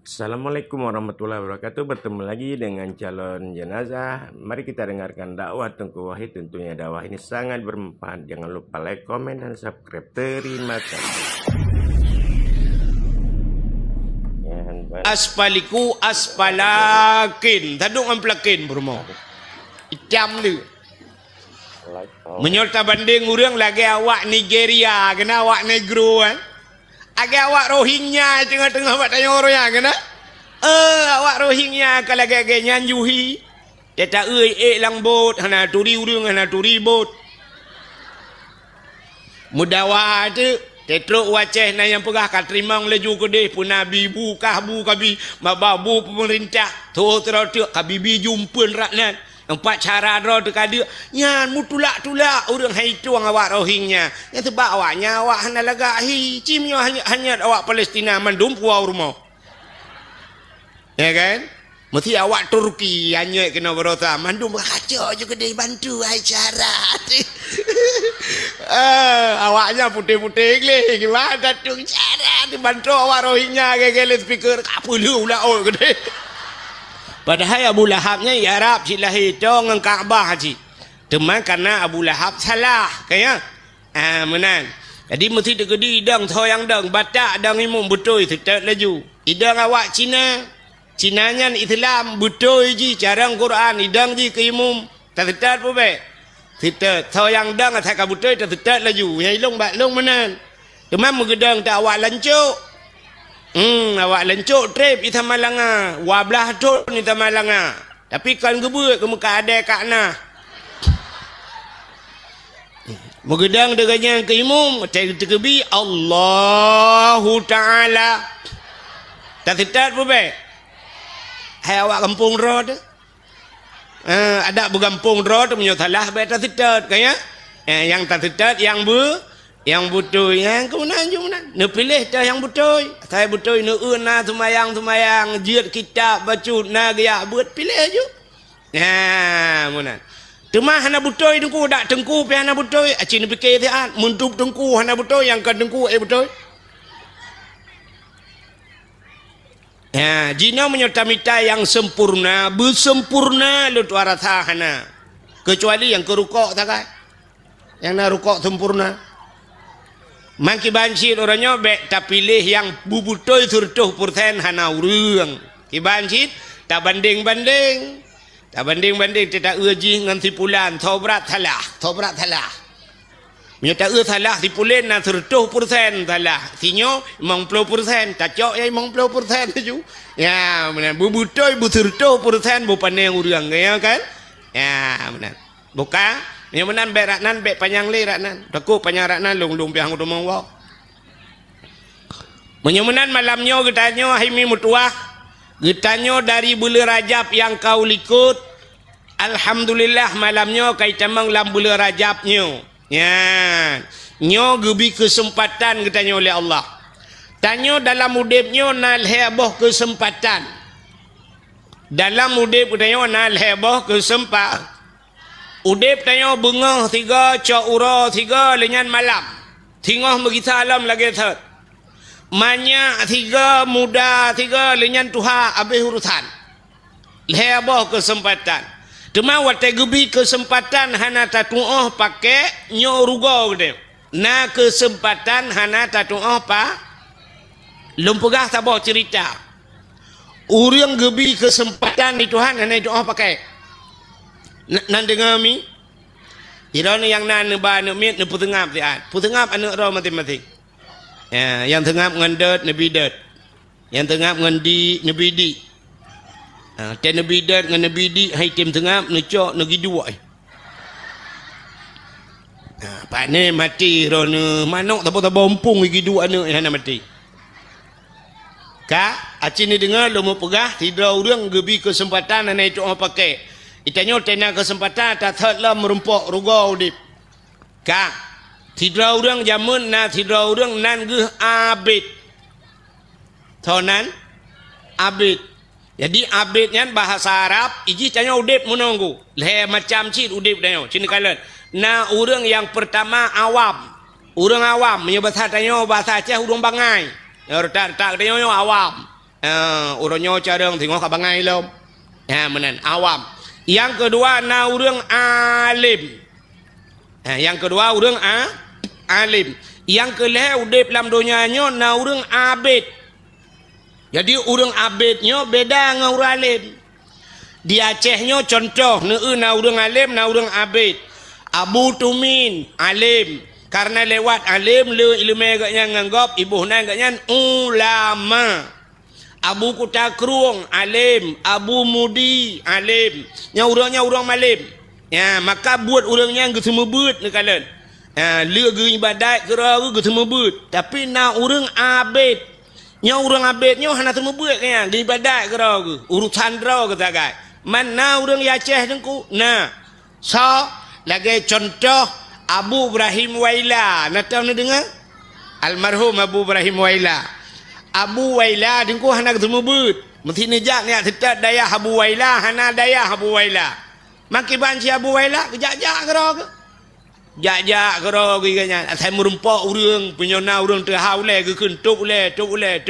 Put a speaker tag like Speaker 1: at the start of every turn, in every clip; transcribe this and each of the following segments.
Speaker 1: Assalamualaikum warahmatullahi wabarakatuh. Bertemu lagi dengan calon jenazah. Mari kita dengarkan dakwah Tengku Wahid. Tentunya dakwah ini sangat bermanfaat. Jangan lupa like, komen, dan subscribe. Terima kasih.
Speaker 2: Aspaliku aspalakin. Tadung amplakin bermo. Icam tu. Menyerta banding orang lagi awak Nigeria, kena awak negro kan. Agak awak Rohingya tengah-tengah buat tanya orang yang kena. Awak Rohingya kalau agak nyanjuhi. Dia tak lang bot, hana turi urung, hana turi bot. Mudawa tu, tetruk waceh na yang pegah kat rimang leju kedeh pun nabi bu kahbu kabi mababu pemerintah. Tu terus kabibi jumpa raknan. Empat cara draw tu kada nyan mutulak-tulak orang haituang awak Rohingya. Yang sebab awaknya awak hana lagahi cimnya hanya awak Palestina mandum puau rumah. Ya kan? Mesti awak Turki hanya kena berota mandum kacau je kedai bantu ai cara. Awaknya putih-putih le gimana datung cara dibantu awak Rohingya gele speaker apa lu lah oh kedai. Padahal Abu Lahabnya ya Arab si lahir dengan Kaabah si. Teman karena Abu Lahab salah kaya. Menan. Jadi mesti tegedi idang thoyang dang batak dang imum betul tetap laju. Idang awak Cina. Cinanya Islam betul ji carang Quran idang ji ke imum. Tak tetap apa baik. Tetap thoyang dang atak betul tetap laju. Yang ilung baklung menan. Teman megedang tak awak lancuk. Awak lencuk trip ita malanga wablah tu ita malanga tapi kan gebut ke muka ada kakna megedang dengannya ke imum terkebi Allahu Ta'ala tak setat apa hai awak kampung road ada bergampung road punya salah baik tak setat kaya yang tak setat yang betul yang kemudian ne pilih dah yang betul saya betul ne na tumayang jiat kitab baca na gaya buat pilih je munan temah hana betul dengku dak tengku pi hana betul acin fikir dia muntup tengku hana betul yang kan tengku betul jina menyerta mita yang sempurna bersempurna lu tu rasa hana kecuali yang kerukok tak kai yang na rukok sempurna. Mangki banci orangnya bek tak pilih yang bubutoi surtuh purten hana urang. Ki banci tak banding tidak uji ngan tipulan tobrat salah. Nya tak salah tipulen na surtuh purten salah. Sinyo 50% tak cok ai 50% ju. Ya benar bubutoi busurtuh purten bu paneng urang ya kan? Ya benar. Bukan yang menan bek raknan bek panjang le raknan takut panjang raknan long piang rumah wa menyemenan malamnya getanyo haimi mutuah getanyo dari bulan Rajab yang kau likut alhamdulillah malamnya kai tamang lam bulan Rajabnya ya nyo gebi kesempatan getanyo oleh Allah tanyo dalam udipnya nal heboh kesempatan dalam udip getanyo nal heboh kesempatan udip tanya bengah 3 cak ura 3 lenyan malam tingah begita alam lagi thot banyak 3 muda 3 lenyan tuha habis urusan lebah kesempatan cuma wate gebi kesempatan hana tatuah pakai nyorugo gede na kesempatan hana tatuah pa lumpegah tabah cerita urang gebi kesempatan di Tuhan hana doa pakai nan dengar mi irana yang nan ba ne mit ne putengap dia putengap anu ro matematik ya yang tengap ngendet nabi det yang tengap ngendi nabi di te nabi det ngan nabi di hai tim tengap ne cok negi dua pak ne mati ro ne manok tabo bompung gigi dua ne hana mati ka acin ni dengar lo mau pegah tidak urang gebi kesempatan ana itu pakai itanya tena kesempatan tak thotlah merumpok rugau dip. Ka tidra urang jamun na tidra urang nan geuh abid. Thonan abid. Jadi abid nyan bahasa Arab iji tanya udip menunggu. Le macam cit udip danyo. Cini kalan. Na urang yang pertama awam. Urang awam menyebut tanya bahasa Aceh urang bangai. Ya tak danyo awam. Urangnya carang tengok ke bangai lom. Menan awam. Yang kedua na urang alim. Yang kedua urang alim. Yang kelih udip dalam dunianya na urang abid. Jadi urang abidnya beda dengan urang alim. Di Acehnya contoh na urang alim na urang abid. Abu Tumin alim. Karena lewat alim le ilmu agaknya nganggap ibu na agaknya ulama. Abu Kutakruang alim, Abu Mudi alim. Nya urangnya urang malim. Ya, maka buat urangnya ge semebut ni kalian. Le ge ibadat kira ge semebut. Tapi na urang abid. Nya urang abidnya hana semebut nya ge ibadat kira ge. Urusan dra kata gai. Mana urang Aceh dengku? Nah. So, lagi contoh Abu Ibrahim Waila. Nak tahu ni dengar? Almarhum Abu Ibrahim Waila. Abu Waila dengku hana ketemu but. Mesti nejak ni tetap daya Abu Waila, hana daya Abu Waila. Maki banci Abu Waila kejak-jak kero ke? Jak-jak kero ke kanya. Saya merumpak urang, penyona urang terhau le ke kentuk le, tuk le.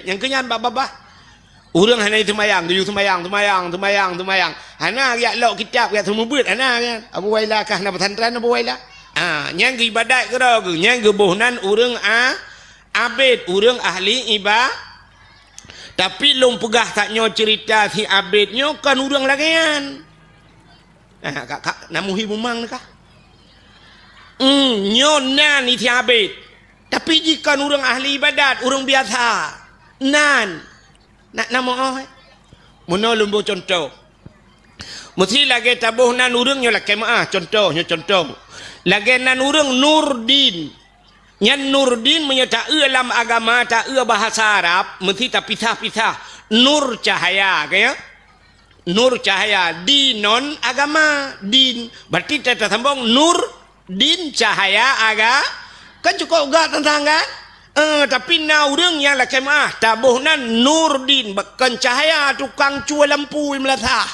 Speaker 2: Yang kenyan babah. Urang hana semayang, tuju semayang. Hana ya lok kitab ya semua but hana kan. Abu Waila kah na pesantren Abu Waila? Yang ibadat kero ke? Yang gebohnan urang abid, urang ahli ibadah. Tapi long pegah taknya cerita si abidnya kan urang lagian. Kak namuhi bumang kah? Nyonan ni si abid. Tapi jika urang ahli ibadat, urang biasa. Nan. Nak nama Muna lumbu contoh. Mesti lagi tabuh nan urangnya lagi contohnya contoh. Lagi nan urang Nurdin. Yang Nurdin menyata dalam agama tak bahasa Arab mesti tak pisah-pisah. Nur cahaya kaya. Nur cahaya di non agama din. Berarti kita sambung nur din cahaya aga kan cukup gak tentang kan? Tapi na urang yang laki tabuhnan Nurdin bahkan cahaya tukang cua lampu melatah.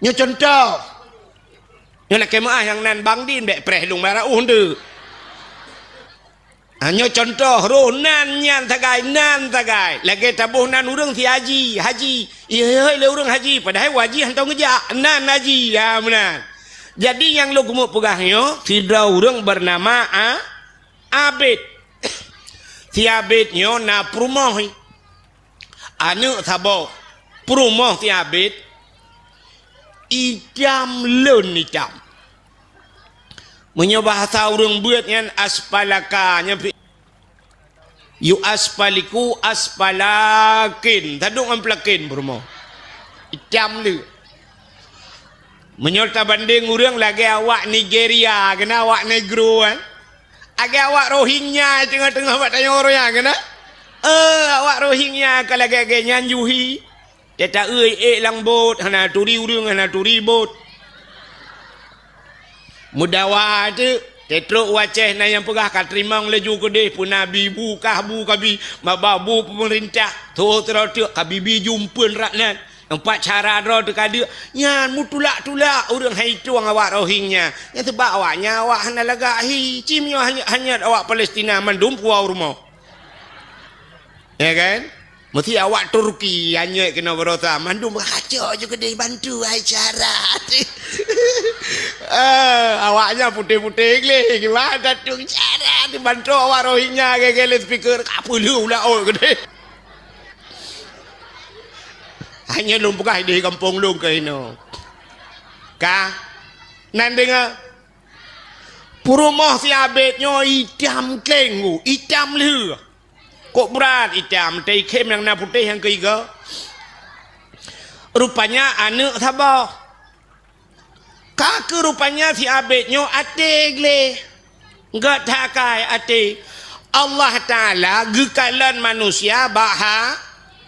Speaker 2: Nyo contoh. Nyo laki yang nan bang din bek preh lung marah unde. Nyo contoh roh nan nyan tagai. Lagi tabuhnan urang si haji. Iya le urang haji padahal wajib hantau ngejak nan haji ya benar. Jadi yang lo gemuk pegahnya tidak urang bernama abid. Si abidnya na perumoh. Anu sabo perumoh si abid idam lun idam. Menyo bahasa urang buatnya aspalakanya yu aspaliku aspalakin tadung amplakin perumoh. Idam lu. Menyolta banding urang lagi awak Nigeria kena awak negro kan. Agak awak Rohingya tengah-tengah buat tanya orang yang kena. Awak Rohingya kalau agak nyanjuhi. Dia tak lang bot. Hana turi urung, hana turi bot. Mudawa tu. Tetruk waceh na yang pegah katrimang leju kedeh. Puna bibu kahbu kabi. Mababu pemerintah. Tuh terotuk kabibi jumpun raknan. Empat cara draw dekat dia. Nyan mu tulak orang hai tuang awak Rohingya. Yang sebab awaknya awak hana lagahi. Cimnya hanya awak Palestina mandum puau rumah. Ya kan? Mesti awak Turki hanya kena berota mandum kacau juga dia bantu hai cara. Awaknya putih-putih le. Gimana tung cara dibantu awak Rohingya gele speaker kapulu lah gede. Hanya lumpukah di kampung lu ke ini. Kah? Nan dengar. Purumah si abidnya hitam kelenggu. Hitam lu. Kok berat hitam. Tapi kem yang nak putih yang ketiga. Rupanya anak sabar. Kah ke rupanya si abidnya atik le. Enggak takai atik. Allah Ta'ala gekalan manusia bahas.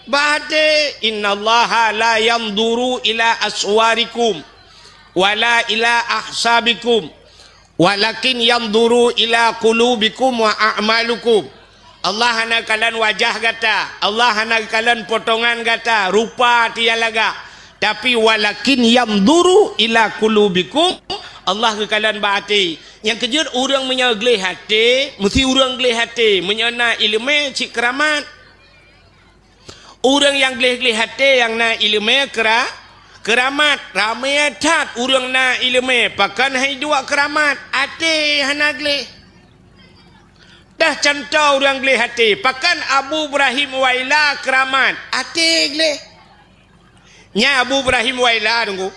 Speaker 2: Bade innallaha la yanzuru ila aswarikum wala ila ahsabikum walakin yanzuru ila qulubikum wa a'malukum. Allah hana kalian wajah gata, Allah hana kalian potongan gata, rupa tialaga. Tapi walakin yanzuru ila qulubikum, Allah ke kalian bahati. Yang kejut orang menyaglih hati, mesti orang glih hati, menyana ilmu cik keramat. Orang yang gelih-gelih hati yang na ilmu keramat. Ramai atat orang na ilmu. Pakan hai dua keramat. Hati hana gelih. Dah contoh orang gelih hati. Pakan Abu Ibrahim Waila keramat. Hati gelih. Nya Abu Ibrahim Waila tunggu.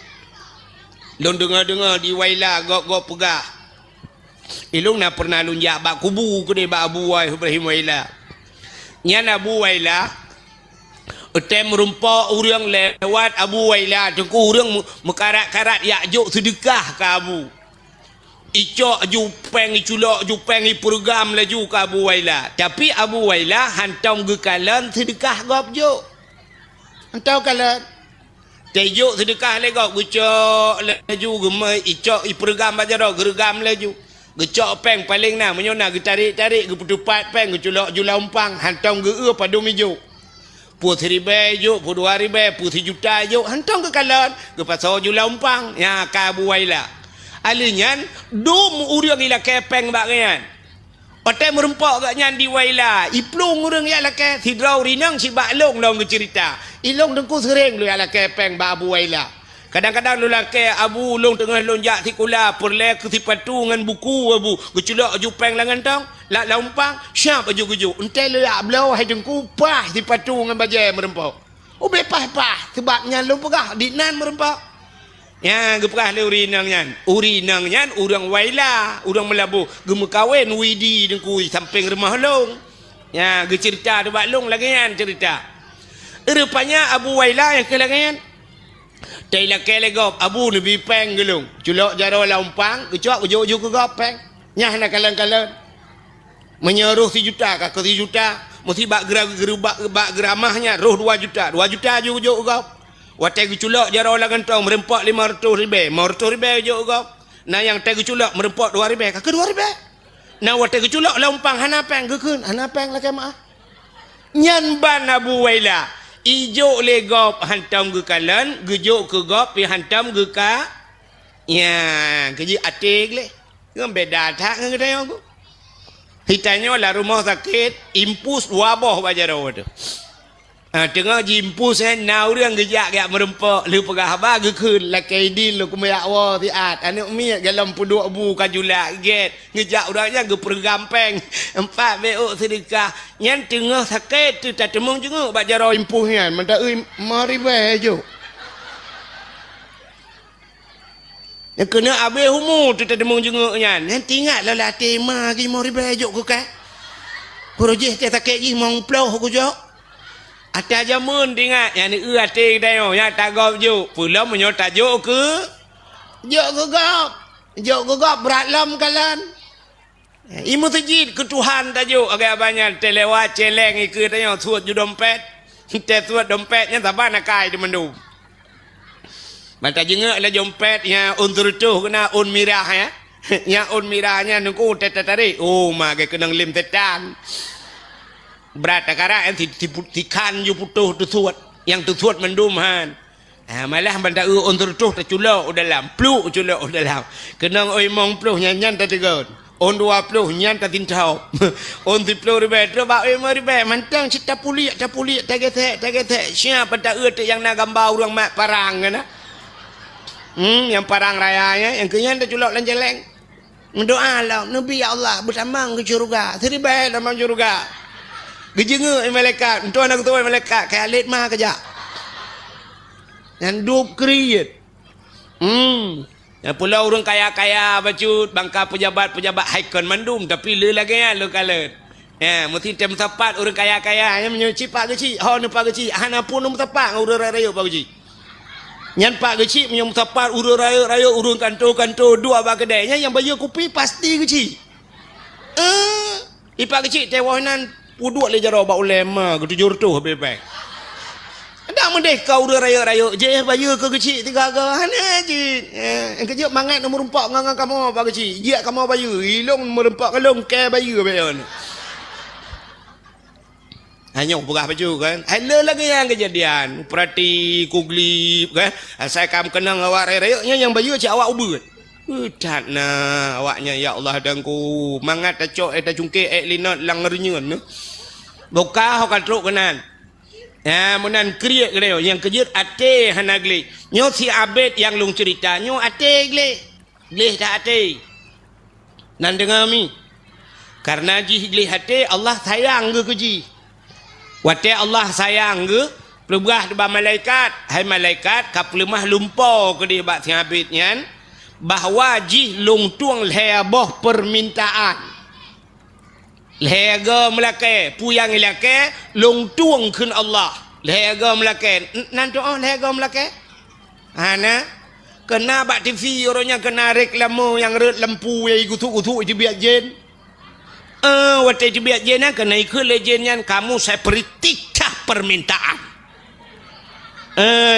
Speaker 2: Long dengar-dengar di Waila gok-gok pegah. Ilung nak pernah lunjak bak kubu ke dia bak Abu Ibrahim Waila. Nya Abu Waila Utai merumpak orang lewat Abu Waila. Tengku orang mekarat-karat yakjuk sedekah ke Abu. Icok jupeng, iculok jupeng, iprogram laju ke Abu Waila. Tapi Abu Waila hantam ke kalan sedekah gop juk. Hantam kalan. Tajuk sedekah legok. Gecok laju gemai. Icok iprogram baca dah. Gergam laju. Gecok peng paling nak. Menyona getarik-tarik. Geputupat peng. Geculok julampang. Hantam ke pada mijuk. Putih ribai juk, puluh dua ribai, putih juta juk, hantam ke kalan, ke pasal jula umpang, ya ka Abu Waila. Alinyan, dum urang ila kepeng bagian. Otai merempak gak nyan di Waila, iplung urang ya lake, sidrau rinang si baklong dong cerita. Ilong dengku sering lu ya lake kepeng ba Abu Waila. Kadang-kadang lu lake Abu long tengah lonjak sikula, perle ke sipatu ngan buku Abu, geculak jupeng langan tong. Lak laumpang, syap baju-baju. Entai lu yak belau, hai jengku, pah di patu dengan bajai merempak. Ube pah-pah, sebabnya lu pegah, di nan merempak. Ya, gepegah lu urinang nyan. Urinang nyan, urang Waila, urang Melabu. Gemu kawin, widi dengku, samping rumah long. Ya, ge cerita tu baklong lagi nyan cerita. Rupanya Abu Waila yang kelangan. Tai lakai legop, Abu Nabi peng gelung. Culok jaro laumpang, gecok ujuk-ujuk ke gopeng. Nyah nak kalan-kalan. Menyeruh 1 juta ke 1 juta mesti bak geramahnya roh 2 juta 2 juta juga kau watai geculak jara langan tong merempak 500 ribu juga kau nah yang tai geculak merempak 2 ribu ke 2 ribu nah watai geculak lompang hanapeng gekeun hanapeng lah kemah nyan ban Abu Waila ijo le gop hantam ge kalan gejuk ke gop pi hantam ge ka ya keji atik le ngam beda tak ngedai aku. Hitanya lah rumah sakit, impus wabah bajarau tu. Tengah jimpus na orang gejak gak merempak, lu pegah ba gekeun lakai din lu kumayak wa tiat. Anak mi dalam puduk bu kajulak get, gejak orangnya ge pergampeng. 4 beuk sedekah. Nyan tengah sakit tu tak temung jenguk bajarau impusnya. Menta euy mari bae jo. Yang kena habis umur tu tak demung jenguknya. Nanti ingatlah lah tema lagi mau ribai juk ke kan. Projek tak sakit lagi mau ploh aku juk. Atas jamun ingat yang ni ati dayo yang tak gop juk. Pulang menyo tak juk ke. Juk ke gop. Juk ke gop berat lam kalan. Imu sejid ke Tuhan tak juk agak banyak telewat celeng ikut dayo suat ju dompet. Te suat dompetnya tak nak kai di mendum. Mata jengak lah jompet yang untur tu kena un mirah ya. Yang un mirahnya nunggu tarik. Oh mak kena lim tetan. Berat akara yang tikan ju putuh tu suat. Yang tu suat menduman. Malah benda untur tu terculok dalam. Pluk culok dalam. Kena oi mong pluh nyan tak tegon. On 20 nyan tak tintau. On 10 ribu tu bak oi ribu mantang cita pulik tak getek. Siapa tak yang nak gambar orang mak parang kan. Yang parang rayanya yang kenyan dah culok dan jeleng mendoa lah Nabi ya Allah bersamang ke syurga seribai dalam syurga gejenga malaikat untuk anak tua malaikat kayak alit mah kerja yang dup kriit yang pula orang kaya-kaya bacut bangka pejabat-pejabat haikon mandum tapi le lagi ya le kalet ya mesti tem tepat orang kaya-kaya yang menyuci pak kecil ho pak kecil hana pun tepat urang raya pak kecil nyan pak kecil yang tepat urang raya urang kantor dua bak kedainya yang bayar kopi pasti kecil ipak kecil tewanan puduk le jaro bak ulema ke 700 bebek ada merdeka urang raya je bayar ke kecil 3 ke hana je yang kecil mangat nomor 4 ngang kamu pak kecil dia kamu bayar ilong merempak kalong ke bayar bayan hanya pegah baju kan ada lagi yang kejadian perhati kuglip kan saya kam kenang awak raya-rayanya yang bayu cik awak ubut tak nah awaknya ya Allah dangku mangat tak cok tak cungkik linot lang ngernyeun bokah hok truk kanan Munan kriak dia yang kejut ate hanagli. Nyo si abed yang lung cerita nyo ate gleh tak ate. Nan dengar mi. Karena ji gleh ate Allah sayang ke ji. Wate Allah sayang ke pelugah depan malaikat. Hai malaikat kapelemah lumpau ke dia bak si abed nyan bahawa ji lung tuang leboh permintaan. Lega melake puyang ilake long tuang kun Allah lega melake nan doa lega melake ana kena bak TV orangnya kena reklamo yang red lampu yang gutuk-gutuk itu biar jen waktu itu biar jen kena ikut legendnya kamu saya beri 3 permintaan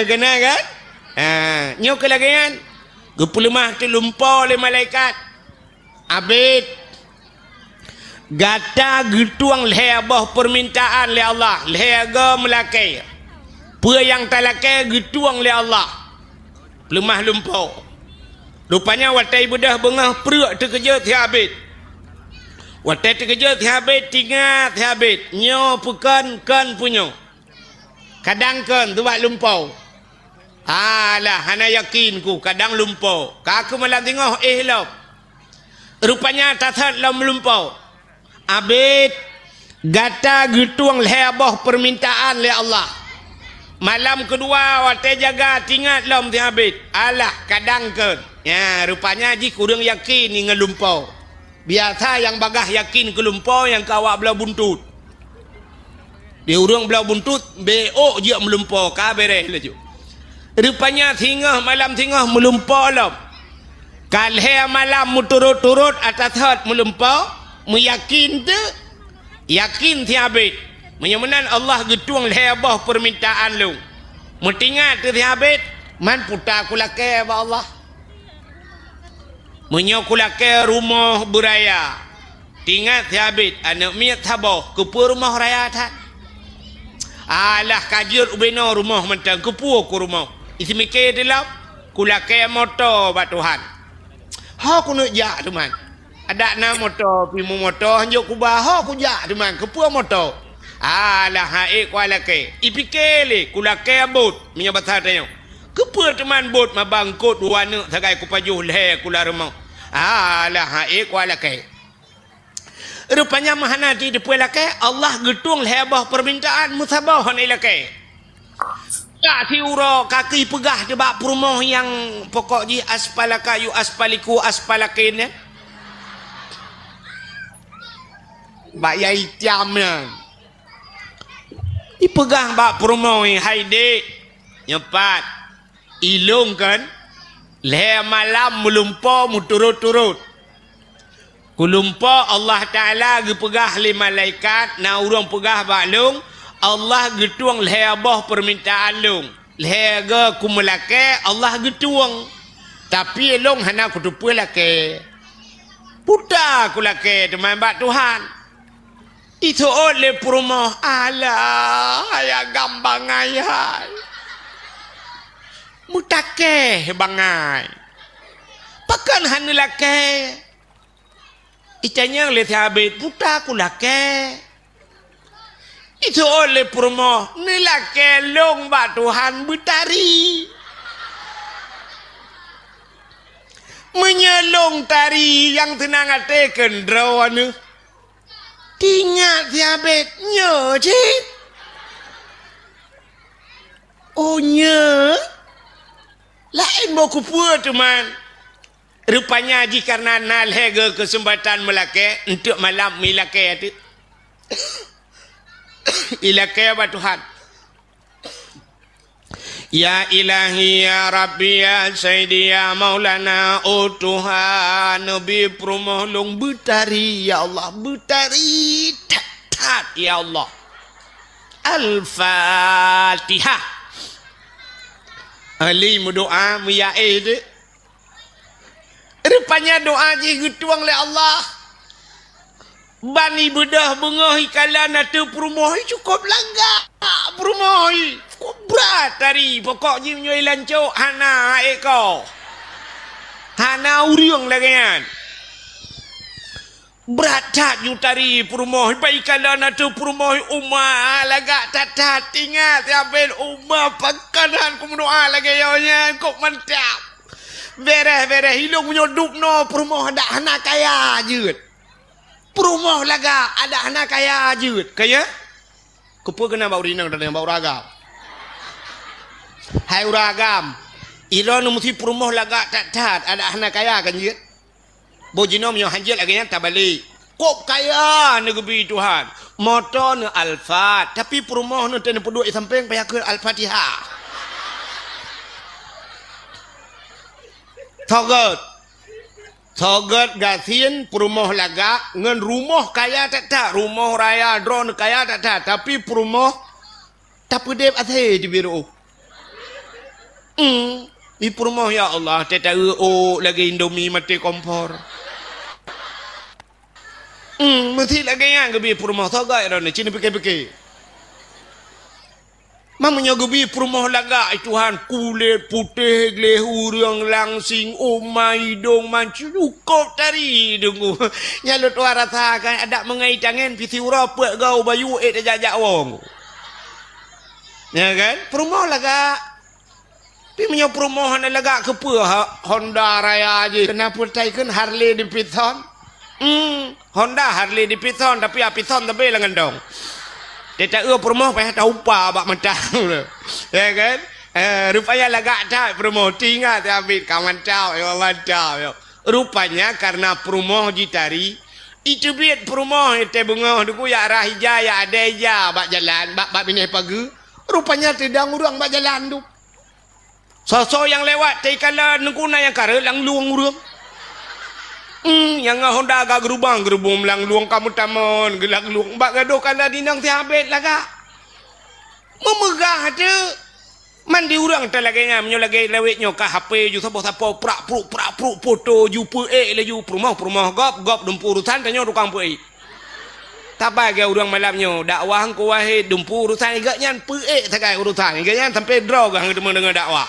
Speaker 2: kena kan nyok kelagian gepulemah tu lumpau oleh malaikat abid gata getuang leboh permintaan le Allah lega melakai pua yang talakai getuang le Allah lemah lumpau rupanya watai bedah bengah peruk terkejut habis watai terkejut habis tinggal habis nyo pekan kan punyo kadang kan tu buat lumpau alah hana yakin ku kadang lumpau kaku malam tengok lop rupanya tatat lam lumpau abid gata getuang leboh permintaan le Allah malam kedua wate jaga tingat lom ti abid alah kadang ke ya rupanya ji kurang yakin ni ngelumpau biasa yang bagah yakin ke lumpau yang kawak belah buntut dia urang belah buntut beok je melumpau ka beres laju rupanya tingah malam tingah melumpau lom kalhe malam muturut-turut atas hat melumpau meyakin tu yakin tiabit menyemenan Allah getuang leboh permintaan lu metingat tu tiabit man puta kulake ba Allah menyokulake rumah beraya tingat tiabit anak miat taboh kepu rumah raya tak alah kajur ubeno rumah mentang kepu ku rumah isi mikir dilap kulake motor ba Tuhan ha kuno ja tu man ada na motor pimu motor hanjuk ku baho ku jak teman kepua motor alah haik kuala ke ipikele kulake bot minya bahasa tanya kepua teman bot mabangkut warna sagai ku pajuh leh kula rumah alah haik kuala ke rupanya mahana di depan lake Allah getung leboh permintaan musabah hanai lake tak si uro kaki pegah debak rumah yang pokok ji aspalaka yu aspaliku aspalakin bak yai tiamnya dipegang bak perumoi hai dek nyepat ilung kan le malam melumpau muturut-turut kulumpa Allah Ta'ala gepegah le malaikat na urang pegah bak lung Allah getuang leboh permintaan lung lega kumelake Allah getuang tapi lung hana kutupu lake puta kulake teman bak Tuhan itu oleh perumah alah ayah gambang ayah mutake bangai pakan hanulake itanya oleh sahabat puta kulake itu oleh perumah nilake long ba Tuhan betari menyelong tari yang tenang hati kendrawan tingat diabet nyo cik oh nyo lain mau kupua teman rupanya ji karena nal hega kesempatan melake untuk malam milake itu ilake ba Tuhan ya ilahi ya rabbi ya sayyidi ya maulana oh Tuhan nabi promohlong betari ya Allah betari tat ya Allah Al-Fatihah Ali doa muyae de rupanya doa ji getuang le Allah bani bedah bengohi kalan atu perumohi cukup langga perumohi berat tadi pokok ji menyoi lancok hana eko hana uriung lagi kan Beratat jutari perumoh baikalan atau perumoh umah lagak tatat tinggal tiapin umah pakanan ku mendoa lagi yonya kok mantap beres hilung nyoduk no perumoh ada anak kaya jut perumoh lagak ada anak kaya jut kaya kepo kena bau rinang dan bau ragam hai uragam iron mesti perumoh lagak tatat ada anak kaya kan jut Bojinom yang hanjil lagi yang tak balik. Kok kaya negeri Tuhan. Motor ni Alfa. Tapi perumah ni tak nampak duit samping payah ke Al-Fatihah. Togot gasin perumah lagak. Ngan rumah kaya tak. Rumah raya drone kaya tak. Tapi perumah tak pedep athai di biru. Di perumah ya Allah. Tak tahu lagi Indomie mati kompor. Mesti lagi yang gebi perumah tagay dah ni cina pikir-pikir. Mamanya gebi perumah lagak Tuhan kulit putih glehu riang langsing umai dong mancu cukup tari dengu. Nyalut warata kan ada mengai tangan pisi urapet gau bayu jajak wong. Ya kan? Perumah lagak. Tapi punya perumahan lagak ke Honda Raya aja. Kenapa taikan Harley Davidson? Honda Harley Davidson tapi Davidson tapi lengan dong. Dia tak perumah payah tahu apa bak mentang. Ya kan? Rupanya lagak tak perumah tinggal tapi kawan tahu ya Allah tahu. Rupanya karena perumah jitari itu biat perumah itu bunga duku ya rahija ya ada ya bak jalan bak bineh pagi. Rupanya tidak urang bak jalan tu. Sosok yang lewat taikala nengkuna yang kare lang luang urang. Yang Honda agak gerubang melang luang kamu taman gelak luang bak gaduh kala dinang ti habet laga. Memegah tu. Mandi urang tak lagi menyo lagi lewetnya ka HP ju sapo prak pruk foto ju pe le ju perumah gop dempu urusan tanyo tukang pe. Tabai ke urang malamnya dakwah ko wahe dempu urusan gak nyan pe sagai urusan gak nyan sampai draw gang dengan dakwah.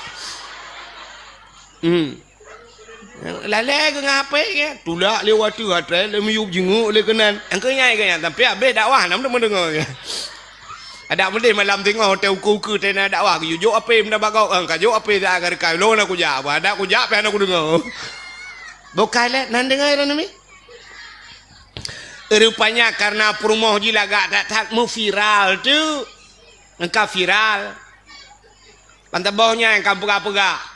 Speaker 2: Lalai ke ngapai ke tulak lewat tu atre le miyup jenguk le kenan engke nyai ke tapi habis dakwah nam dengar ke ada mending malam tengok hotel ku tena dakwah ke yo apa benda bagau ka yo apa dah agar kai lo nak kuja ada kuja pe aku dengar bukan le nan dengar ni rupanya karena perumah jilaga tak mau viral tu engkau viral pantabahnya yang kampung apa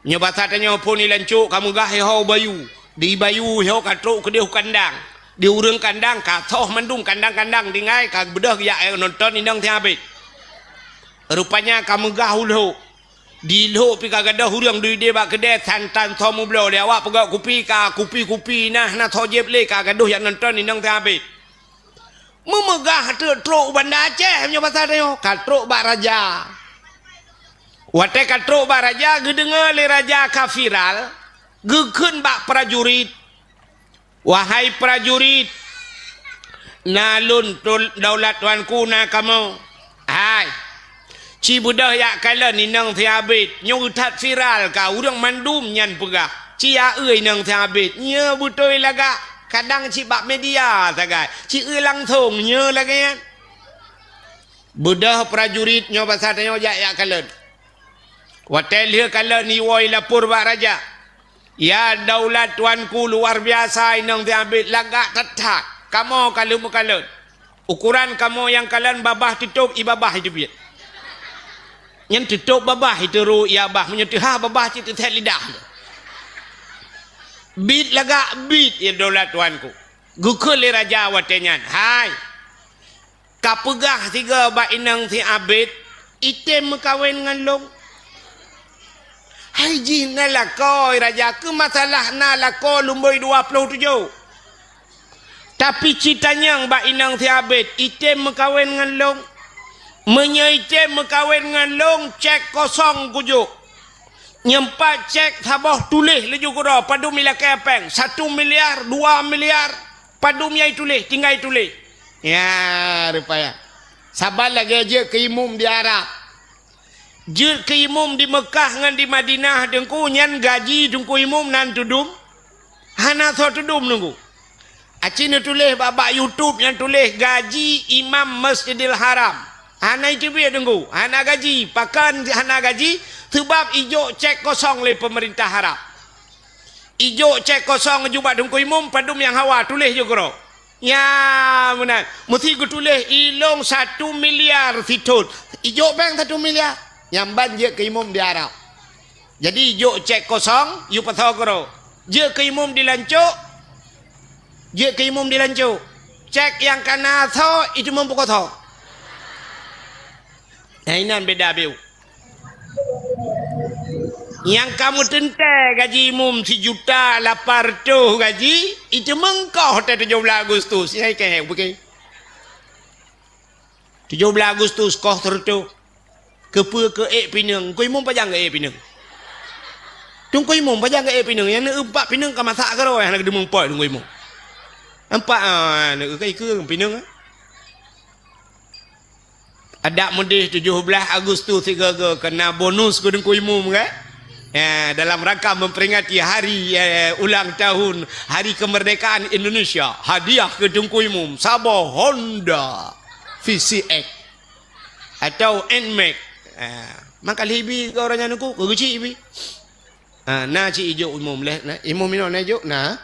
Speaker 2: nyobat tanya pun ni lancuk kamu gah hau bayu di bayu hau katruk ke dia kandang di urang kandang katoh mandung kandang-kandang dingai kag bedah ya nonton indang tiabit rupanya kamu gah ulho di lo pi kagadah urang di dia bak kedai santan tomu blo dia awak pegak kupi nah tojeb le kagaduh yang nonton indang tiabit memegah truk Banda Aceh nyobat tanya katruk bak raja Wate katruk bak raja gedengar le raja kafiral gekeun bak prajurit wahai prajurit nalun daulat tuanku na kamu hai ci budah yak kala ni nang thiabit nyong that viral ka urang mandum nyan pegah ci ya euy nang thiabit nya butoi laga kadang ci bak media tagai ci euy langsung nya lagi budah prajurit nyo bahasa tanyo yak kala Watel dia kala ni woi lapor bak raja. Ya daulat tuanku luar biasa inang diambil lagak tetak. Kamu kalau mukalan. Ukuran kamu yang kalian babah tutup ibabah itu biar. Yang tutup babah itu ru ibabah menyentuh babah itu tet lidah. Bit lagak bit ya daulat tuanku. Gukul raja watenyan. Hai. Kapegah tiga bak inang si abid item kawin dengan long. Hai jin nalakoi raja ke masalah nalakoi lumboi 27. Tapi ceritanya mbak inang tiabet item mekawin dengan long. Menyaitem mekawin dengan long cek kosong kujuk. Nyempat cek tabah tulis leju kura padu mila kepeng 1 miliar 2 miliar padu miai tulis tinggal tulis. Ya rupanya. Sabar lagi aja ke imum di Arab. Jil ke imum di Mekah dengan di Madinah dengku nyan gaji dengku imum nan tudum hana so tudum nunggu Acina tulis babak YouTube yang tulis gaji imam Masjidil Haram. Hana itu biar tunggu. Hana gaji. Pakan hana gaji. Sebab ijo cek kosong oleh pemerintah Arab. Ijo cek kosong juga dengku imam padum yang hawa tulis juga. Ya benar. Mesti ku tulis ilong 1 miliar fitut. Ijo bank 1 miliar. Yang banjir ke imam di Arab. Jadi ijo cek kosong. You patah kero. Je ke imam dilancuk. Je ke imam dilancuk. Cek yang kena tho itu membuka tho. Nah ini beda biu. Yang kamu tentai gaji imam 1.800.000 gaji itu mengkau hotel 17 Agustus. Ini kayak begini. 17 Agustus kau tertu. Kepa ke pinang. Kau imam pajang ke pinang. Tunggu imam pajang ke pinang. Yang nak 4 pinang kau masak ke roh. Yang nak demung pot tunggu imam. 4 nak ke pinang. Ada mudih 17 Agustus 3 kena bonus ke dengku imam kan? Ya, dalam rangka memperingati hari ulang tahun Hari Kemerdekaan Indonesia, hadiah ke dengku imam Sabah Honda VCX atau NMAX. Maka libi ke orangnya nuku ke kecil ibi. Na ci ijo imam leh, imam ino na ijo na.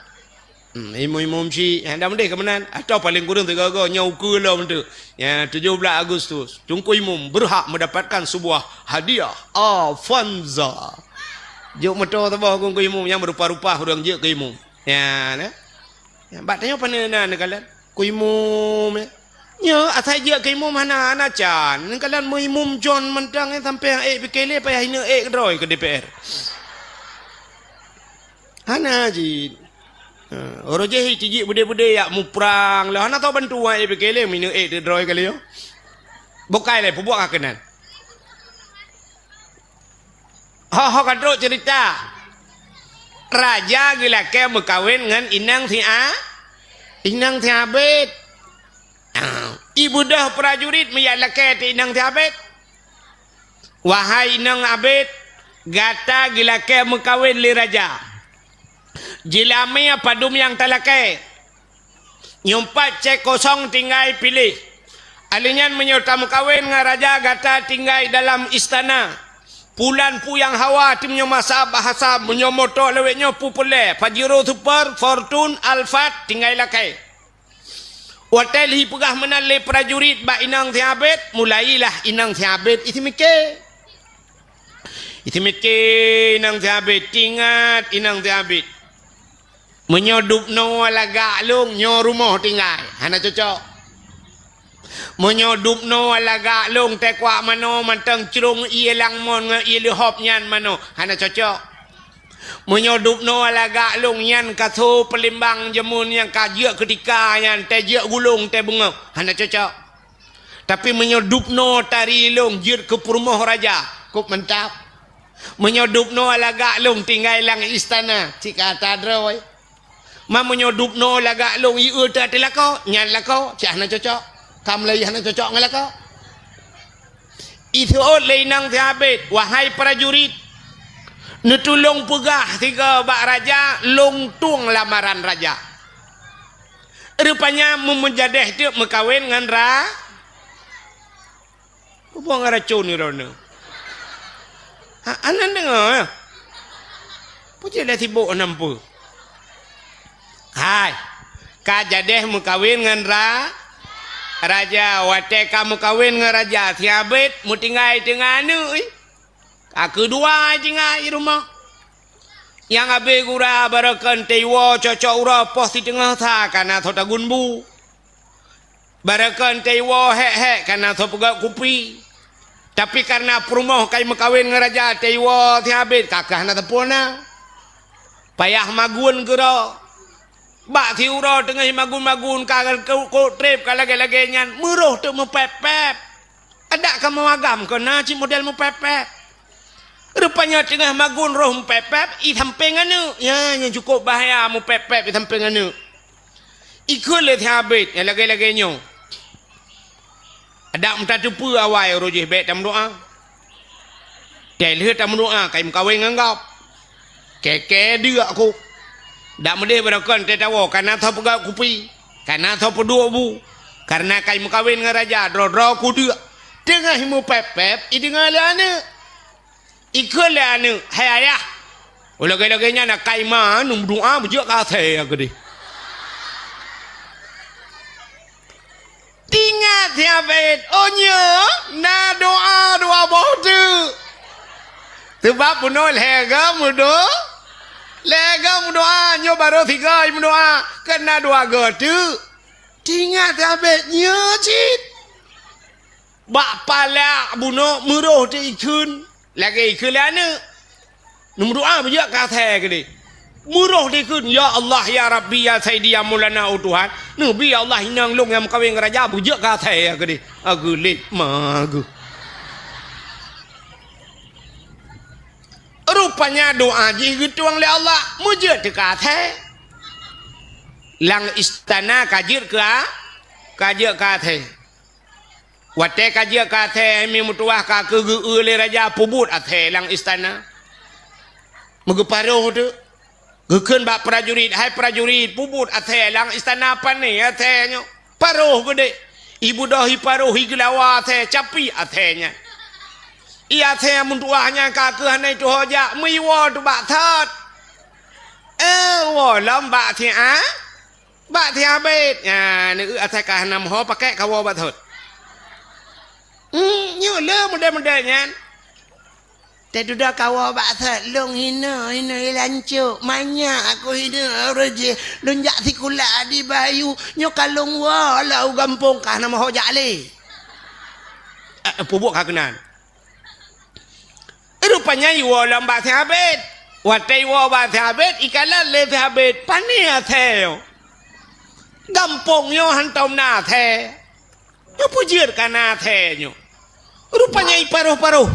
Speaker 2: Imam ci anda mendeh kemenan atau paling kurang 3 nyau ke lah mentu. Ya 17 Agustus dengku imam berhak mendapatkan sebuah hadiah Avanza. Juk motor tabah ku imam yang berupa-rupa orang je ke imam. Ya nah. Ya batnya panena nekalan ku imam. Ya asal je ke imam hana can. Nekalan mu imam John mentang sampai PKL payah hina kedroi ke DPR. Hana ji. Orang je ciji bude-bude yak mu perang lah hana tahu bantu PKL mina kedroi kali yo. Bokai le pubuak kenan. Ho kadro cerita raja gila ke berkawin dengan inang si Abid. Ibu dah prajurit meyala ke inang si Abid. Wahai inang Abid, gata gila ke berkawin li raja. Jilami padum yang talake. Nyumpat cek kosong tinggal pilih. Alinyan menyerta berkawin dengan raja gata tinggal dalam istana. Pulan pu yang hawa timnya masa bahasa menyomoto lewetnya pu pule Pajero Super Fortune Alphard tinggal lakai. Hotel hi pegah menale prajurit ba inang Tiabet mulailah inang Tiabet itu mikir inang Tiabet tingat inang Tiabet menyodup no laga long nyo rumah tinggal hana cocok. Menyodup no alaga long tekwa mano mantang cerung ie lang mon ie lehop nyan mano hana cocok. Menyodup no alaga long nyan katho pelimbang jemun yang kajak ketika nyan tejak gulung te bunga hana cocok. Tapi menyodup no tari long jir ke perumah raja kup mentap. Menyodup no alaga long tinggal lang istana cika tadroy. Ma menyodup no alaga long ie ta telako nyan lako cak hana cocok. Kamu lagi hana cocok ngalah kau. Itu oleh nang Tiabet. Wahai prajurit, netulung pegah 3 bak raja, longtung lamaran raja. Rupanya memujadeh dia mekawin dengan Buang racun ni rona. Anak dengar. Puji dah sibuk nampu. Hai, kajadeh mekawin dengan raja, wate kamu kawin dengan raja Tiabet, mu tinggal dengan anu. Kedua tinggal di rumah. Yang abe gura barakan tewa cocok ura poh di tengah ta karena thota gunbu. Barakan tewa hek karena thot pegak kupi. Tapi karena perumah kai mekawin dengan raja tewa Tiabet kakah na tepona. Payah magun gera. Bak si ura tengah magun-magun kagal ko trip kalage-lage nyan meruh tu mepep-pep. Ada kamu agam kena ci model mepep-pep. Rupanya tengah magun roh mepep-pep i samping anu. Ya yang cukup bahaya mepep-pep i samping anu. Ikut le Tiabet yang lage-lage nyo. Ada mta tupu awai rojih bet tam doa. Tel he tam doa kai mkawin ngangap. Keke dia aku. dak mede berakon te tawo karena tho pegak kupi karena tho pedua bu karena kai mukawin dengan raja dro ku dia tengah himu pep i dengar lana ikut lana hai ayah ulah-ulahnya nak kai ma num doa bujak ka the ke di tingat ya bet onyo na doa boh tu sebab punol hega mudo lega doa nyo baru tiga doa kena doa tu tingat ya bet nyo cit bak pala buno muroh ti ikun lagi ikun lana num doa bujak ka the ke di Murah dia kun ya Allah ya Rabbi ya Sayyidi ya Maulana oh Tuhan Nabi ya Allah hinang long yang kawin raja bujak ka the ke di aku lit magu rupanya doa ji gituang le Allah mujak te ka the lang istana kajir ka the wate kajir ka the mi mutuah ka ke le raja pubut athe lang istana megeparoh tu Gekun bak prajurit, hai prajurit, pubut athe lang istana apa ni athe nyo, paruh gede, ibu dahi paruh higlawa athe, capi athenya, ia athe muntuahnya kakeh hanai tu hoja, miwa tu bak thot, lam bak thia bet, ya, ni athe kah nam ho pakai kawo bak thot, nyo le model-modelnya. Tadi dah kawa baksa long hina lancuk banyak aku hina reje lonjak sikula di bayu nyo kalong wa lau gampung kah nama hojak le pubuk kakenan rupanya iwa lambak habet watai wa bat habet ikalan le habet pani athe gampung yo hantom na athe yo pujir kana athe nyo rupanya iparuh-paruh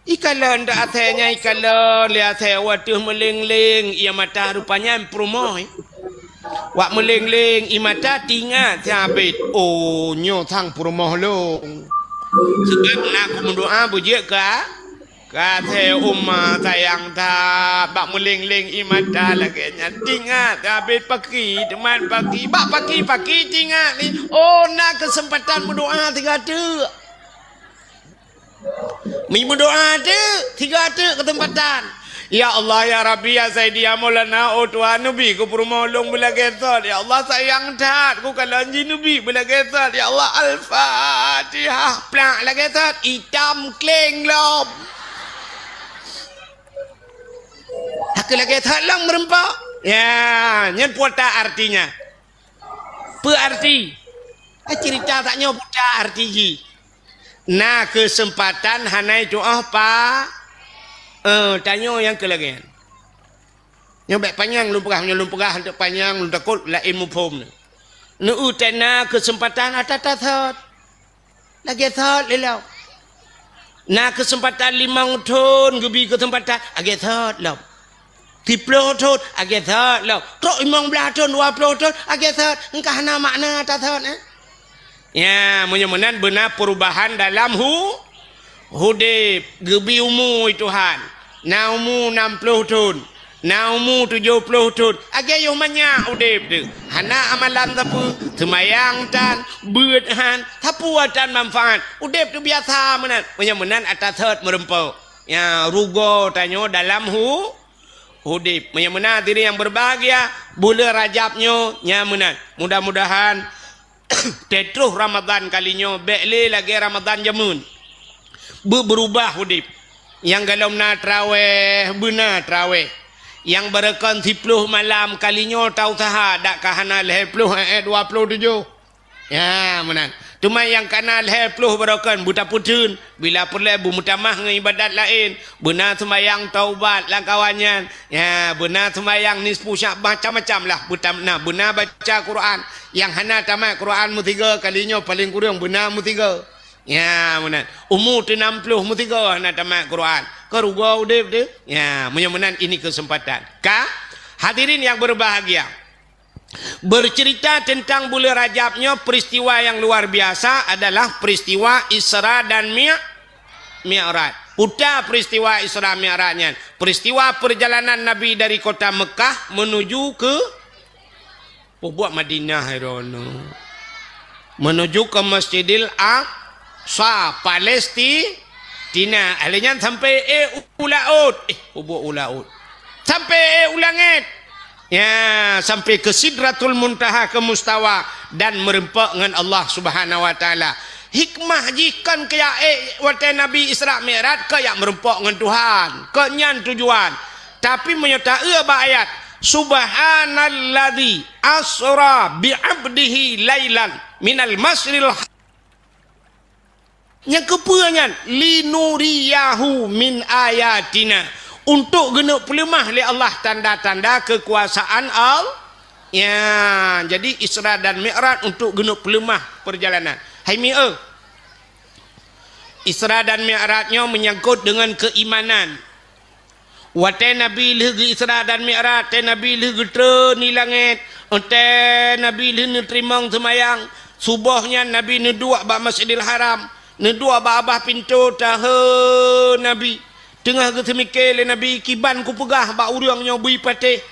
Speaker 2: Ikalan dah athenya ikalan lihat saya waduh meleng-leng ia mata rupanya promoy wak meleng-leng i mata tingat sabit oh nyo thang promoh lo sebab nak mendoa bujik ka the umma sayang ta bak meleng-leng i mata lagi tingat sabit pagi teman pagi bak pagi tingat ni oh nak kesempatan berdoa tiga tu Mi berdoa tu, tiga tu ketempatan. Ya Allah ya Rabbi ya Sayyidi ya Maulana oh Tuhan Nabi ku permolong bila gesot. Ya Allah sayang tat ku kalau anji Nabi bila gesot. Ya Allah Al-Fatihah. Plak lah gesot. Hitam kleng lom. Aku lagi gesot lang merempak. Ya, nyen puata artinya. Apa arti? Cerita taknya puta arti ji. Nah kesempatan hanai doa apa? Tanya yang kelagian. Yang baik panjang lumpurah untuk panjang untuk takut lah ilmu pom. Nu utena kesempatan atat lagi thot lelau. Nah kesempatan 5 tahun gebi kesempatan lagi thot lau. 10 tahun lagi thot lau. Tok 15 tahun 20 tahun lagi thot. Engkau hana makna atat Ya, mudah-mudahan benar perubahan dalam hudib gebi umur Tuhan. Na umur 60 tahun, na umur 70 tahun. Agak yang banyak hudib tu. Hana amalan tapu, semayang tan, berhan, tapu tan manfaat. Hudib tu biasa menan. Mudah-mudahan atas hot merempau. Ya, rugo tanyo dalam hudib. Mudah-mudahan diri yang berbahagia, bulan Rajabnya nyamunan. Mudah-mudahan Tetruh Ramadan kalinya bekle lagi Ramadan jamun berubah hudib yang galom na traweh benar traweh yang berekan 10 malam kalinya tau taha dak kahana 20 27 ya menan cuma yang kana 20 berekan buta putun bila perlu mutamah dengan ibadat lain benar sembahyang taubat lah kawannya ya benar sembahyang nisfu Sya'ban macam-macam lah butamna benar baca Quran yang hana tamat Quran mu 3 kalinya paling kurang benar mu 3 ya menan umur 60 mu 3 hana tamat Quran keruga udip tu ya mudah-mudahan ini kesempatan hadirin yang berbahagia bercerita tentang bulan Rajabnya peristiwa yang luar biasa adalah peristiwa Isra dan Mi'raj. Putar peristiwa Isra Mi'rajnya. Peristiwa perjalanan Nabi dari kota Mekah menuju ke buat Madinah Herono. Menuju ke Masjidil Aqsa, Palestina. Alanya sampai ulaud. Buat ulaud. Sampai ulangit. Ya, sampai ke Sidratul Muntaha, ke Mustawa dan merempak dengan Allah Subhanahu wa taala. Hikmah jikan kaya waktu Nabi Isra Mi'raj kaya merempak dengan Tuhan, kenyan tujuan. Tapi menyata ayat Subhanalladzi asra bi'abdihi lailan minal masjidil yang kepuangan linuriyahu min ayatina, untuk genuk pelemah oleh Allah tanda-tanda kekuasaan Allah. Ya, jadi Isra dan Mi'raj untuk genuk pelemah perjalanan. Hai mi'e. Isra dan Mi'rajnya menyangkut dengan keimanan. Wate Nabi lagi Isra dan Mi'raj, te Nabi lagi ni langit, te Nabi lagi terima semayang, subuhnya Nabi nedua ba Masjidil Haram, nedua ba abah pintu tahe Nabi. Tengah ke semikir le Nabi kiban ku pegah ba urangnya bui patih.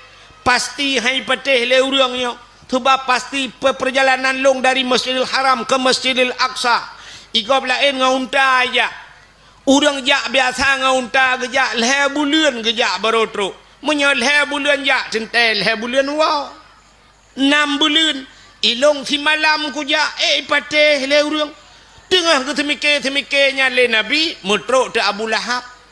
Speaker 2: Pasti hai patih le urangnya. Sebab pasti perjalanan long dari Masjidil Haram ke Masjidil Aqsa. Igop lain ngaunta aja. Urang jak biasa ngaunta gejak leh bulan gejak barotro. Menyo leh bulan jak centel leh bulan wow. 6 bulan ilong si malam ku jak patih le urang. Tengah ke semikirnya le Nabi metrok te Abu Lahab.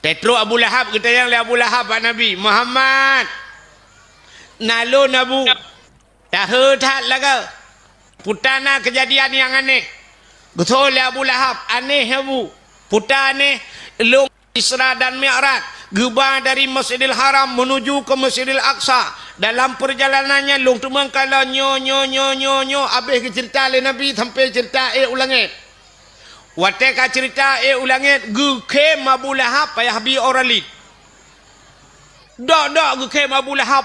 Speaker 2: Tetro Abu Lahab kita yang le Abu Lahab Pak Nabi Muhammad. Nalun Abu. Tahu tak laga. Putana kejadian yang aneh. Betul le Abu Lahab, aneh Abu. Putar aneh long Isra dan Mi'raj. Gebah dari Masjidil Haram menuju ke Masjidil Aqsa. Dalam perjalanannya long tumang kala nyo habis ke cerita le Nabi sampai cerita ulangit. Wateka cerita ulangit gukem Abu Lahab payah bi oralit. Dak gukem Abu Lahab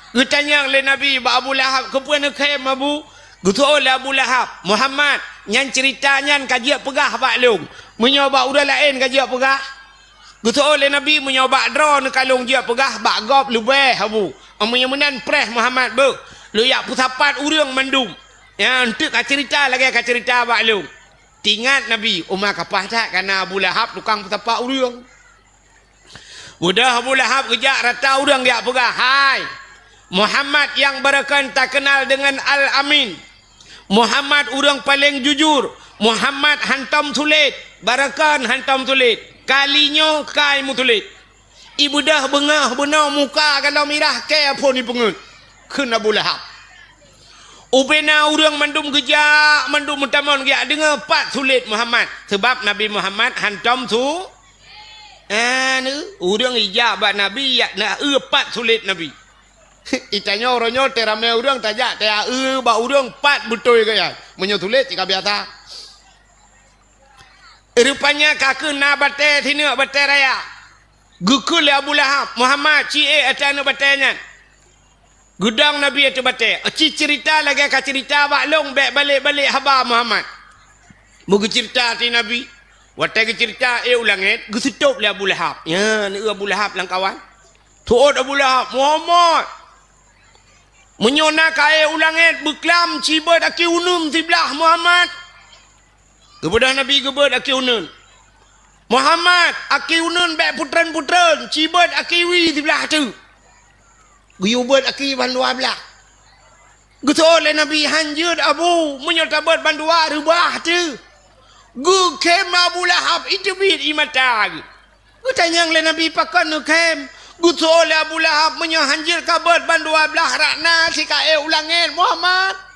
Speaker 2: Gutanya le Nabi ba Abu Lahab kepuan gukem Abu gutol Abu Lahab Muhammad nyan ceritanya kajiak pegah bak long menyoba udah lain kajiak pegah gutol le Nabi menyoba drone kalong dia pegah bak gop lubeh Abu amanya menan preh Muhammad bu lu yak pusapat urang mandum. Ya, untuk cerita lagi cerita bak lu. Tingat Nabi Umar kapah tak karena Abu Lahab tukang petapak urang. Mudah Abu Lahab kejak rata urang dia pegah. Hai. Muhammad yang berakan tak kenal dengan Al-Amin. Muhammad urang paling jujur. Muhammad hantam tulit. Barakan hantam tulit. Kalinya kai mu tulit. Ibu dah bengah benar muka kalau mirah ke apa ni pengut. Kena Abu Lahab. Ubena urang mandum gejak, mandum mentamon gejak dengar pat sulit Muhammad. Sebab Nabi Muhammad hantam tu. Urang ijak bak Nabi yak nak pat sulit Nabi. Itanya orangnya terame urang tajak te bak urang pat betul gaya. Menyo sulit jika biasa. Rupanya kakek na bate sini bate raya. Gukul Abu Lahab Muhammad cie atana batenya. Gudang Nabi itu batik. Cerita lagi cerita bak long balik haba Muhammad. Mugu cerita ti Nabi. Waktu cerita ulangit gesetup le Abu Lahab. Ya, ni Abu Lahab lang kawan. Tuot Abu Lahab Muhammad. Menyona ka ulangit beklam cibat aki unum sebelah Muhammad. Kepada Nabi gebet aki unun. Muhammad aki unun bek putran-putran cibat aki wi sebelah tu. Guyubat aki bandua belah. Gutol le Nabi hanjud Abu menyotabat bandua rubah tu. Gu kem Abu Lahab itu bid imata. Gutanya le Nabi pakan nu kem. Gutol le Abu Lahab menyohanjir kabat bandua belah rakna sika ulangin Muhammad.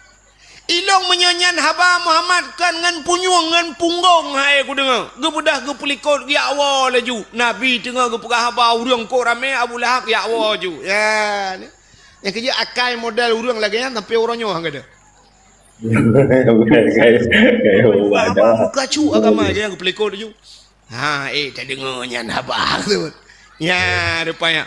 Speaker 2: Ilong menyanyan haba Muhammad kan ngan punyung ngan punggong hai ku dengar. Gebudah ge pelikot ge awa laju. Nabi tengah ge pegah haba urang ko rame Abu Lahab ge awa ju. Ya. Yang kerja akai modal urang lagi sampai orangnya hang ada. Kayak kacu agama dia ge pelikot ju. Ha tak dengar nyan haba tu. Ya rupanya.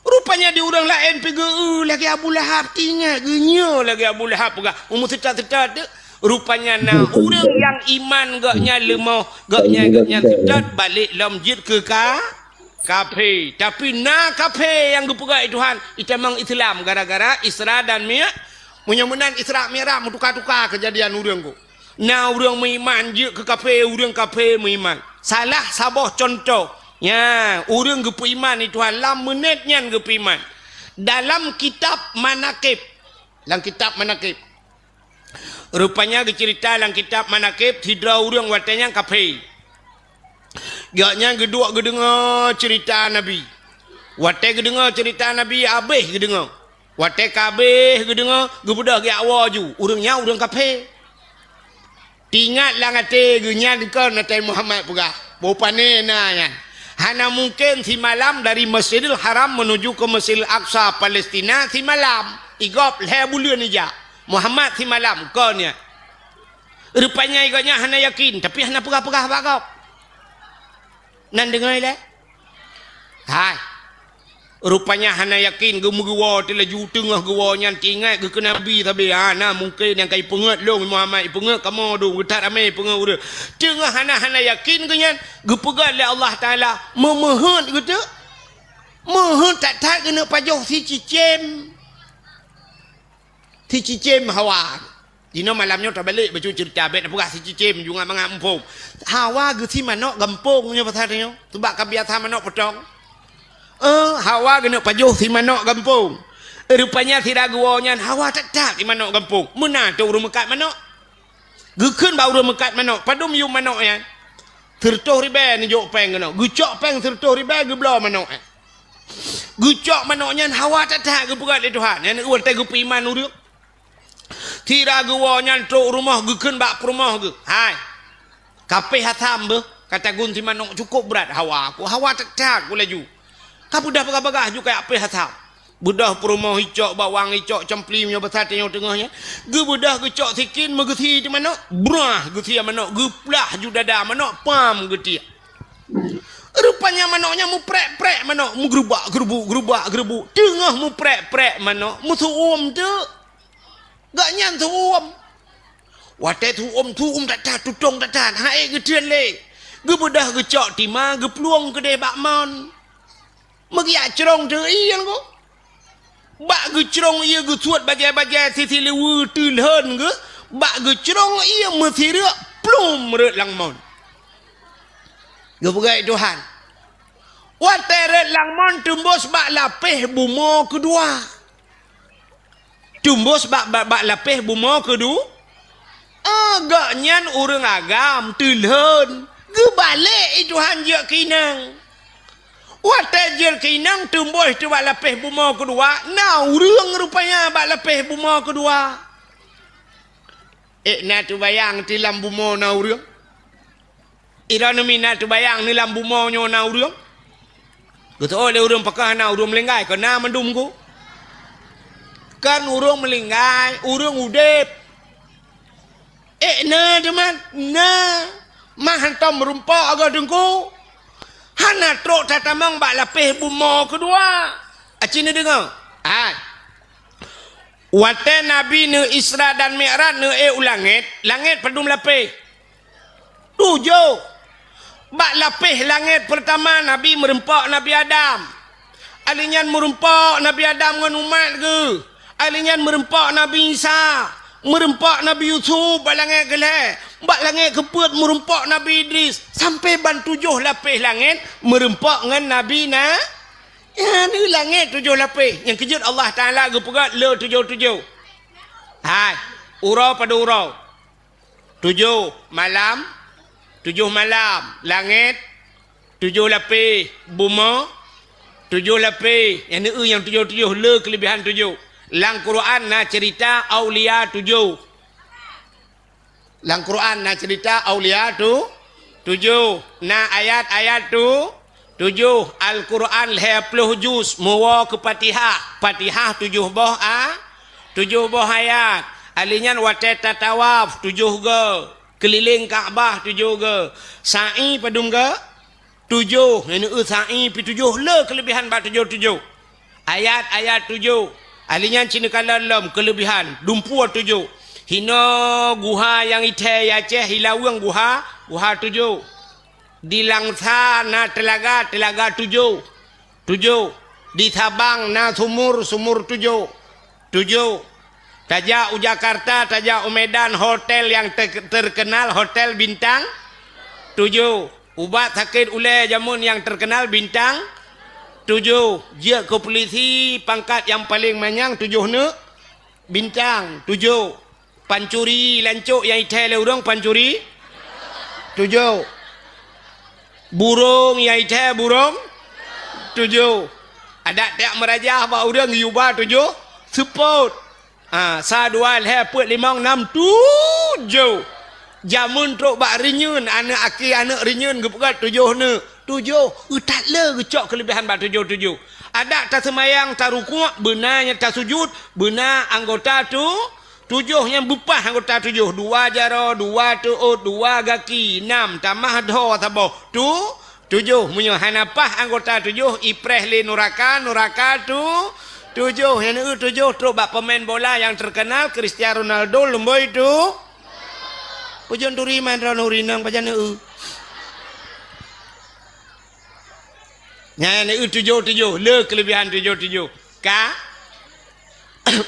Speaker 2: Rupanya di orang lain pergi lagi Abu Lahab tinggal genya lagi Abu Lahab pegah umur setat-setat Rupanya orang yang iman gaknya lemah, gaknya ketat balik lamjid ke kafir. Tapi kafir yang gepegai Tuhan, itu memang Islam gara-gara Isra dan Mi'raj. Mudah-mudahan Isra Mi'raj tukar-tukar kejadian orang ku. Orang beriman je ke kafir, orang kafir beriman. Salah sabah contoh. Ya, orang gepe iman itu Tuhan, lam menitnya gepe iman. Dalam kitab Manaqib. Dalam kitab Manaqib. Rupanya cerita dalam kitab Manaqib hidra orang watanya kafir. Gaknya gedua gedengar cerita Nabi. Watai gedengar cerita Nabi habis gedengar. Watai kabeh gedengar gebudah ge awal ju. Urangnya urang kafir. Tingatlah ngate genya dikon natai Muhammad pegah. Bopane nanya. Hana mungkin si malam dari Masjidil Haram menuju ke Masjidil Aqsa Palestina si malam. Igop le bulan ija. Muhammad si malam konnya. Rupanya iganya hana yakin tapi hana pegah-pegah bakap. Nan dengar le? Hai. Rupanya hana yakin gemugewa tela ju tengah gewa nyan tingat ke nabi tapi hana mungkin yang kai pengat long Muhammad pengat kamu do getat ramai pengat udah. Tengah hana yakin ke nyan gepegat le Allah Taala memohon gitu. Mohon tak kena pajoh si cicem. Si cicem Hawa. Dino malamnya tak balik baju cerita bet apa si cicem juga mengampung. Hawa ge si manok gampungnya pasarnya. Sebab kebiasaan manok potong. Hawa kena pajuh si manok gampung. Rupanya si raguanya Hawa tak si manok gampung. Mana tu urang mekat manok? Gekeun ba urang mekat manok. Padum yu manok ya. Tertuh ribe ni jok peng kena. Gucok peng tertuh ribe ge blo manok. Gucok manoknya Hawa tak ge pegat le Tuhan. Yang urang teh ge iman urang. Tira gua nyantuk rumah gekeun bak rumah ge. Hai. Kapeh hatam be kata gun si manok cukup berat Hawa aku. Hawa tak ku laju. Ka budah bagah-bagah ju kayak apeh hatam. Budah rumah hicok bawang hicok cemplimnya besar tengok tengahnya. Ge budah gecok sikin megeti di manok. Brah geti manok geplah ju dada manok pam geti. Rupanya manoknya mu prek-prek manok mu gerubak. Tengah mu prek-prek manok mu tuum tu. Gak nyan tuum. Watai tuum tak tutong tak hai getian le. Ge bedah gecok tima ge peluang kedai bakmon. Magi acrong tu ian ko. Bak ge crong ia ge suat bagai-bagai sisi lewu tilhan ge. Bak ge crong ia mesti rek plum rek langmon. Ge pegai Tuhan. Watai rek langmon tembus bak lapeh bumo kedua. Tumbus bak lapeh bumo kedua. Agaknya orang agam tilhan. Gebalik itu hanjak kinang. Watai jil kinang tumbus tu bak lapeh bumo kedua. Nah orang rupanya bak lapeh bumo kedua. Nak tu bayang ti lam bumo na orang. Irana mina tu bayang ni lam bumo nyo na orang. Kata oleh orang pakah na orang melenggai kena mendum ku. Kan urang melinggai, urang udep. Teman, mah hantam merumpak agak dengku. Hana trok tatamang bak lapeh bumo kedua. Acina dengar. Wate Nabi ne Isra dan Mi'raj ne langit padum lapeh. 7. Bak lapeh langit pertama Nabi merempak Nabi Adam. Alinyan merempak Nabi Adam dengan umat ke. Alinyan merempak Nabi Isa, merempak Nabi Yusuf, bak langit gelai, bak langit keput merempak Nabi Idris, sampai ban 7 lapis langit merempak dengan Nabi ya ni langit 7 lapis. Yang kejut Allah Taala ge pegat le 7. Hai, urau pada urau. 7 malam, langit 7 lapis, bumi 7 lapis. Yang ni yang 7 le kelebihan 7. Lang Quran na cerita aulia 7. Lang Quran na cerita aulia tu 7. Na ayat-ayat tu 7. Al-Quran 20 juz muwa ke Fatihah. Fatihah 7 boh 7 boh ayat. Alinyan wateta tawaf 7 ge. Keliling Kaabah 7 ge. Sa'i padum ge 7. Ini sa'i pi 7 le kelebihan ba 7. Ayat-ayat 7. Alinyan Cina kalam kelebihan dumpua 7. Hino guha yang ite Aceh Hilawang guha 7. Di Langsa na telaga 7. Di Sabang na sumur 7. Tajak Jakarta, tajak Medan hotel yang terkenal hotel bintang 7. Ubat sakit ule jamun yang terkenal bintang 7. Dia ke polisi pangkat yang paling manyang 7 ne bintang 7. Pancuri lancuk yang ite le urang pancuri 7. Burung yang ite burung 7. Ada tak merajah ba urang yuba 7 support. Sa dua le put 5 6 7. Jamun truk bak renyun anak aki anak renyun gepegat 7 ne 7. Tak le gecok kelebihan bak 7. Ada tak semayang tak rukuk benarnya tak sujud benar anggota tu 7 yang bupah anggota 7. 2 jaro 2 tuut 2 gaki 6 tamah do tabo tu 7 munyo hanapah anggota 7 ipreh le nuraka tu 7 yang 7 truk bak pemain bola yang terkenal Cristiano Ronaldo lemboi tu pujon turi man nurinang pajan nya 7 le kelebihan 7 ka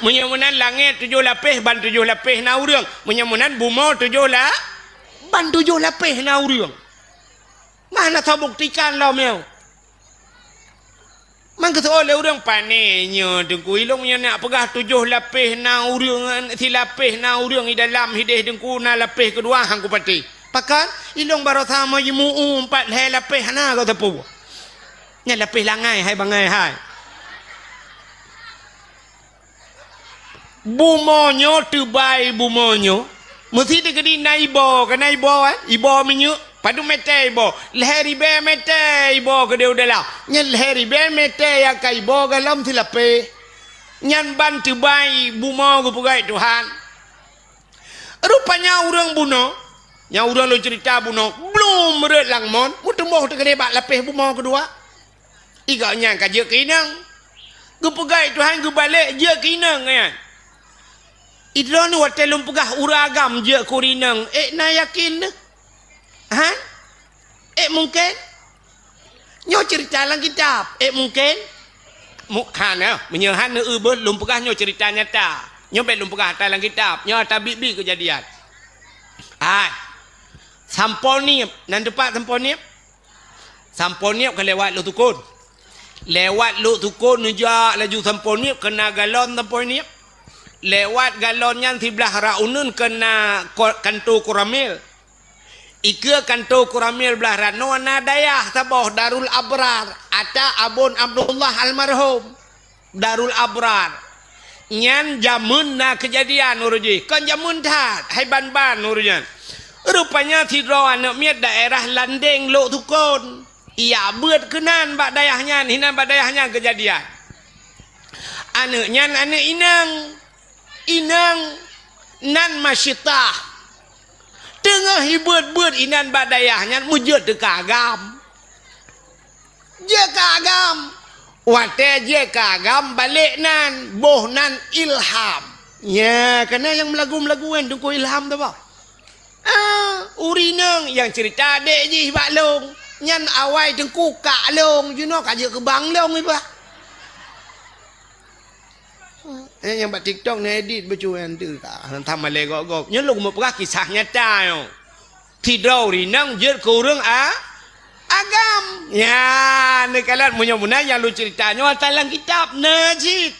Speaker 2: menyamunan langit 7 lapis ban 7 lapis na urang menyamunan bumi 7 ban 7 lapis na urang mana tahu buktikan lah meu man kata oleh urang panenya dengku ilung nya nak pegah 7 lapis na urang si lapis na urang di dalam hidih dengku na lapis kedua hang ku pati pakan ilung baru sama jemu 4 le lapis na kau tepu nya lapis langai hai bangai hai bumonyo tebai bumonyo mesti degedi naibo ke naibo ibo menyu padu mete ibo leheri be mete ibo ke dia udahlah nyen leheri be mete ya kai ibo galam silape nyan ban tebai bumo ku pugai Tuhan rupanya urang buno yang urang lo cerita buno belum meret langmon mutemoh tegede bak lapis bumo kedua iganya ka je kinang ku pugai Tuhan ku balik je kinang kan idron hotel pegah uragam je kurinang na yakin mungkin nyo cerita lang kitab mungkin mukhana menyehan beul lum pegah nyo cerita nyata nyo belum pegah dalam kitab nyo ta bibi kejadian samponiep nan depan samponiep ke lewat lu tukun nujak laju samponiep kena galon samponiep lewat galonnya sebelah raunun kena kanto kuramil ike kanto kuramil belah rano na dayah taboh Darul Abrar ata abon Abdullah almarhum Darul Abrar nyan jamun na kejadian uruji kan jamun tat hai ban urujan rupanya tidro anak miat daerah Landeng lo tukun iya buat kenan bak dayahnya hinan bak dayahnya kejadian anaknya anak inang nan masyitah tengah hibut-but inan badayahnya mujud de kagam je kagam wate je kagam balik nan boh nan ilham ya kena yang melagu-melaguan tunggu ilham tu bah urinang yang cerita dek je bak long nyan awai tengku kak long you know kaje ke bang long ni bah yang buat TikTok ni edit bercuan tu tak tham malai gok nyelung mepegah kisah nyata yo tidau rinang jer kurang agam ya ni kalan munya yang lu ceritanya dalam kitab najid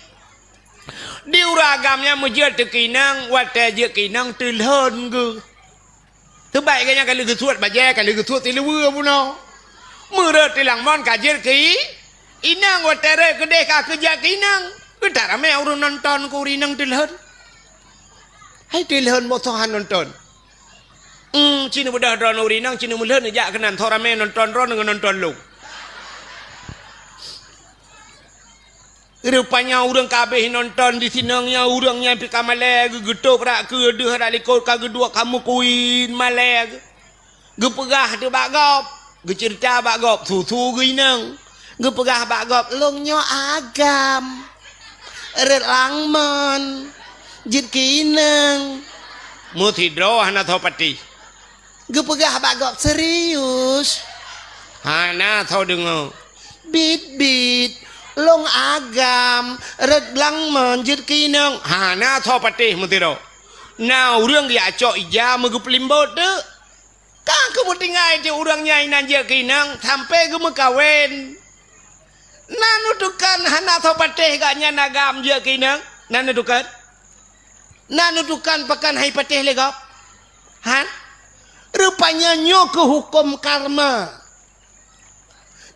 Speaker 2: di uragamnya mujud tekinang wate je kinang telhon ke terbaik kanya kalau gesuat baje kalau gesuat tilewa puno meret tilang mon kajer ki inang wate re kedeh ka kerja kinang tak ramai orang nonton kurinang telhon. Hai telhon motohan nonton. Cina budak drone urinang cina mulhon ajak kenan thorame nonton ron dengan nonton lu. Rupanya orang kabeh nonton di sinangnya orangnya pi kamale gegetuk rak ke deuh rak likut ka gedua kamu kuin male. Gepegah tu bagop, gecerita bagop susu ginang. Gepegah bagop longnya agam. Red langman jit kinang Mutidro hana tho pati.
Speaker 3: Gue pegah bagok serius.
Speaker 2: Hana tho dengar.
Speaker 3: Bit long agam red lang menjir kinang.
Speaker 2: Hana tho pati mutidro. Now urang dia cok ija megu pelimbot de. Kang kamu tinggal je urang nyai nanje kinang sampai gue mekawin. Nanu tukan hana tho pati gaknya nagam je kinang. Nanu tukan. Nanu tukan pakan hai pati legop. Han? Rupanya nyo ke hukum karma.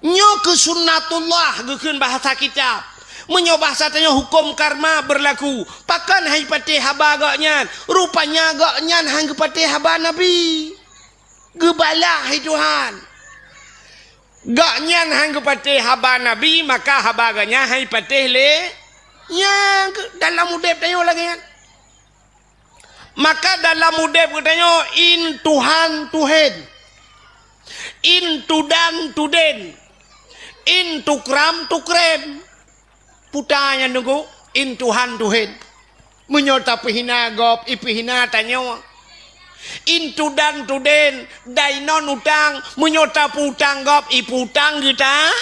Speaker 2: Nyo ke sunnatullah geukeun bahasa kitab. Menyo bahasa tanya hukum karma berlaku. Pakan hai pati haba gaknyan. Rupanya gaknyan hang pati haba nabi. Gebalah hai Tuhan. Gaknyan hang pati haba nabi maka haba gaknya hai pati le. Yang dalam udep tanya lagi kan. Maka dalam udep katanya in Tuhan Tuhan, in tudan tuden, in tukram tukrem. Putanya nunggu in Tuhan Tuhan. Menyota pihina gop ipihina tanyo. In tudan tuden dainon utang menyota putang gop iputang kita.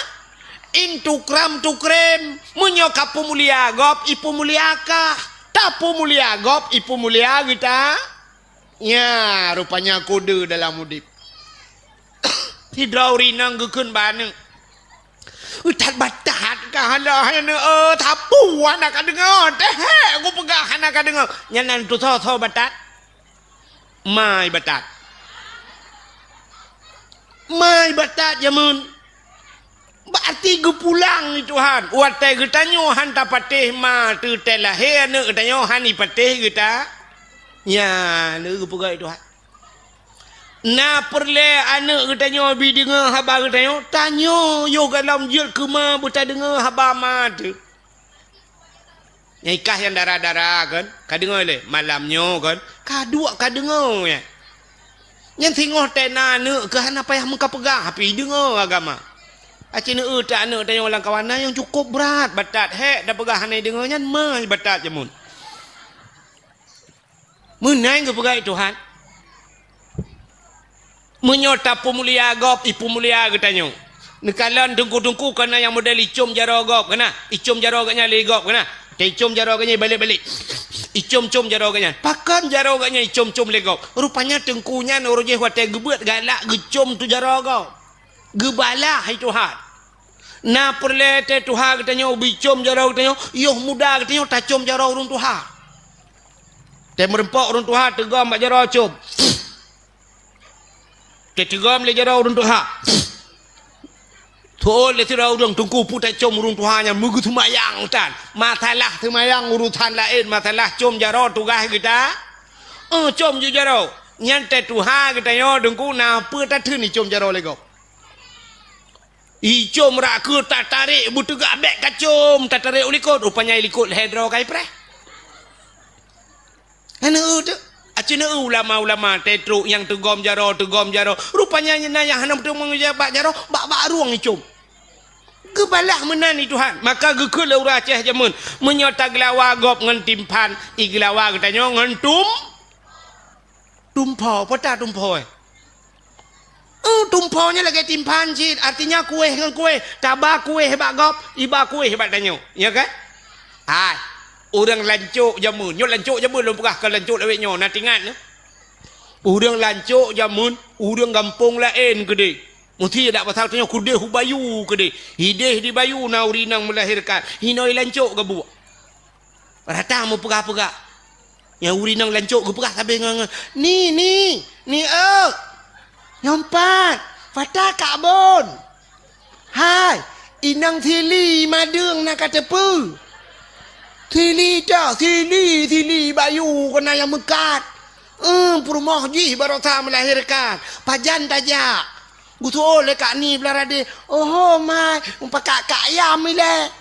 Speaker 2: In tukram tukrem menyoka pumulia gop ipumuliaka. Tapu mulia gop ipu mulia kita. Ya, rupanya kode dalam mudip. Tidau rinang geukeun baneng. Utat batat ka halah tapu anak kadengar teh aku pegah anak kadengar. Nyanan tu tho batat. Mai batat. Mai batat jamun. Berarti gue pulang ni Tuhan. Watai kita nyo hanta patih ma tu telah he ane kita nyo hani patih kita. Ya, ne gue pegai Tuhan. Na perle ane kita nyo bi dengar haba kita nyo tanyo yo dalam jil kema buta dengar haba ma tu. Nyai kah yang darah-darah kan. Ka dengar le malamnyo kan. Ka dua ka dengar ya. Yang tengok tena ne ke hana payah muka pegang tapi dengar agama. Acina tak nak tanya orang kawanan yang cukup berat batat hek dah pegah hanai dengannya mai batat jamun. Menai ke pegai Tuhan. Menyota pemulia gop ipu mulia ke tanyo. Nekalan tungku-tungku kena yang model icum jaro gop kena. Icum jaro gaknya le gop kena. Icum jaro gaknya balik-balik. Icum-cum jaro gaknya. Pakan jaro gaknya icum-cum le gop. Rupanya tengkunya norojeh watai gebeut galak gecum tu jaro gop. Gebalah hai Tuhan. Na perle te Tuhan katanya ubi cum jarau katanya yoh muda katanya tak cum jarau urun Tuhan. Te merempok urun Tuhan tegam mak jarau cum. Te tegam le jarau urun Tuhan. Thol le tirau urun tungku putai cum urun Tuhan yang mugu tumayang utan. Matalah tumayang urutan lain matalah cum jarau tugah kita. Cum ju jarau. Nyan te Tuhan katanya tungku na apa tak ni cum jarau lego. Icom rak ke tak tarik butuh gak bek kacum tak tarik ulikut rupanya ilikut hedro kai pre. Ana tu acina ulama-ulama tetru yang tegom jaro rupanya nyana yang hanam tu mengejabat jaro bak ruang icom. Gebalah menani Tuhan maka gekeul ura Aceh jamun menyota gelawa gop ngan timpan iglawa katanya ngan tumpau peta tumpau. Tumponya lagi timpan cid artinya kue dengan kue tabak kue hebat gop iba kue hebat tanyo ya kan hai orang lancuk jamun nyo lancuk jamun belum pernah ke lancuk lewat nyo nanti ingat orang lancuk jamun orang gampung lain gede mesti tak pasal tanyo kude hubayu gede hideh di bayu naurinang melahirkan hinoi lancuk gabu rata mau pegah-pegah yang urinang lancuk gepegah sampai ni Nyompat, fatah kabon. Hai, inang thili madung nak kata pu. Thili dah, thili bayu kena yang mekat. Perumah ji baru tak melahirkan. Pajan tajak. Gutu oleh kak ni belarade. Oh mai, umpakak kak ayam ile.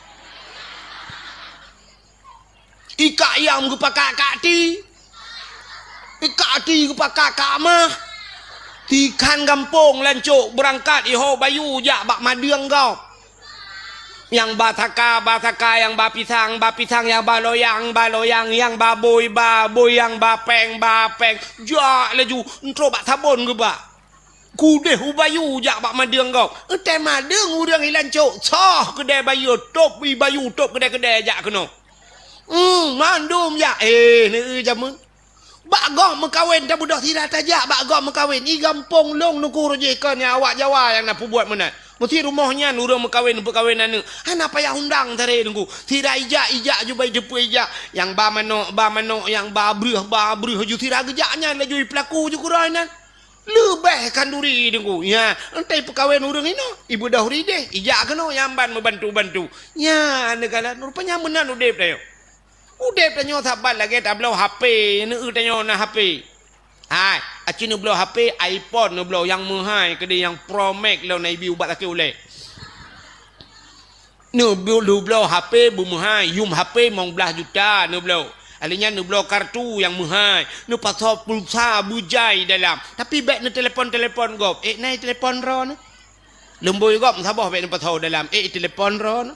Speaker 2: Ika ayam gupakak kak ti. Ika ti gupakak kak mah. Tikan kampung lancuk berangkat iho bayu jak bak madiang kau. Yang bataka, yang bapisang, yang baloyang, yang baboy, yang bapeng. Jak laju, entro bak sabun ke bak. Kudeh ubayu jak bak madeng kau. Entai madeng urang ilan cok. Soh kedai bayu, top bayu, top kedai jak kena. Mandum jak. Ni jamun. Bak gom mengkawin dah budak tidak tajak bak gom mengkawin. I gampong long nuku rojekan yang awak Jawa yang nak buat mana. Mesti rumahnya nurang mengkawin perkawinan ni. Hana payah undang tadi nunggu. Tidak ijak ju bayi depu ijak. Yang ba manok yang ba brih ju tidak gejaknya laju pelaku ju kurang. Lebih kanduri nunggu. Ya, entai perkawin urang ini. Ibu dah huri deh. Ijak kena yang ban membantu. Ya, negara rupanya benar udep dah. Udep tanya sahabat lagi tak belau HP. Ni tanya na HP. Hai, aci ni belau HP iPhone ni belau yang mahal kedai yang Pro Max lau na ibu ubat laki oleh. Ni belau HP mahal, yum HP mong belah juta ni belau. Alinya ni belau kartu yang mahal. Ni pasal pulsa bujai dalam. Tapi baik ni telefon gop. Nai telefon ro ni. Lemboi gop sabah baik ni pasal dalam. Telefon ro ni.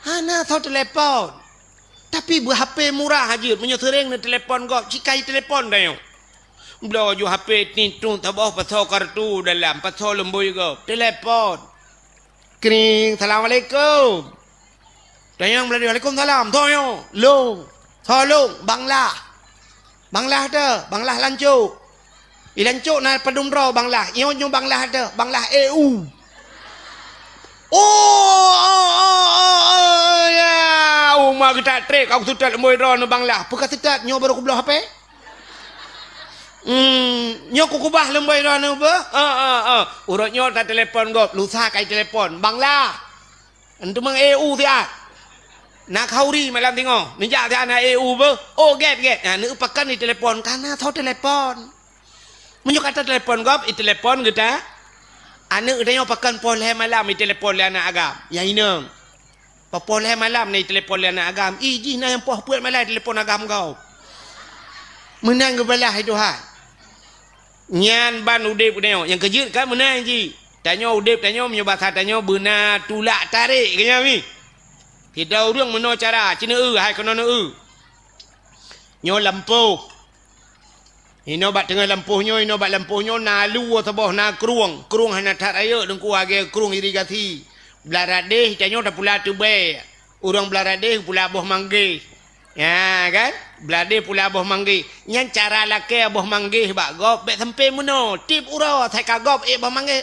Speaker 2: Hana thau telefon. Tapi buat HP murah aja. Menyesering ni telefon kau. Cikai telefon dah yo. Belau ju HP ni tu tabah pasal kartu dalam. Pasal lembui kau. Telefon. Kering. Assalamualaikum. Tanya Melayu. Waalaikumsalam. Toyo. Long. Tolong. Banglah. Banglah dah. Banglah lancuk. Lancuk na padumro banglah. Iyo banglah dah. Banglah EU. Ya, umar kita trek aku sudah lemboi ron banglah. Peka setat nyo baru kubelah HP. Nyo ku kubah lemboi ron apa? Urut nyo tak telefon gop, lusa kai telefon. Banglah. Entu mang EU tiat. Nak kauri malam tengok. Ninja tiat na EU be. Oh get. Nah, ni pakan ni telefon karena thau telefon. Menyo kata telefon gop, telefon kita. Anak dia pakan poleh malam ni telefon le anak agam. Yang inang. Poleh malam ni telefon le anak agam. Iji na yang poh puat malam telefon agam kau. Menang ke belah itu hal. Nyan ban udip dia. Yang kejut kan menang ji. Tanya udip tanya menyobat tanya benar tulak tarik kenya mi. Tidak orang meno cara cina hai kena nyo lampu. Ino bat tengah lampuhnya na lu sabah na kruang hana tak raya dengku age kruang irigasi belaradeh tanyo dah pula tu be urang belaradeh pula boh mangge ya kan beladeh pula boh mangge nyan cara lake boh mangge bak gop be sampai meno tip urau thai ka gop boh mangge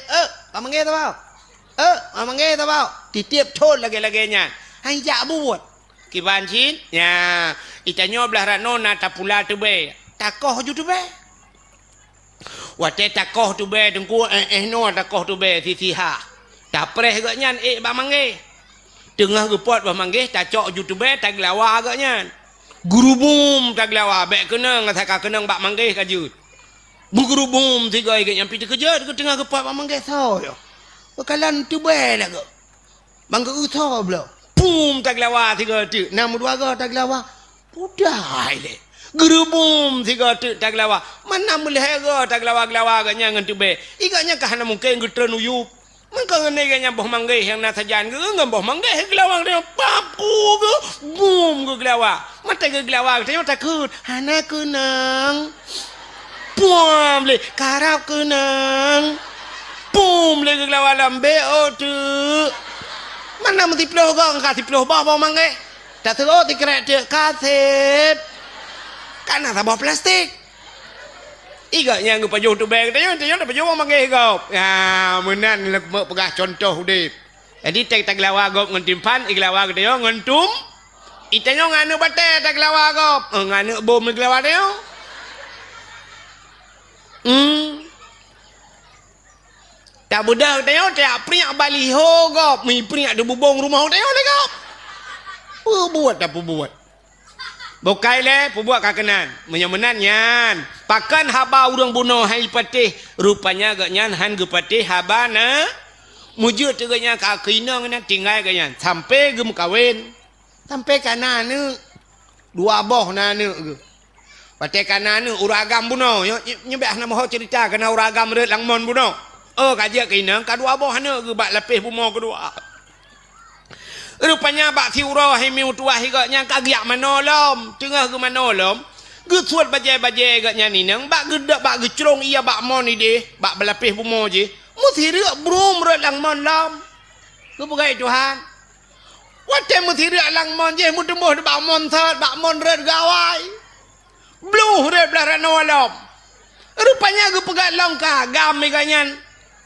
Speaker 2: boh mangge ta bao boh mangge ta bao titip thon lagi nya hai ja buat kiban chin ya itanyo belah rano na ta pula tu be takoh ju tu be. Wate takoh tu be dengku no takoh tu be sisiha. Ta preh gak nyan ba mangge. Tengah gepot ba mangge ta cok ju tu be ta glawa gak nyan. Gurubum ta glawa be kenang ta ka kenang ba mangge ka jut. Gurubum tiga gak nyampi kerja ke tengah gepot ba mangge so yo. Bakalan tu be lah gak. Mangge utho blo. Pum ta glawa tiga tu. Nam dua gak ta glawa. Pudai le. Gerubum tiga tu tak lawa. Mana boleh hega tak lawa ganya ngan tu be. Iganya kahana mungkin getren uyup. Mangka ngene ganya boh mangge yang na sajan ge ngam boh mangge glawa dia papu ge bum ge glawa. Mata ge glawa tanya takut. Hana kunang. Pum le karap kunang. Pum le ge glawa lambe o tu. Mana mesti ploh ge kasih ploh boh mangge. Tak terus dikerek dia kasih. Karena sabah plastik. Igaknya ngu pajuh tu beg tanya dah pajuh mangge gop. Ya, menan lek pegah contoh udip. Jadi tek lawa gop ngan timpan iglawa gede yo ngan tum. Itanyo nganu bate tak lawa gop. Nganu bom iglawa de yo. Tak budak tanya tak priak baliho gop. Mi priak de bubong rumah tanya le gop. Buat dah buat. Bukai le buat kakenan menyemenan nyan pakan haba urang bunuh hai patih rupanya gak nyan han ge patih haba na mujud tu gak nyan ka kinang na tinggal gak nyan sampai gem kawin sampai kana nu dua boh na nu ge patih kana nu uragam bunuh nyebah nama ho cerita kana uragam reut langmon bunuh kajak kinang ka dua boh na ge bak lapis bumo kedua Rupanya bak tiura himi utuah igaknya kagiak manolom. Tengah ke manolom. Getuat bajai-bajai igaknya ni nang. Bak gedak bak gecrong iya bak mon ni deh. Bak belapih bumo je. Muthirak brum red lang mon lam. Kebagai Tuhan. Watai muthirak lang mon je. Mutemuh de bak mon thad. Bak mon red gawai. Blue red belah ranolom. Rupanya kebagai lang kagam igaknya.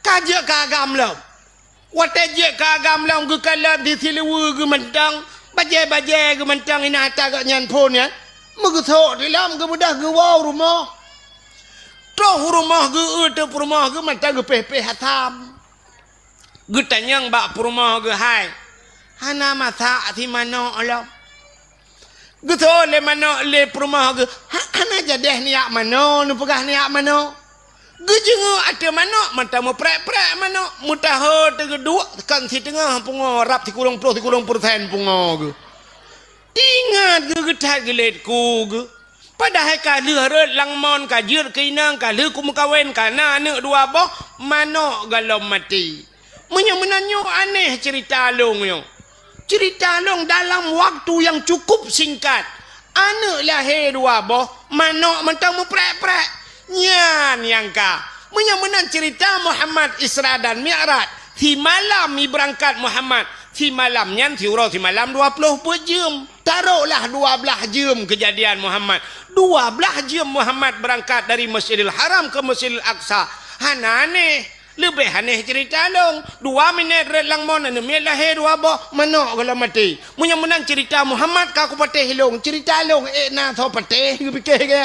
Speaker 2: Kajak kagam lam. Watai je kagam lam ke kalam di silewu ke mentang. Bajai-bajai ke mentang ina hata agaknya pun ya. Megetok di lam ke mudah ke wow rumah. Toh rumah ke utep rumah ke mata ke peh-peh hatam. Getanyang bak rumah ke hai. Hana mata ati mana alam. Geto le mana le rumah ke. Hana jadeh niak mana nu pegah niak mana. Gejengu ada mana mata mu prek-prek mana mutaho tegeduk kan si tengah pungo rap ti kurang persen pungo ke. Tingat ke getat geletku ke. Padahal kali heret langmon kajir keinang kali ku mengkawin kana anak dua boh mana galom mati. Menanyo aneh cerita long yo. Cerita long dalam waktu yang cukup singkat. Anak lahir dua boh mana mentang mu prek-prek. Nyan yang ka. Menang cerita Muhammad Isra dan Mi'raj. Di malam mi berangkat Muhammad. Di malam nyan tiura di malam 20 jam. Taruhlah 12 jam kejadian Muhammad. 12 jam Muhammad berangkat dari Masjidil Haram ke Masjidil Aqsa. Hana aneh. Lebih aneh cerita long. 2 minit red lang mon ane mi lahir dua boh mana kalau mati. Menang cerita Muhammad ka ku patih long. Cerita long na tho patih ke fikir ke.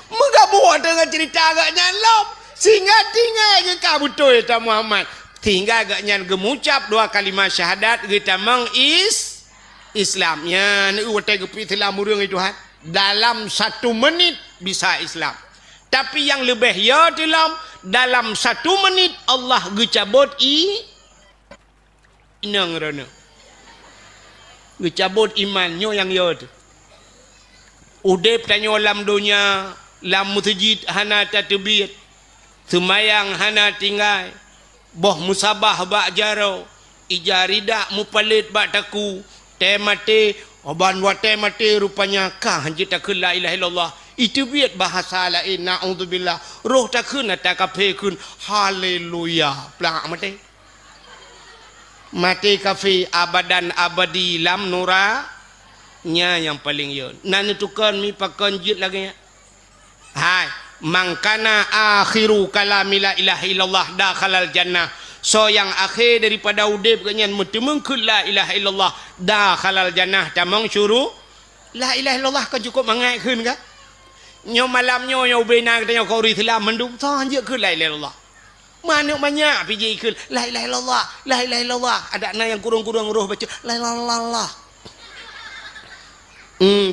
Speaker 2: Mengabuh dengan cerita agaknya lom. Sehingga tinggal ke kabuto itu Muhammad. Tinggal agaknya gemucap 2 kalimat syahadat. Kita Islamnya. Ini watai kepi telah murung itu Tuhan. Dalam 1 menit bisa Islam. Tapi yang lebih ya dalam 1 menit Allah gecabut inang rana. Gecabut imannya yang ya tu. Udep tanya alam dunia. Lam masjid hana tatbiyat. Semayang hana tinggal. Boh musabah bak jaro. Ijaridak mupalit bak taku. Temate. Oban wa temate rupanya kah hanjit takun la ilaha illallah. Itu biat bahasa lain. Na'udzubillah. Roh takun atakape kun. Haleluya. Pelak mati. Mati kafe abadan abadi lam nura. Nya yang paling yon. Nani tukan mi pakan jit lagi ya. Hai, mangkana akhiru kalami la ilaha illallah dakhalal jannah. So yang akhir daripada udip kenyan mutemengkul la ilaha illallah dakhalal jannah tamang syuru. La ilaha illallah kan cukup mangai keun ka? Nyo malam nyo bena katanya kau ritlah mendung tah anje ke la ilaha illallah. Mana banyak piji keun la ilaha illallah, la ilaha illallah. Ada na yang kurung-kurung roh baca la ilaha illallah.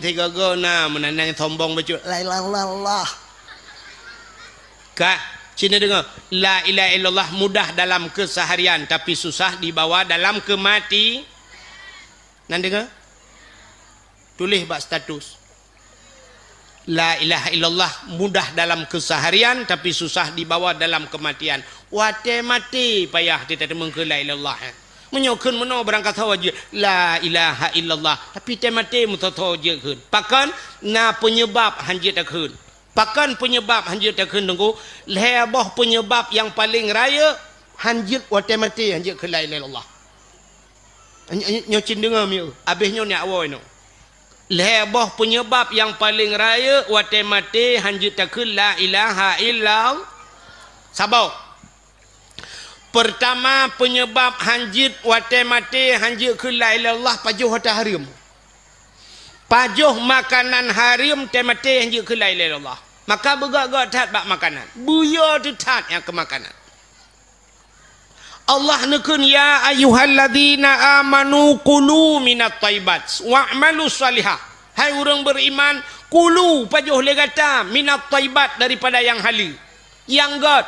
Speaker 2: Tiga gona menanang sombong baca la ilaha illallah. Kak, sini dengar la ilaha illallah mudah dalam keseharian tapi susah dibawa dalam kemati. Nan dengar? Tulis bak status. La ilaha illallah mudah dalam keseharian tapi susah dibawa dalam kematian. Wate mati payah kita temung ke la ilaha illallah. Menyokun meno berangkat saja la ilaha illallah tapi temate mutato je keun. Pakan na penyebab hanjit keun. Pakan penyebab hanjit keun tunggu leboh penyebab yang paling raya hanjit wate mati hanjit ke la ilaha illallah. Nyocin dengar mi habis nyo ni awoi no. Leboh penyebab yang paling raya wate mati hanjit keun la ilaha illallah. Sabar. Pertama penyebab hanjit wate mati hanjit ke la ilaha illallah pajuh harta haram. Pajuh makanan haram temate hanjit ke la ilaha illallah. Maka begak-gak tat bak makanan. Buya tu tat yang ke makanan. Allah nekun ya ayyuhalladzina amanu qulu minat thayyibat wa'malu salihah. Hai orang beriman, qulu pajuh legata minat thayyibat daripada yang halal. Yang god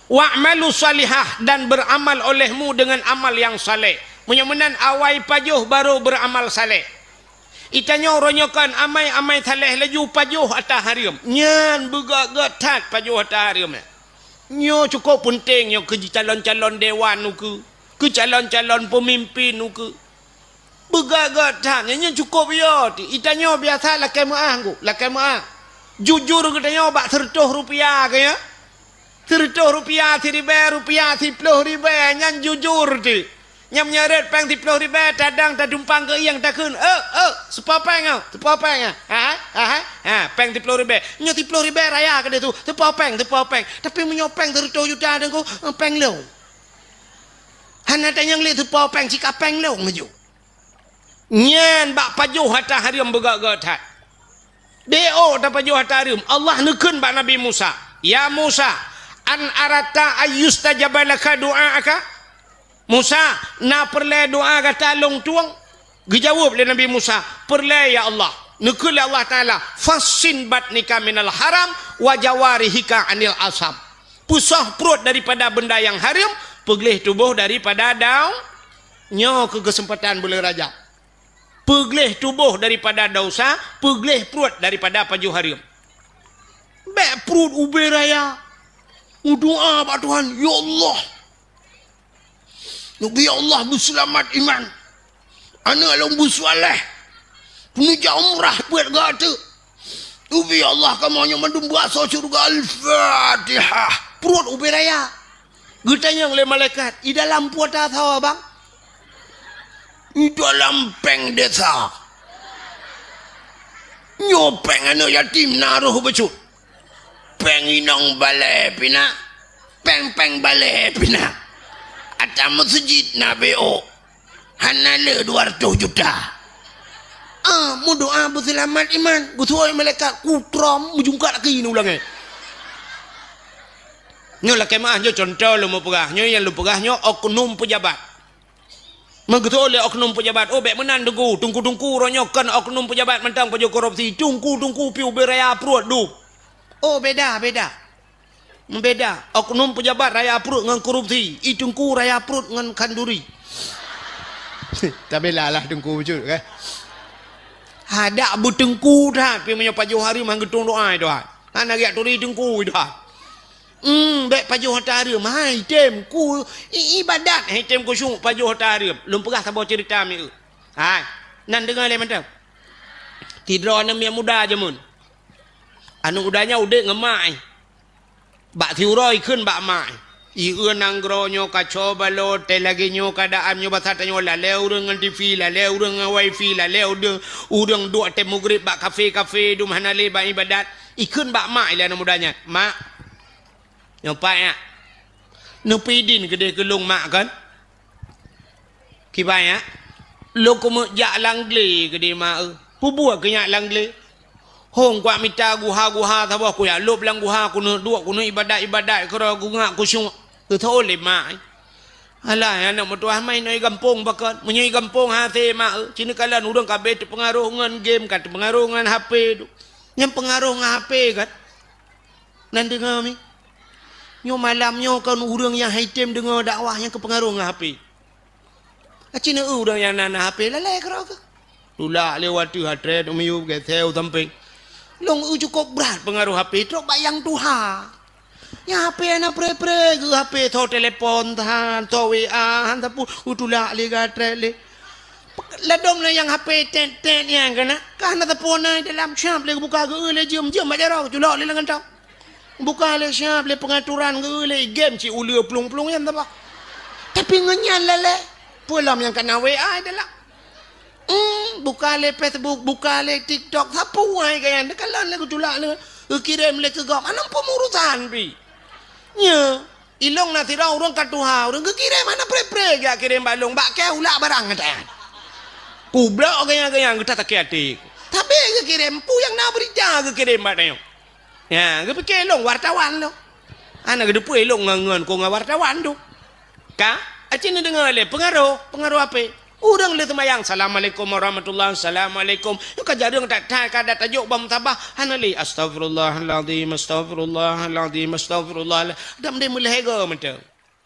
Speaker 2: wa'malu salihah dan beramal olehmu dengan amal yang saleh. Mudah-mudahan awai pajuh baru beramal saleh. Itanya ronyokan amai saleh laju pajuh atas haram. Nyan begak-gak tat pajuh atas haram. Nyo cukup penting nyo ke calon-calon dewan nu ke calon-calon pemimpin nu ke. Begagat tanya cukup ya. Itanya biasa lakai maah ku. Lakai maah. Jujur katanya bak 100 rupiah kaya. 100 rupiah 1000 rupiah 10 ribu nyan jujur ti. Nyam nyaret peng 10 ribu tadang tak dumpang ke yang tak kun. Sepopeng ah. Sepopeng ah. Peng 10 ribu. Nyo 10 ribu raya ke dia tu. Sepopeng. Tapi menyopeng 100 juta dan ku peng lo. Hana tanya ngli sepopeng cika peng lo ngaju. Nyan bak pajuh hata harium begak-gak hat. Deo ta pajuh hata harium. Allah nekun bak Nabi Musa. Ya Musa, an arata ayyustajabalaka du'aaka. Musa, na perle doa kata long tuang. Dijawab oleh Nabi Musa, perle ya Allah. Nekun Allah Taala, fasin batnika minal haram wa jawarihika anil asab. Pusah perut daripada benda yang haram, pegelih tubuh daripada daun. Nyo ke kesempatan bulan Rajab. Pegelih tubuh daripada dosa, pegelih perut daripada pajuh harium. Bek perut ube raya. Doa pak Tuhan, ya Allah. Ya Allah berselamat iman. Anak long bersoleh. Penuja umrah buat gata. Ya Allah kamu hanya mandum bahasa surga Al-Fatihah. Perut ube raya. Getanya oleh malaikat, di dalam puasa tahu bang? Di dalam peng desa nyopeng anak yatim naruh becut peng inong balai pina peng balai pina atau masjid na BO hanale 200 juta mu doa berselamat iman gutuai malaikat kutrom mujungkat lagi ni ulangnya nyo lah kemah nyo contoh lu mau pegah nyo yang lu pegah nyo oknum pejabat. Menggetu oleh oknum pejabat. Oh, bek menan tungku ronyokan oknum pejabat mentang pajak korupsi. Tungku piu beraya perut du. Oh, beda. Oknum pejabat raya perut dengan korupsi. Tungku raya perut dengan kanduri. Tak bela lah tungku betul kan. Ada bertengku dah. Pergi menyapaju hari menggetung doa itu. Anak yak turi tungku itu. Baik pajuh hatarim hai tem ku ibadat hai tem ku syung pajuh hatarim lum pegah sabar cerita mi hai nan dengar le mantap tidro ana mi muda je mun anu udanya ude ngemai bak thiuroi keun bak mai i eur nanggro nyo kaco balo te lagi nyo kadaan nyo basat nyo la leu dengan TV la leu dengan wifi la leu udang dua tem maghrib bak kafe dum hanale bak ibadat i keun bak mai le anu mudanya mak nyampai ya nupidin gede kelung mak kan kibai ya lo ko jak langle gede mak pubua kenyak langle hong kwa mita guha thabah ku ya lob lang guha ku dua ku ibadat kero gunga ku syung tu thole mak alah anak mutuah main noi kampung bakal menyoi kampung hate mak cina kalan urang kabeh pengaruh ngan game kat pengaruh ngan HP tu yang pengaruh ngan HP kan nan dengar mi nyo malamnya kan urang yang hitam dengar dakwah yang kepengaruh dengan HP. Acina urang yang nana HP lalai kerau ke? Tula lewat tu hatre umiu ke theo samping. Long cukup berat pengaruh HP trok bayang tuha. Ya HP na pre ke HP tho telepon tahan tho WA han tapu utula le gatre le. Ladong na yang HP ten yang kana. Kana tapu na dalam syam le buka ke le jam aja julak le lengan tau. Bukan le siap le pengaturan ke le game ci ulia pelung-pelung yang apa. Tapi ngenyan lele. Pulam yang kena WA adalah. Bukan le Facebook, bukan le TikTok. Apa wai kayan dekalan le kutulak le. Kirim le ke gam. Anam pemurusan pi. Nya, ilong na tira urang katuha, urang ke kirim mana pre-pre ya kirim balong bak ke ulak barang ngatan. Kublak gayang-gayang kita tak hati. Tapi ke kirim pu yang na berita ke kirim badang. Ya, ke pikir long wartawan lo. Anak ke depu elong ngangan ko nga wartawan tu. Ka? Acin dengar le pengaruh apa? Urang le temayang assalamualaikum warahmatullahi assalamualaikum. Yo ka jarang tak kada tajuk bam tabah hanali astagfirullahalazim astagfirullah. Dam de mulhega mata.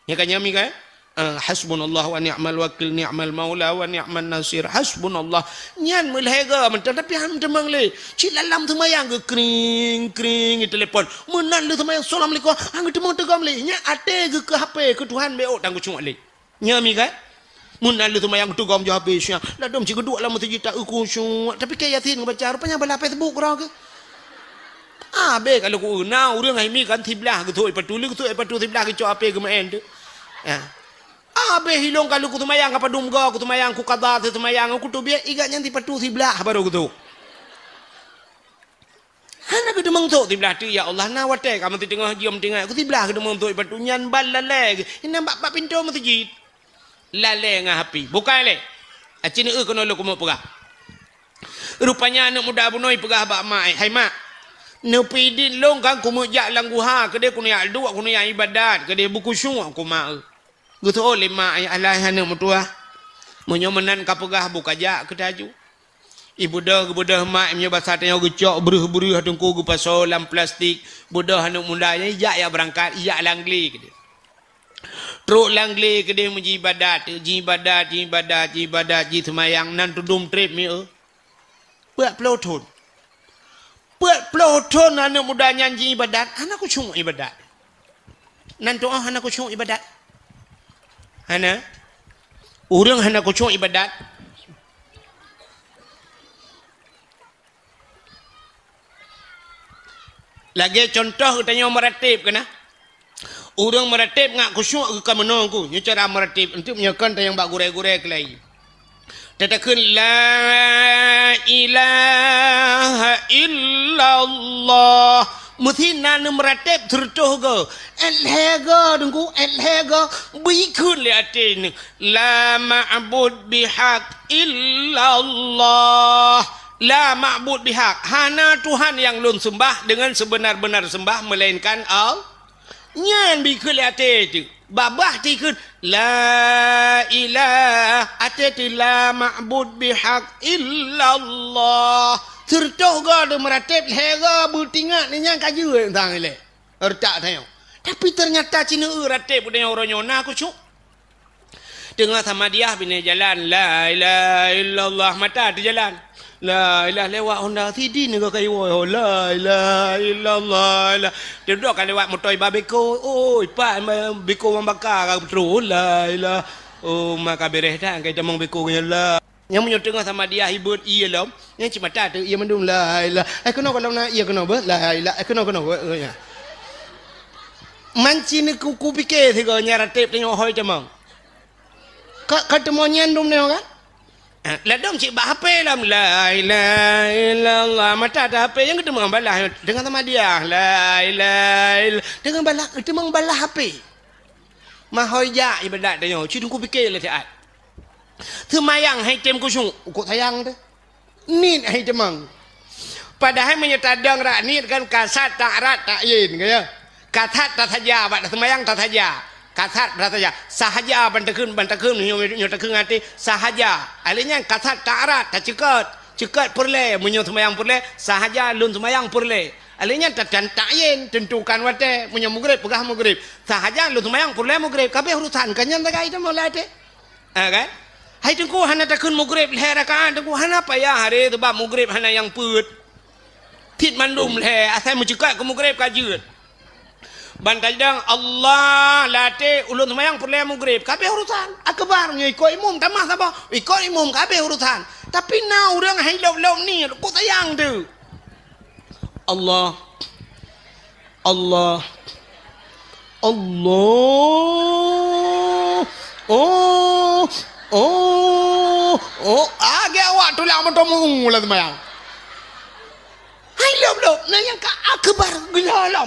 Speaker 2: Ya ka nyami ka? Hasbunallah wa ni'mal wakil ni'mal maula wa ni'man nasir hasbunallah nyan mulhega mata tapi han temang le cilalam temayang ke kring telefon menan le temayang assalamualaikum hang temang tegam le nya ate ke HP ke Tuhan beo tanggu cuma le nyami ka mun lalu semayang tu gom je habisnya lah dom cikgu dua lah mesti tak khusyuk tapi kayak yasin baca rupanya bala Facebook kau ke be kalau ku na urang ai mi kan tiblah ke tu patuli ke tu patu tiblah ke apa ke main tu be hilong kalau ku semayang apa dumga ku semayang ku qada tu semayang ku tu biar igaknya di patu tiblah baru ku tu hana ke demang tu tiblah tu ya Allah na wate kamu ti tengah diam tengah ku tiblah ke demang tu patu nyan bal lalai ini nampak pintu masjid lalai ngah api bukan le acini kono lo ku mau pegah rupanya anak muda bunoi pegah bak mai hai mak no pidin long kan ku mau jak lang guha ke dia ku niat dua ku niat ibadat ke dia buku syung ku mau gitu oleh mak ai alah anak mutua munyo menan ka pegah buka jak ke taju ibu dah mak punya bahasa tanya gecok beruh-beruh tengku gu pasolam plastik budah anak mudanya jak ya berangkat jak langli ke dia truk langli ke dia menji ibadat ji semayang nan tudum trip mi buat peloton anak muda nyanyi ibadat anak ku cung ibadat nan tu anak ku cung ibadat hana urang anak ku cung ibadat lagi contoh tanya meratib kena orang meratib ngak khusyuk ke mana ku nya cara meratib untuk menyakan tayang bak gurai-gurai kelai tetakun la ilaha illallah mesti nan meratib tertuh ke elhega dengku elhega bikun li atin la ma'bud bihaq illallah la ma'bud bihaq hana Tuhan yang lun sembah dengan sebenar-benar sembah melainkan Allah nyan bikul ate tu babah tikun la ilaha ate la ma'bud bihaq illallah tertoh ga de meratib hega butingat ni nyang kaju tang le ertak tayong tapi ternyata cina ratib dengan orang nyona aku cuk tengah sama dia bina jalan la ilaha illallah mata tu jalan la ilah lewat Honda City ni kau kayu la ilaha illallah dia duduk kan lewat motor babeko oi pak beko membakar betul la ilah maka beres dah kai tamang beko nya la yang menyo tengah sama dia hibut iya lom yang cuma tak tu ia mendung la ilah kena kalau nak ia kena ber la ilah kena nya manci ni ku fikir tiga nyaratip tengok hoi tamang ketemu nyandum ni kan lah dom cik bak HP lah la ilaha illallah mata ada HP yang ketemu balah dengan sama dia la ilaha dengan balah ketemu balah HP mahoi ja ibadat dia cik tunggu fikir lah tiat semayang hai tem kusung kok sayang tu nit hai temang padahal menyetadang rak nit kan kasat tak rat tak yin kaya kasat tak saja bak semayang tak saja kasat saja sahaja bantakun nyo takun ati sahaja alenya kasat tarat tak cekat perle munyo semayang perle sahaja lun semayang perle alenya dan tayin tentukan wate munyo maghrib pegah maghrib sahaja lun semayang perle maghrib kabeh urusan kanyan takai itu molate kan hai tengku hana takun maghrib le rakaat tengku hana payah hari sebab maghrib hana yang put tit mandum le asal mencekat ke maghrib kajut bantajang Allah late ulun semayang perle maghrib kabeh urusan akbar nya ikut imam tamah sapa ikut imam kabeh urusan tapi na urang hai lop ni kok sayang tu Allah agak awak tu lah mentomong lah semayang hai lop na yang ka akbar gelalam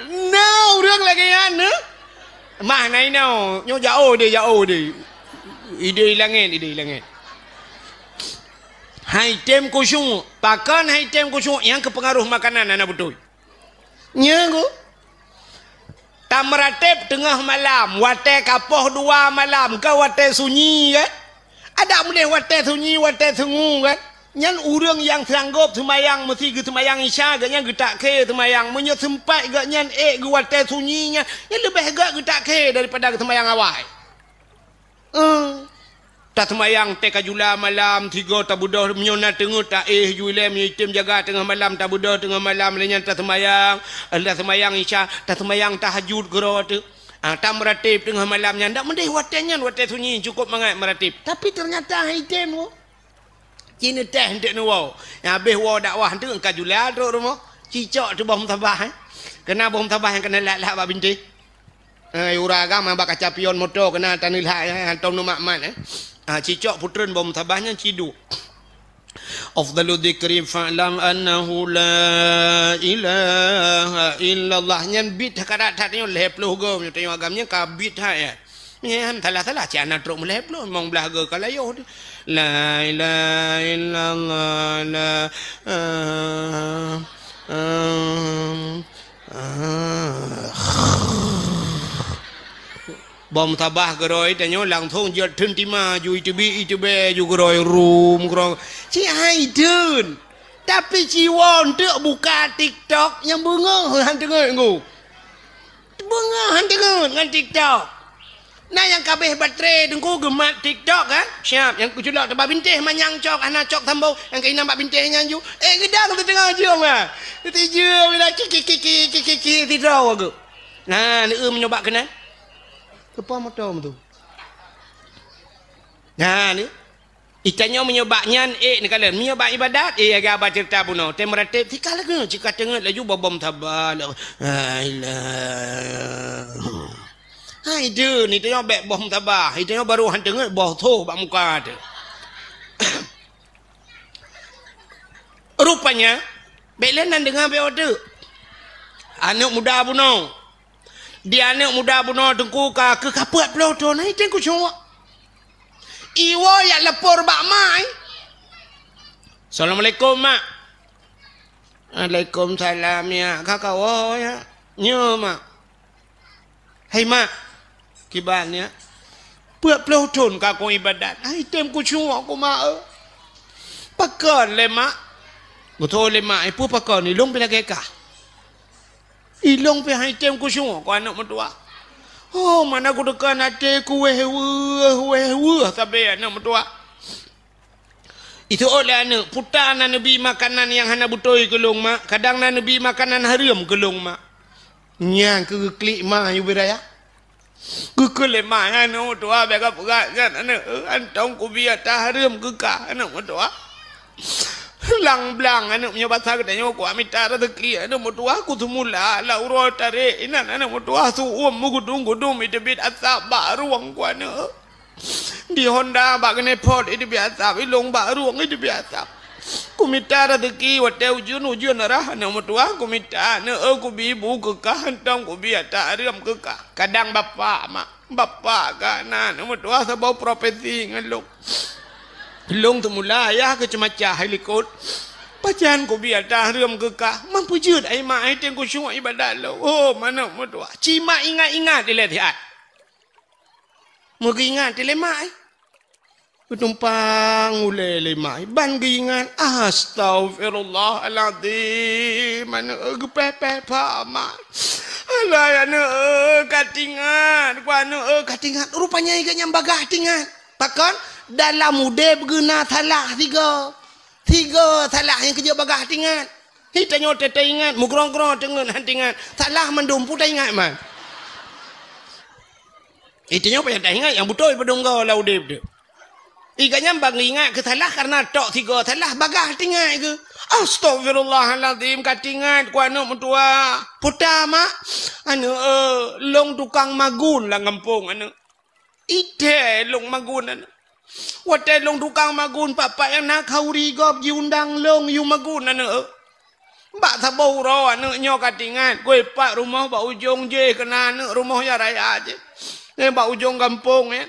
Speaker 2: Now orang lagi mana? Mah nai now, nyo jauh deh. Ide langit. Hai tem kusung, pakan hai tem kusung yang kepengaruh makanan anak betul. Nyago. Tamratep tengah malam, wate kapoh 2 malam, kau wate sunyi kan? Ada boleh wate sunyi, wate sungu kan? Nyan urang yang sanggup semayang mesti ke semayang isya gaknya getak ke semayang menyo sempat gak nyan guate sunyinya yang lebih gak getak ke daripada semayang awal tak semayang tekajula malam 3 tabudah menyona tengah tak jule menyitim jaga tengah malam tabudah tengah malam lenyan tak semayang isya tak semayang tahajud gero tu Tak meratib tengah malamnya. Tak mendih watannya, watan sunyi. Cukup mangat meratib. Tapi ternyata item tu. Cina teh hendak ni wow. Yang habis wow dakwah tu engkau jual duduk rumah. Cicak tu bom tabah. Kena bom tabah yang kena lak-lak bak binti. Ura agama bak kaca pion motor kena tanil hak antom nu makmat. Cicak putren bom tabahnya cidu. Afdalu dzikri fa'lam annahu la ilaha illallah. Nyan bit karat-karatnya lepluh go nyo tengok agamnya ka bit hak ya. Nyan salah-salah ciana truk melepluh memang belah go kalayo. La ilaha illallah la bom tabah geroi tanya lang thong jot thun tima ju itbe ju geroi room grong ci hai dun tapi ci won tek buka TikTok yang bunga han dengar ngu bunga han dengar ngan TikTok nah yang kabeh baterai dengku gemat TikTok kan siap yang ku culak tebak bintih manyang cok anak cok tambau yang kena nampak bintih nyanju gedang tu tengah jom ah tijum bila ki tidraw aku nah ni menyoba kena apa motor tu? Nah ni, itanya menyobaknya ni kalian menyobak ibadat agak baca cerita puno. Temeratip tikal lagi jika tengah laju bom tabal. Hai tu ni tanya bek bom tabah. Itanya baru hantengah boh tu bak muka tu. Rupanya belenan dengar bek tu. Anak muda puno. Dia anak muda bunuh tengku ke kaput peloton ni tengku cuma iwo yang lepor bak mai. Assalamualaikum mak. Waalaikumsalam ya kakak wo ya nyo mak. Hai mak kibannya buat peloton kakak ibadat ai tengku cuma aku mak pakon le mak betul le mak ipu pakon ni long bila kekah ilong pe hai tem ku semua ko anak mertua. Oh mana ku dekan hati ku weh sampai anak mertua. Itu oleh anak putar nabi makanan yang hana butoi kelong mak. Kadang nabi makanan haram kelong mak. Nyang ke klik mak yu beraya. Ku kele mak anak mertua bega pegat kan anak antong ku biar ta haram ke ka anak mertua. Lang blang anak punya bahasa katanya aku amita rezeki anak mertua aku semula la urut tarik inan anak mertua su gudung itu bit asap baru ruang ku anak di Honda bak kena pot itu biasa ilong bak ruang itu biasa ku minta rezeki wate ujun arah anak mertua ku minta anak aku bibu kekah hantang ku biar tak aram kekah kadang bapak mak bapak kan anak mertua sebab profesi ngeluk long tu mula ayah ke cemacah helikot pacan ku biar dah rem kekah mampu jut ai mak ai teng ku syuk ibadat lo oh mana mertua cima ingat dia lihat mugi ingat dia mak ai tumpang ule le mak ban gi ingat astagfirullahalazim mana gepepe pa mak alah ana katingan ku ana katingan rupanya iganya bagah tingan pakon dalam muda berguna salah tiga salah yang kerja bagah tingat hitanya tete ingat mugrong-grong dengan hantingan salah mendumpu tak ingat man hitanya apa yang tak ingat yang betul pedung kau lah udip dia iganya bagi ingat ke salah karena tok tiga salah bagah tingat ke astagfirullahaladzim katingat ku anak mentua putar mak anak long tukang magun lah ngampung anak ite long magun anak watai long tukang magun papa yang nak kauri gop diundang long yu magun anak mbak sabau ro anak nyo katingan kue pak rumah bak ujung je kena anak rumah ya raya je bak ujung kampung ya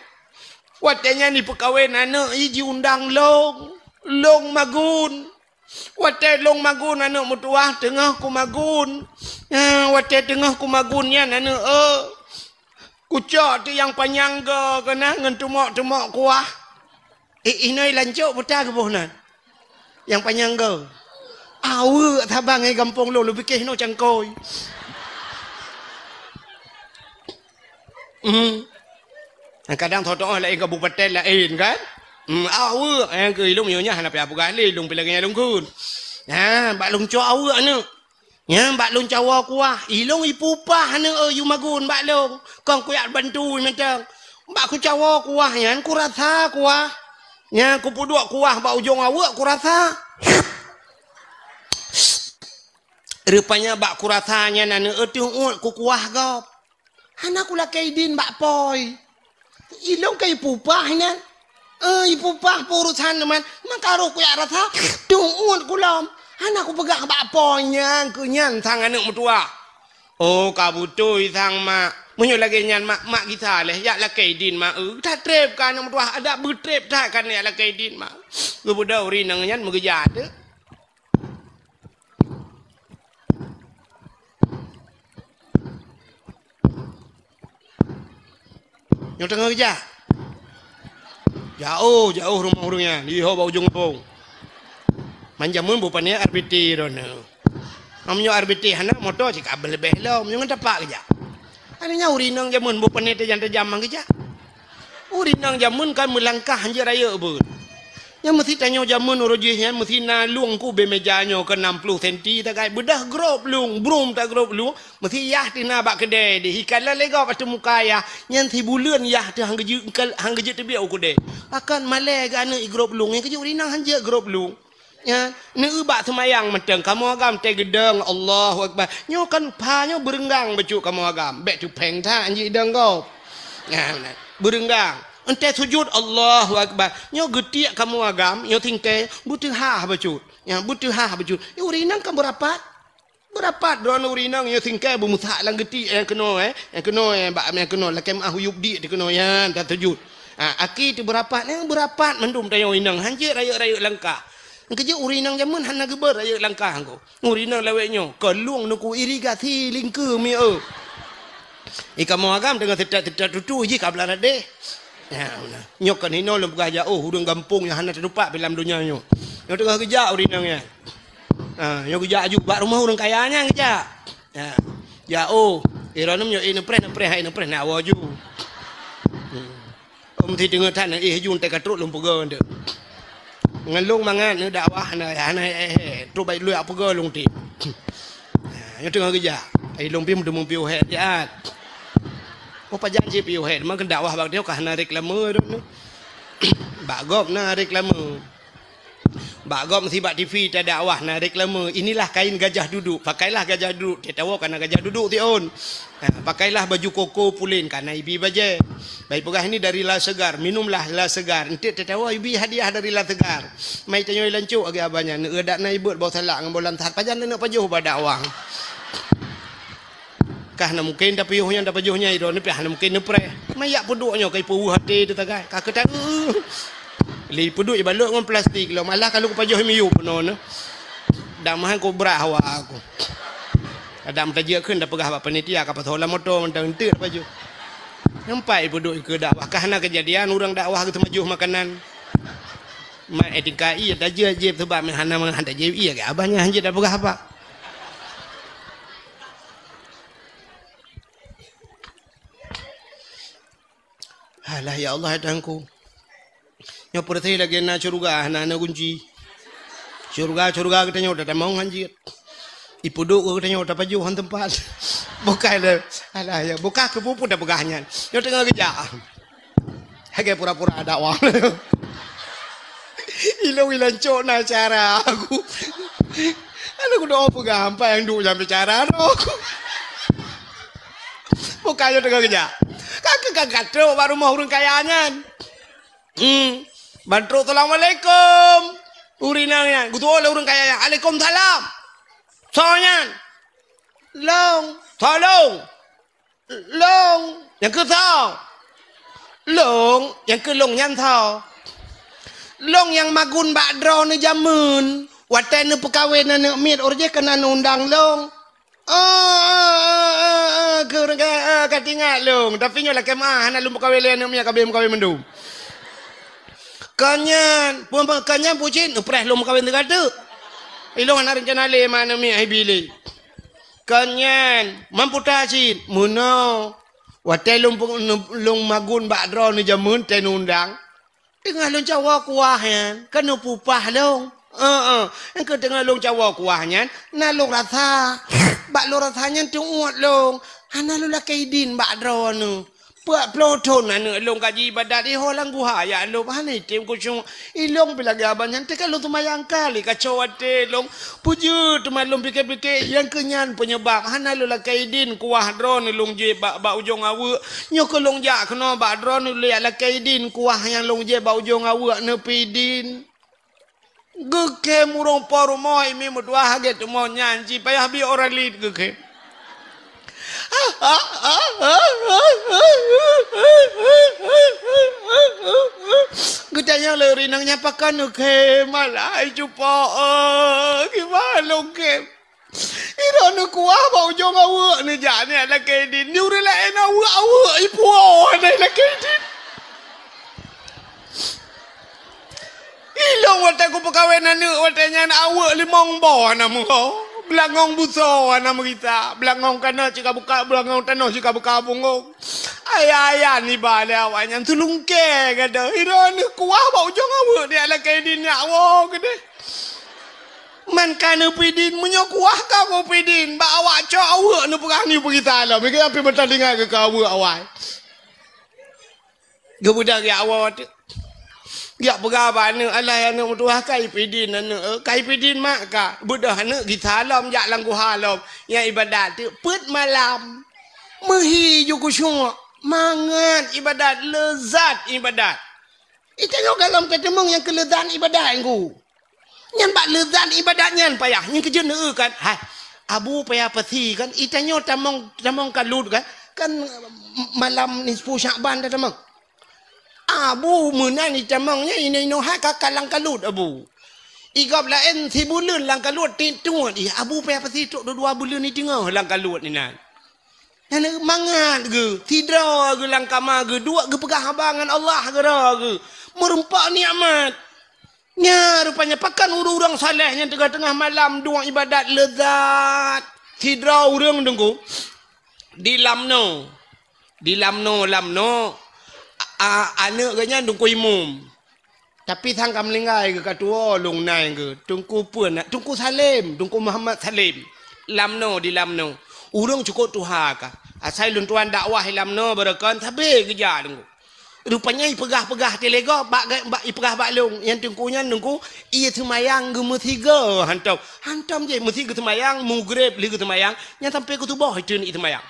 Speaker 2: watainya ni perkawin anak i diundang long magun watai long magun anak mertua tengah ku magun watai tengah ku magunnya anak kucak tu yang panjang ke kena ngan tumak kuah inoi lancuk putar ke bohnan yang panjang ke awe tabang ai kampung lo lebih ke no cangkoi kadang thotok lai kabupaten lain kan awe yang ke ilung nyonya hana apa gale ilung pilagnya lungkun bak lungcuk awe anu
Speaker 3: Ya bak long cawa kuah. Ilong ipupah na you magun bak long. Kong ku yak bantu macam. Bak ku cawa kuah yan ku rasa kuah. Ya ku puduk kuah bak ujung awak ku rasa. Rupanya bak ku rasanya nana etung ku kuah gop. Hana ku lakai din bak poi. Ilong kai pupah yan. Ipupah purusan teman. Makaru ku yak rasa. Tung ku lam. Anak aku pegang bakponya, kunyan sang anak mertua. Oh, kabutui sang mak. Menyo lagi nyan mak kita leh, yak lakai din mak. Tak trep kan anak mertua, ada bertrep tak kan yak lakai din mak. Kebuda uri nang nyan mengejar tu. Yang tengah kerja. Jauh rumah urungnya, di bawah ujung pong. Manjamun bupanya RBT rono. Amnyo RBT hana motor cik kabel lebih lo, myo ngedapak kerja. Adanya urinang jamun bupanya tajam mang kerja. Urinang jamun kan melangkah hanje raya ber. Yang mesti tanya jamun urujihnya mesti na luang ku be mejanyo ke 60 cm tak kai bedah grop luang, brum tak grop luang, mesti yah tina bak kedai di hikala lega patu muka ya, yang ti bulan yah tu hang geje tu biau ku de. Akan malai gana i grop luang, yang kerja urinang hanje grop luang. Ya, ni ubak semayang menteng kamu agam te gedeng Allahu Akbar. Nyo kan panyo berenggang becu kamu agam. Bek tu peng ta anji deng kau. Ya, berenggang. Ente sujud Allahu Akbar. Nyo getiak kamu agam, nyo tingke butuh ha becu. Ya, butuh ha becu. Urinang kan berapat. Berapat don urinang nyo tingke bumusak lang geti yang keno bak yang keno lakem ahuyub di keno yan tak sujud. Aki tu berapat mendum tayo urinang hanje raya-raya langkah. Kerja urinang jamun hana geber aja langkah ko. Urinang laweknya keluang nuku irigasi lingke mi kamu agam dengan tetat tutu je kabla deh. Ya, nyok kan hino lem gajah hudung gampung yang hana terlupa dalam dunia nyo. Nyok tengah kerja urinangnya. Nyok kerja juga rumah orang kayanya kerja. Ya. Iranum nyok ine pre nak waju. Ti dengar tan jun te katruk lum puga ndek. Ngalung mangan ni dakwah ana tu bai lu apa ge lung ti. Yo tengah kerja. Ai lung pi mudum piu het ya. Apa janji piu het man dakwah bak dia kana reklame tu. Bagop na reklame. Bagop mesti bak TV ta dakwah na reklame. Inilah kain gajah duduk. Pakailah gajah duduk. Dia tahu kana gajah duduk ti on. Pakailah baju koko pulin kana ibi baje. Baik pegah ini dari la segar, minumlah la segar. Entik tetawa ibi hadiah dari la segar. Mai tanyo lancuk agi abanya, neudak na ibut bau salak ngam bolan tahat pajan nak pajuh badak wang. Kah na mungkin da piyuhnya da pajuhnya iro ni pah na mungkin nepre. Mayak puduknya kai puuh hati tu tagai. Ka ketan. Li puduk i balok ngam plastik lo malah kalau ku pajuh miu penon. Damahan ko brah wa aku. Adam tajia keun da pegah bak panitia ka pathola motor mentang entek pajuh. Nampai puduk ke dakwah karena kejadian orang dakwah ke temajuh makanan. Mak etika iya daje je sebab hana menghantar je iya ke abahnya hanje dak pegah apa. Alah ya Allah hadangku. Nyo perti lagi na curuga na kunci. Curuga kita nyo dak mau hanjit. Ipuduk ko tanya dapat juhan tempat. Bukai le. Alah ya, buka ke pupu dah pegahnya. Yo tengah kerja. Hage pura-pura ada wang. Ilang na cara aku. Aku doa pegah apa yang dulu sampai cara aku. Buka yo tengah kerja. Kakak tu baru mau urun kayanya. Bantu assalamualaikum. Urinangnya. Gutu oleh urun kayanya. Waalaikumsalam. Soalnya, tolong, yang ke tau, yang ke long yang tau, long yang magun bak draw ni jamun, watan ni pekawin ni mit orje kena undang long, katingat long, tapi nyolah kemah, hana lum pekawin ni miak kabim kawin mendum, kanyan pucin, upres lum pekawin tu kata. Ilong anak rencana le mana mi ai bili. Kanyan mampu tasin muno. Watai lung magun bak dro ni jamun ten undang. Tengah lung cawa kuahnya kan pupah long. Engko tengah lung cawa kuahnya na lung rasa. bak lo rasanya tu uat long. Hana lo lah kaidin bak dro nu. Buat ploton anu long kaji ibadat di holang guha ya lo bahani tim kusung ilong bilagi abanyan te kalau tumayang kali kacau ate long puju tumalong pikir-pikir yang kenyan penyebab hana lo lah kaidin kuah dron long je bak ujung awu nyo ko long ja kena bak dron lo ya lah kaidin kuah yang long je bak ujung awu ne pidin geke murong poromoi mi mudwa haget mo nyanji payah bi orang lid geke Gudanya lari nang nyapakan ke malai cupa gimana lo ke iro nu kuah bau jong awu ni jane ala ke din nyuri la en awu ipu ana la ke din ilong wata ku pekawenan ni watanya awu limong bo na mu belangong buso nama kita belangong kana cika buka belangong tanah cika buka bungong ayah ni bale awaknya tulung ke kada ira ni kuah bau jong awu dia la kaidin awo gede man kana pidin munyo kuah ka ko pidin ba awak cok awu ni perang ni kita lah mikir api bertandingan ke awu awak gebudak ya awak ya berapa ni Allah yang nak tuah kai pidin anu kai pidin mak ka budah anu gitalam ya langgu halam yang ibadat tu put malam mehi ju kusyuk mangat ibadat lezat ibadat itengok dalam ketemung yang kelezatan ibadat engku nyan bak lezat ibadat nyan payah nyan kerja ne kan hai abu payah pati kan itengok tamong kalut kan malam nisfu Syaban dah tamong abu menan ni tamangnya ini no ha kalang kalut abu igap lain si bulan lang kalut tintu di abu pe apa si tok 2 bulan ni tengah lang kalut ni nan nan mangat ge tidra ge lang kama ge dua ge pegah abangan Allah ge ge merempak nikmat nya rupanya pakan urang saleh yang tengah-tengah malam dua ibadat lezat tidra urang dengku di lamno anak kanya tungku imum tapi thang kam linggai ke katua long nai ke tungku puan tungku Salim tungku Muhammad Salim lamno di lamno urang cukup tuha ka asai lun tuan dakwah lamno berakan tapi kerja tungku rupanya ipegah-pegah telega bak ipegah bak long yang tungkunya tungku ia semayang ge metiga hantam je metiga semayang mugrib li ge semayang nya sampai ke tubuh itu ni semayang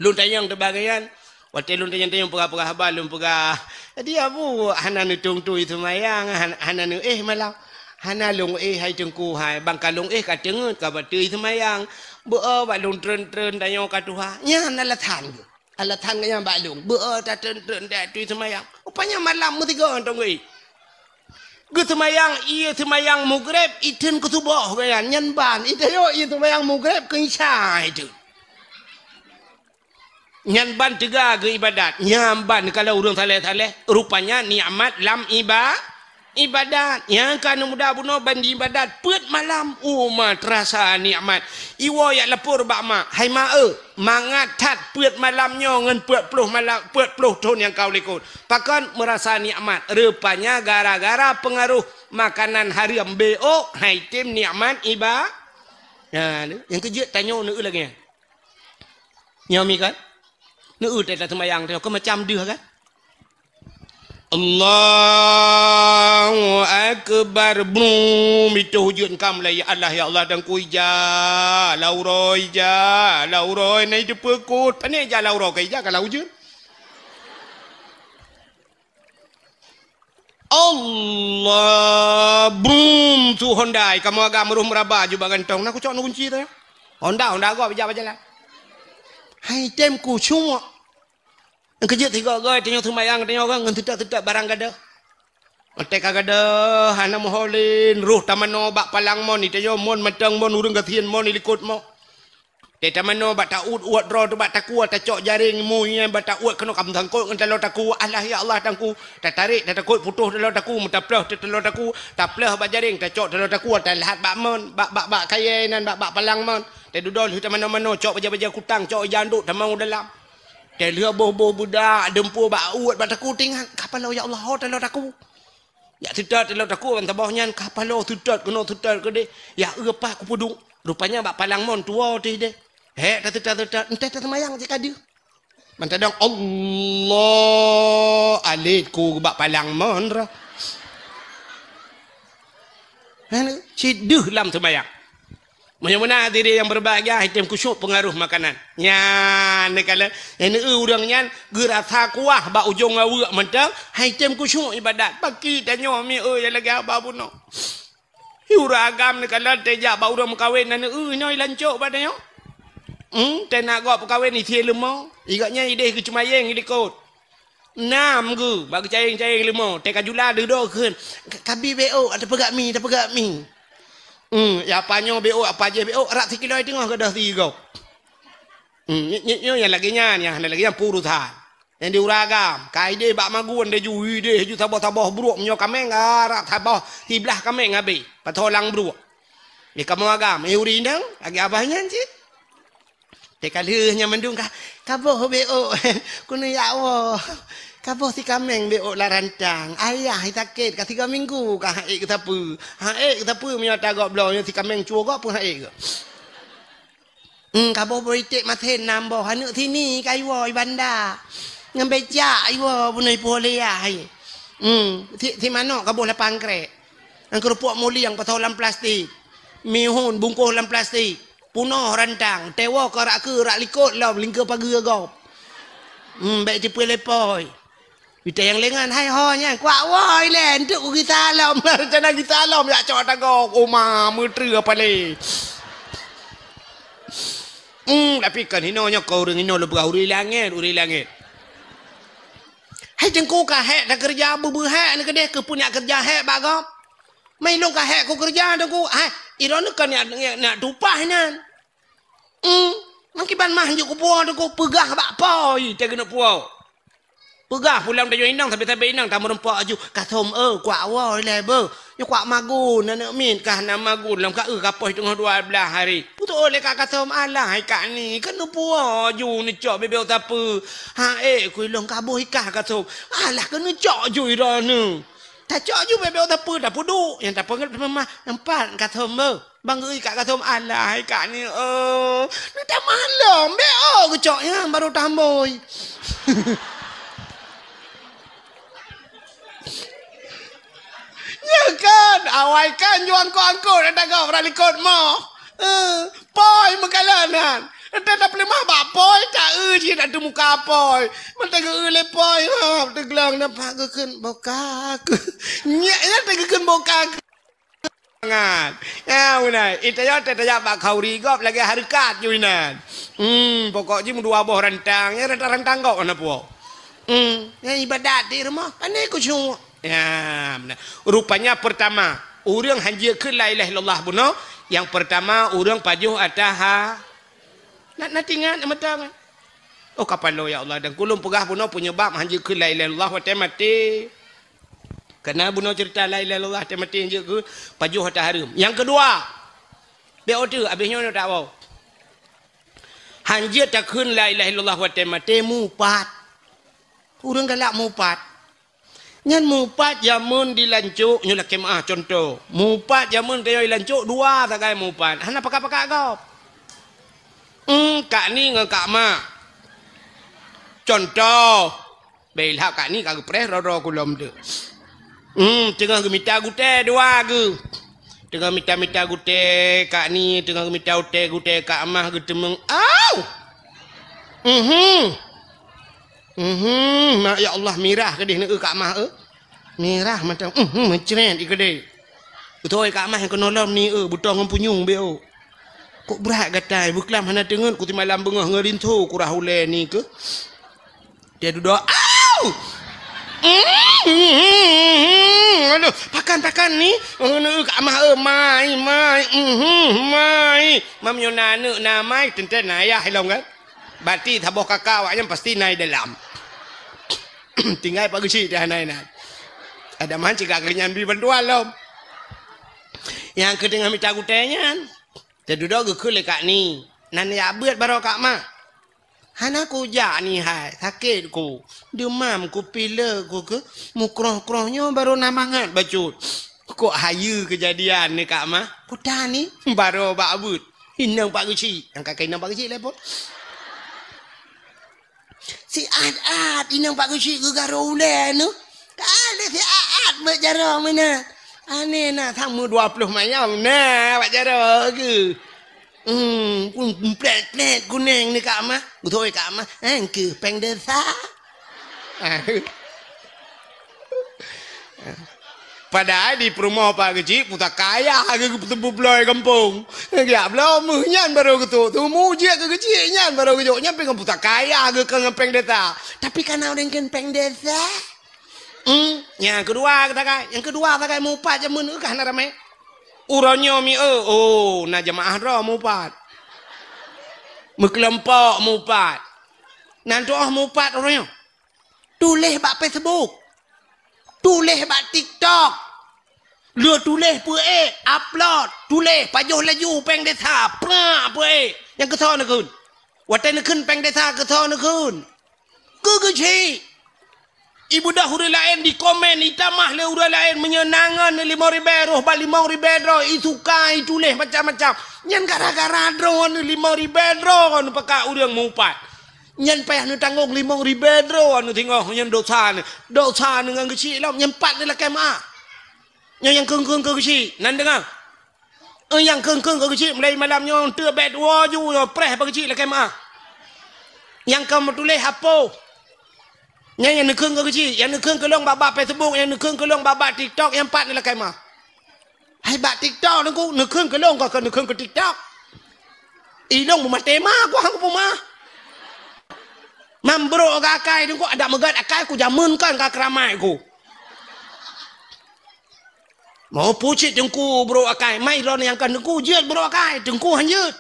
Speaker 3: lun tayang tebagian waktu lun tanya pegah-pegah balum pegah dia bu hana nu tung tu itu mayang hana nu malam hana long hai tengku hai bangkalong ka tengut ka batu itu mayang bu balung tren tanya ka tuha nya hana lathan ka yang balung bu ta tren da tu itu mayang rupanya malam mutiga tong ge semayang iya semayang mugrib iten kutubah ga nyan ban itayo iya semayang mugrib ke isya itu nyan ban tiga ke ibadat nyamban kalau urang saleh rupanya nikmat lam ibadat yang kan muda buno bandi ibadat put malam umat terasa nikmat iwo ya lepur bak mak hai ma mangat tat put malamnya ngan put puluh malam put puluh tahun yang kau likut pakan merasa nikmat rupanya gara-gara pengaruh makanan haram beok hai tim nikmat yang kejut tanya nu lagi nyomi kan nu tak semayang tu kau macam dia kan Allahu akbar brum itu hujud kam la ya Allah ya Allah dan ku ija lauroi nai de pekut pane ja lauroi ke ja kalau hujud Allah brum tu Hondai kamu agak meruh meraba juga gantong nak ku cok nu kunci tu Honda gua berjalan hai tem ku cuma kerja tiga gay tanya semayang tanya orang ngan tidak barang gada otek gada hana moholin ruh tamano bak palang mon ni tanya mon matang mon urang gatien mon likut mo te tamano bak taud uat dro tu bak taku ta cok jaring mu nya bak taud kena kam tangkut ngan talo taku Allah ya Allah tangku ta tarik ta takut putus talo taku mutaplah talo taku taplah bak jaring ta cok talo taku ta lahat bak mon bak kayenan bak palang mon te dudol hu tamano cok baja kutang cok janduk tamang dalam te liha boh budak dempu bak uat bak taku tingan kapalo ya Allah talo taku ya tidak talo taku ban tabahnya kapalo tidak kena tidak ke de ya apa ku pudung Rupanya bak palang mon tua tu dia. Tata entah semayang cik dia. Mantadang Allah alit ku bak palang mon ra. Ciduh lam semayang. Mana-mana diri yang berbahagia item kusyuk pengaruh makanan. Nya ne kala ene urang nyan gerasa kuah ba ujung awak mentang item kusyuk ibadat. Pagi tanyo mi yang lagi apa puno. Ura agam ne kala tejak ba urang kawin nane noi lancuk badanyo. Te nak gok perkawin ni tie lemau. Igaknya ide ke cumayeng ikut. Nam ke ba caing-caing lemau. Te kajula duduk keun. Kabi beo ada pegak mi. Ya panyo BO apa aja BO rak sikiloi tengah ke dah tiga. Nyo yang lagi purutan. Yang diuragam, kaide bak magun de ju ide ju tabah-tabah buruk nyo kameng rak tabah tiblah kameng ngabe. Patolang buruk. Ni kamu agam, uri ndang agi abahnya cik. Tekaleuhnya mendung kaboh BO. Kuno ya Allah. Kaboh si kameng beok larantang. Ayah sakit ka 3 minggu ka haik ke apa. Haik ke apa punya tagak blaunya si kameng cua gak pun haik ke. Kaboh beritik mathen nambah hanuk sini kaiwa ibanda. Ngambeja iwa bunai polea hai. Si manok kaboh lapang krek. Ang kerupuk muli yang patau lam plastik. Mihun bungkus lam plastik. Punoh rantang. Tewa ke rak likut lam lingkar pagi gop. Baik tipu lepoi. Kita yang lengan hai honya kuat woi len tu kita lam macam kita lam ya cak tagok oma menteri apa le. Tapi kan hinonya kau dengan hino lebih uri langit. Hai jengku ka hek dah kerja bubu hek ni kedeh ke punya kerja hek bagop. Mai long ka hek ku kerja dah ku. Hai iron kan nak tupah nan. Makiban mah juk ku puang ku pegah bak poi te kena puang. Pegah pulang dah inang tapi inang tak merempak aju kathom kuat woi le ber yo kuat magun nak min kah nak magun lam ka kapoi tengah 12 hari betul le ka kathom alah hai kak ni kan puo aju ni cok bebel tapu ha ku long kaboh ikah kathom alah kena cok ju ira nu tak cok ju bebel tapu dah pudu yang tak pengen mah nampak kathom bang kak kathom alah hai kak ni ni tak malam be ku cok yang baru tamboi. Ya kan, awal kan juang ko dah kau ralikot mo. Poi mengalanan. Dah pelemah bak poi tak je nak tu muka poi. Mentang le poi ha, teglang nampak keun boka. Nya tegkeun boka. Sangat. Ya unai, itaya bak kauri gop lagi harkat juinan. Pokoknya mu dua boh rantangnya rantang kau ana puo. Ya ibadat di rumah. Pandai ku cuma. Ya, benar. Rupanya pertama, orang hanya ke la ilaha illallah buno. Yang pertama, orang pajuh atas nak tinggal nak matang. Oh kapalo ya Allah dan kulum pegah buno punya bab hanya ke la ilaha illallah wa mati. Karena buno cerita la ilaha illallah mati hanya ke pajuh atas harum. Yang kedua, BO2 habisnya nak tak mau. Hanya tak kun la ilaha illallah wa mati mupat. Orang galak mupat. Nyan mupat jamun dilancuk nyola kemah contoh. Mupat jamun kayo dilancuk dua tak kaya mupat. Hana pakak-pakak kau. Kak ni dengan kak mak. Contoh. Baiklah kak ni kak pres roro kulom tu. Tengah gemita gute dua ke. Tengah mita gute kak ni tengah gemita gute kak mah getemeng. Au. Mak ya Allah mirah kedih nak kak mah mirah macam mencret ikede. Betul kak mah yang kena lam ni butang ngempunyung beo. Kok berat gatai buklam hana tengen ku ti malam bengah ngerintu ku rahule ni ke. Dia duduk au. Aduh pakan ni kak mah mai. Mam yo nanu namai tenten ayah hilong kan. Berarti taboh kakak awaknya pasti naik dalam. Tinggal pagi sih dah naik. Ada man cakap kelinyan beli bantuan lom. Yang kedengar minta gutenya. Dia duduk ke kak ni. Nani abet baru kak mak. Hana ku jak ni hai. Sakit ku. Demam ku pila ku ke. Mukroh-krohnya baru namangat bacut. Kok haya kejadian ni kak mak. Kuda ni. Baru bak abut. Inang Pak Kecil. Yang kakak inang Pak Kecil lah pun. Si Ad inang Pak Kecil ke garulan tu. Tak ada si Ad berjarah mana. Aneh nak sama 20 mayam nah Pak Jarah ke. Plet kuning ni Kak Mah. Betul Kak Mah. Ke peng desa. Padahal di perumahan Pak Kecil putar kaya ke tebu beloi kampung. Ya belum nyan baru ketuk. Tu muji ke kecil nyan baru ketuk. Nyan pengen putar kaya ke peng desa. Tapi kan orang kan peng desa. Yang kedua katakan, mupat je mun kah nak ramai. Uronyo mi na jemaah ro mupat. Mekelompok mupat. Nanti mupat uronyo. Tulis bak Facebook. Tulis bak TikTok. Lu tulis pe upload, tulis pajuh laju peng desa. Pra pe. Yang kesal nak kun. Watai nak kun peng desa kesal nak kun. Kecil. Ibu dah huruf lain di komen itamah le huruf lain menyenangan 5.000 roh bal 5.000 roh isukai tulis macam-macam nyan gara-gara drone 5.000 roh anu pakak urang mupat nyan payah nu tanggung 5.000 roh anu tengok nyan dosa dengan kecil lah nyan 4 ni lah kemah nyan yang keng-keng ke kecil nan dengar yang keng-keng ke kecil mulai malam nyan tu bed waju preh pa kecil lah kemah yang kamu tulis apa yang nekeng ke kecil, yang nekeng ke long babak Facebook, yang nekeng ke long babak TikTok, yang 4 ni lah kaimah. Hai bak TikTok ni ku nekeng ke long ke nekeng ke TikTok. Ilong bu matema ku hang ku mah. Mambro ke akai ni ku ada megat akai ku jamunkan ke keramai ku. Mau pucit dengku bro akai, mai ron yang kan dengku jeut bro akai, dengku hanjeut.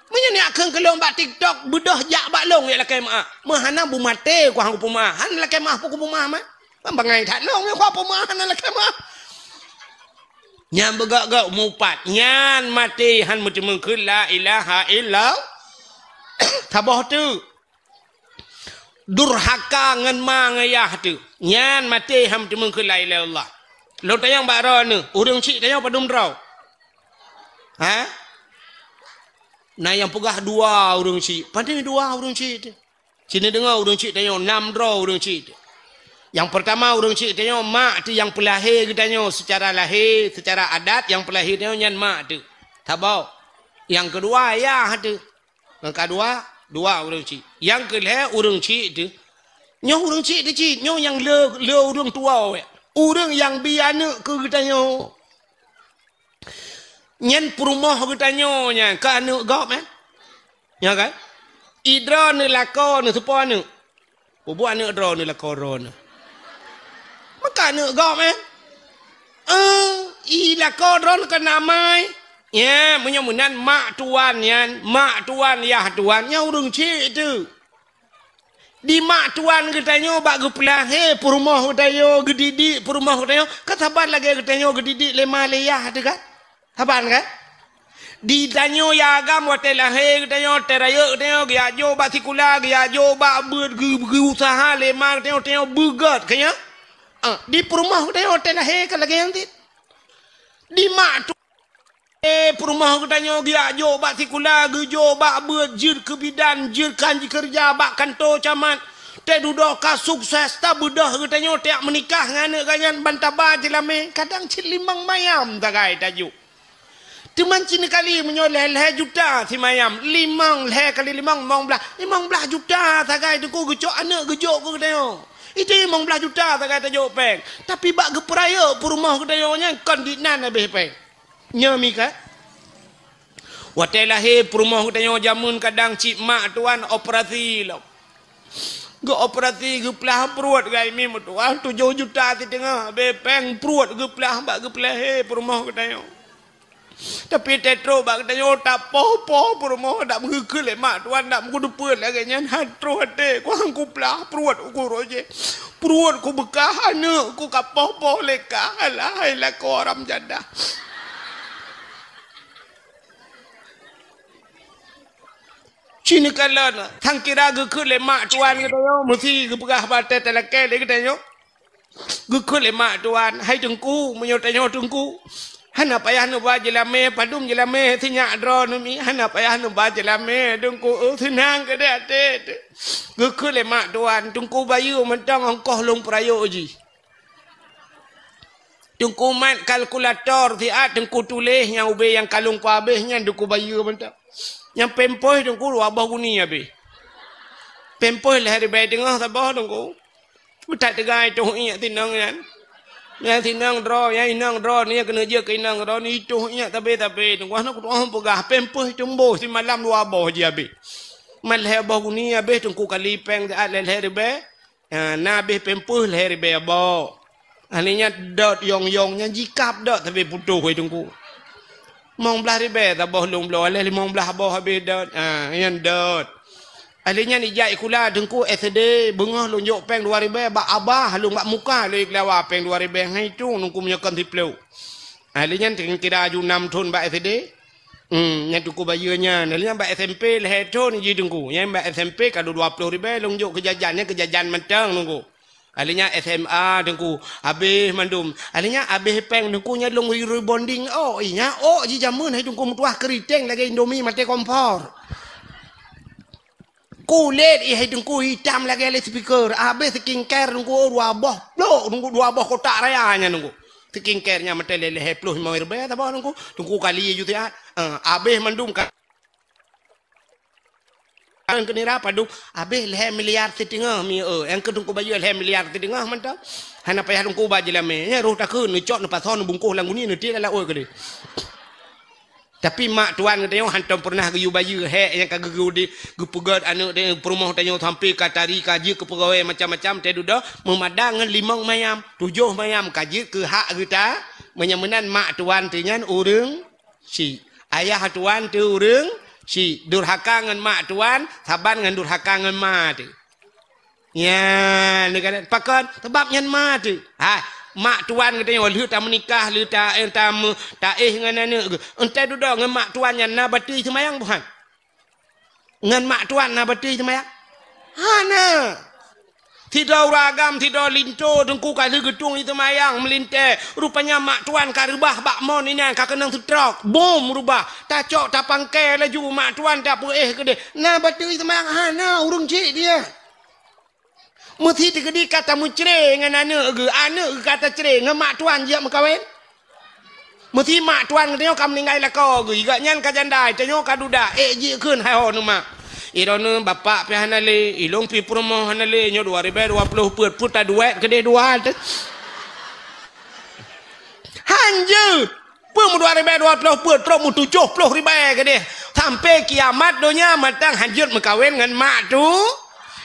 Speaker 3: Menya ni akan kelong bak TikTok bedah jak bak long ya lakai mak. Mahana bu mate ku hang pumah. Han lakai mah ku pumah mah. Bangai tak long ya ku pumah han lakai mah. Nyan begak-gak mupat. Nyan mati han mesti mengkul la ilaha illa. Tabah tu. Durhaka ngan ma ngayah tu. Nyan mati han mesti mengkul la ilaha illallah. Lo tayang bak ro ni. Urang cik tayang padum rau. Ha? Nah yang pegah 2 orang cik. Pandai 2 orang cik tu. Sini dengar orang cik tanya 6 draw orang cik tu. Yang pertama orang cik tanya mak tu yang pelahir tanya secara lahir, secara adat yang pelahir tanya nyan mak tu. Tabau. Yang kedua ayah tu. Yang kedua 2 orang cik. Yang kelih orang cik tu. Nyoh orang cik tu cik. Nyoh yang le orang tua. Orang yang biana ke tanya. Nyan perumah ketanya nya ka anu gop ya kan idra ni lako ni sepo anu bubu anu idra ni lako ron maka anu gop i lako ron ka namai ya menyamunan mak tuan ya tuan nya urang cik tu di mak tuan ketanya bak geplah perumah ketanya gedidik perumah ketanya kataban lagi ketanya gedidik lemah leyah tu kan Haban kan? Di tanyo ya agam wate lahir tanyo teraya tanyo dia jo bak sikula dia jo bak berusaha lemar tanyo bugat kaya. Di perumah tanyo terlahir kan lagi nanti. Di mak tu perumah tanyo dia jo bak sikula jo bak berjir ke bidan jir kanji kerja bak kantor camat. Teh duduk ka sukses ta bedah tanyo tiak menikah ngane ganyan bantaba jelame kadang cilimang mayam tagai tajuk. Cuman cini kali menyoleh juta si mayam. 5 kali 5 15 juta tagai tu ku gejok anak gejok ku katanya. Itu 15 juta tagai tajuk peng. Tapi bak geperaya perumah katanya nya kon dinan habis peng. Nya mika. Watai lahir perumah katanya jamun kadang cik mak tuan operasi lo. Ge operasi ge pelah perut gai mi mutuan 7 juta ti tengah habis peng perut ge pelah bak ge pelah perumah katanya. Tapi tetro bak katanya tak poh-poh perumah tak mengekul mak tuan tak mengudupun lagi nyan hatro hati ku hang ku pelah perut ku roje perut ku bekah anak ku kapoh-poh leka alai lah ku orang jadah Cini kalon thang kira gekul mak tuan katanya mesti gebegah batai telake lagi katanya gekul mak tuan hai tengku menyotanya tengku
Speaker 2: Hana payah nu ba jelame padum jelame tinya dro nu mi hana payah nu ba jelame dungku senang ke dak te geku le mak tuan dungku bayu mentang ongkoh lung prayo ji dungku mat kalkulator ti at dungku tulis yang ube yang kalung pa habisnya dungku bayu mentang yang pempoh dungku abah guni habis pempoh le hari bae tengah sabah dungku betak tegai tu inyak tinang kan yang tinang dro, yang inang dro ni kena je ke inang dro ni itu nya tapi tunggu aku tu pegah pempoh tumbuh si malam dua boh je habis. Mal boh ni habis tunggu kali peng at le herbe. Na habis pempoh le herbe boh. Aninya dot yong-yongnya jikap dot tapi putuh tunggu. Mong belah herbe ta boh lung bloh le 15 boh habis dot. Yang dot. Alinya ni jai kula dengku SD bengah lunjuk peng 2000 bak abah lu bak muka le kelawa peng 2000 hai tu nungku menyakan tipleu. Alinya kira aju 6 tahun bak SD. Yang tuku bayunya alinya bak SMP le tu ni ji dengku. Yang bak SMP kalau 20,000 lunjuk kejajan mentang nungku. Alinya SMA dengku habis mandum. Alinya habis peng dengku nya long rebonding nya ji jamun hai dengku mutuah keriteng lagi Indomie mate kompor. Kulit ihai dengku hitam lagi le speaker habis skincare dengku dua boh lo dengku dua boh kotak rayanya dengku skincare-nya mate le 50 5 apa dengku kali ju tiat habis mandum kan kenira padu habis le miliar setengah mi yang ke dengku baju le miliar setengah mantap hana payah dengku baju lame nya roh takun ni cok ni pason bungkuh lang ni ti la oi ke tapi mak tuan katanya hantam pernah gayu baju hek yang kagegu di gupegat anu de perumah tanya sampai katari kaji ke pegawai macam-macam te duda memadang 5 mayam 7 mayam kaji ke hak kita menyamenan mak tuan tinyan urang si ayah tuan tu urang si durhaka ngan mak tuan saban ngan durhaka ngan mak tu ya ni kan pakon sebab nyan mak tu mak tuan katanya lu tak menikah lu tak dengan anak entai duduk dengan mak tuan yang nabati semayang bukan dengan mak tuan nabati semayang hana tidak ragam tidak linto dengku kali gedung itu semayang melintai rupanya mak tuan karubah bakmon ini yang kakenang setrok bom rubah tak cok tak pangkai laju mak tuan tak kede nabati semayang hana urung cik dia mesti digedi kata mucre dengan anak kata cere dengan mak tuan dia mekawin mesti mak tuan katanya kam ninggai la ko ge iga nyan ka jandai tanyo ka duda ji keun hai ho nu mak irone bapak pi hanale ilong pi promo hanale nyo 2020 peut puta duet gede dua hanjut pung 2020 peut pro mu 70,000 gede sampai kiamat donya matang hanjut mekawin dengan mak tu.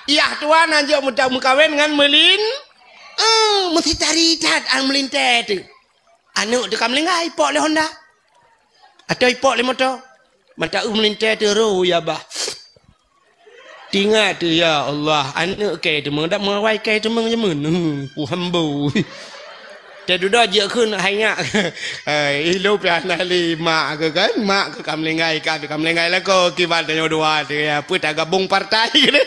Speaker 2: Iya tuan anjak muda mengkawin dengan melin. Mesti cari tat an melintai tu. Anu tu kam lengai ipok le Honda. Atau ipok le motor. Mata melintai tu ro ya bah. Tingat tu ya Allah. Anu ke tu mendak mewai ke tu menjemun. Pu hambu. Te duda je keun hanya. Ilo piana li mak ke kan. Mak ke kam lengai ka kam lengai la ko kibat nyo dua tu ya. Put gabung partai ni.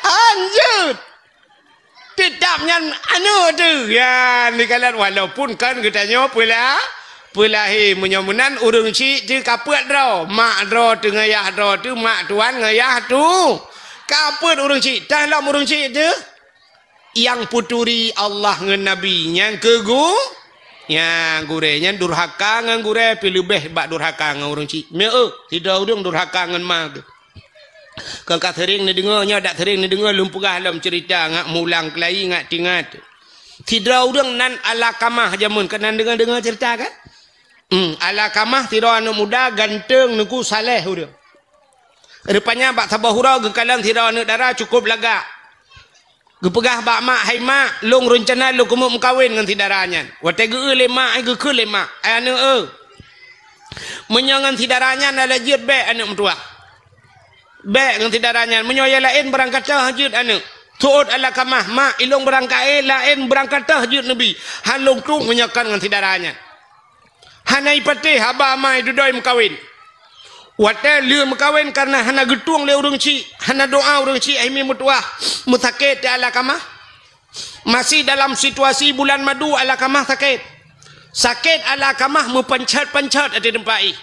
Speaker 2: Anjut tidaknya anu tu ya ni kalian walaupun kan katanya pula menyamunan urung si tu kaput draw mak draw tu ngayah draw tu mak tuan ngayah tu kaput urung si dah lah urung si tu yang puturi Allah ngan nabi yang kegu yang gurenya durhaka ngan gure pi lebih bak durhaka ngan urung si me tidak urung durhaka ngan mak Kau kat sering ni dengarnya, tak sering ni dengar lumpurah dalam cerita ngak mulang kelai ngak tingat. Tidak orang nan ala kamah jamun kan dengar cerita kan? Ala kamah tidak anak muda ganteng nuku saleh udah. Rupanya bak sabah hurau gekalan tidak anak darah cukup laga. Gepegah bak mak hai mak long rencana lu kumuk mengkawin dengan tidaranya. Watege le mak ai ge le mak. Ai anak menyangan tidaranya ala jid be anak mentua. Baik dengan tidarannya menyoya lain berangkat tahajud anak tuut ala kamah mak ilong berangkat lain berangkat tahajud nabi halung tu menyakan dengan tidarannya hanai patih haba mai dudoi mekawin wate lieu mekawin karena hana getung le urang ci hana doa urang ci ai mi mutuah musakit ala kamah masih dalam situasi bulan madu ala kamah sakit Sakit Alakamah mu pencat-pencat ada tempat ini.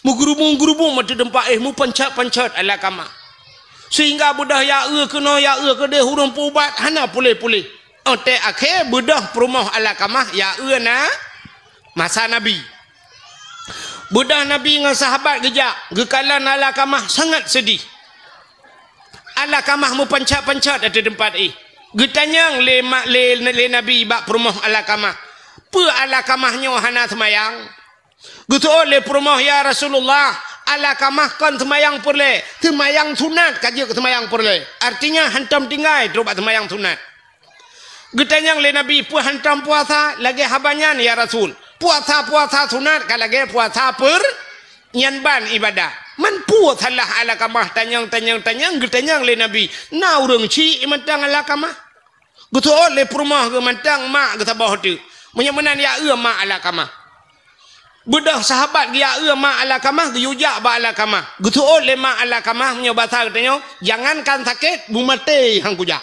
Speaker 2: Mu gerubung-gerubung ada tempat ini. Mu pencat-pencat Alakamah. Sehingga budah ya kena ya ke dia hurung pubat. Hana pulih-pulih. Otak akhir budah perumah Alakamah ya na masa Nabi. Budah Nabi dengan sahabat gejak. Gekalan Alakamah sangat sedih. Alakamah mu pencat-pencat ada tempat ini. Getanyang le Nabi bak perumah Alakamah. Apa Alakamahnya hana semayang? Gitu oleh perumah ya Rasulullah. Alakamah kan semayang perle. Semayang sunat kaji ke semayang perle. Artinya hantam tinggal terus semayang sunat. Getanyang le Nabi pu hantam puasa lagi habanyan ya Rasul. Puasa sunat kan lagi puasa per nyanban ibadah. Man pu salah Alakamah tanyang getanyang le Nabi. Na urang ci mentang Alakamah. Gitu oleh perumah ke mentang mak ke sabah tu. Menyemenan ya mak Alakamah. Budak sahabat ya mak Alakamah geyujak ba Alakamah. Gitu oleh mak Alakamah punya bahasa katanya, jangankan sakit bu mati hang kujak.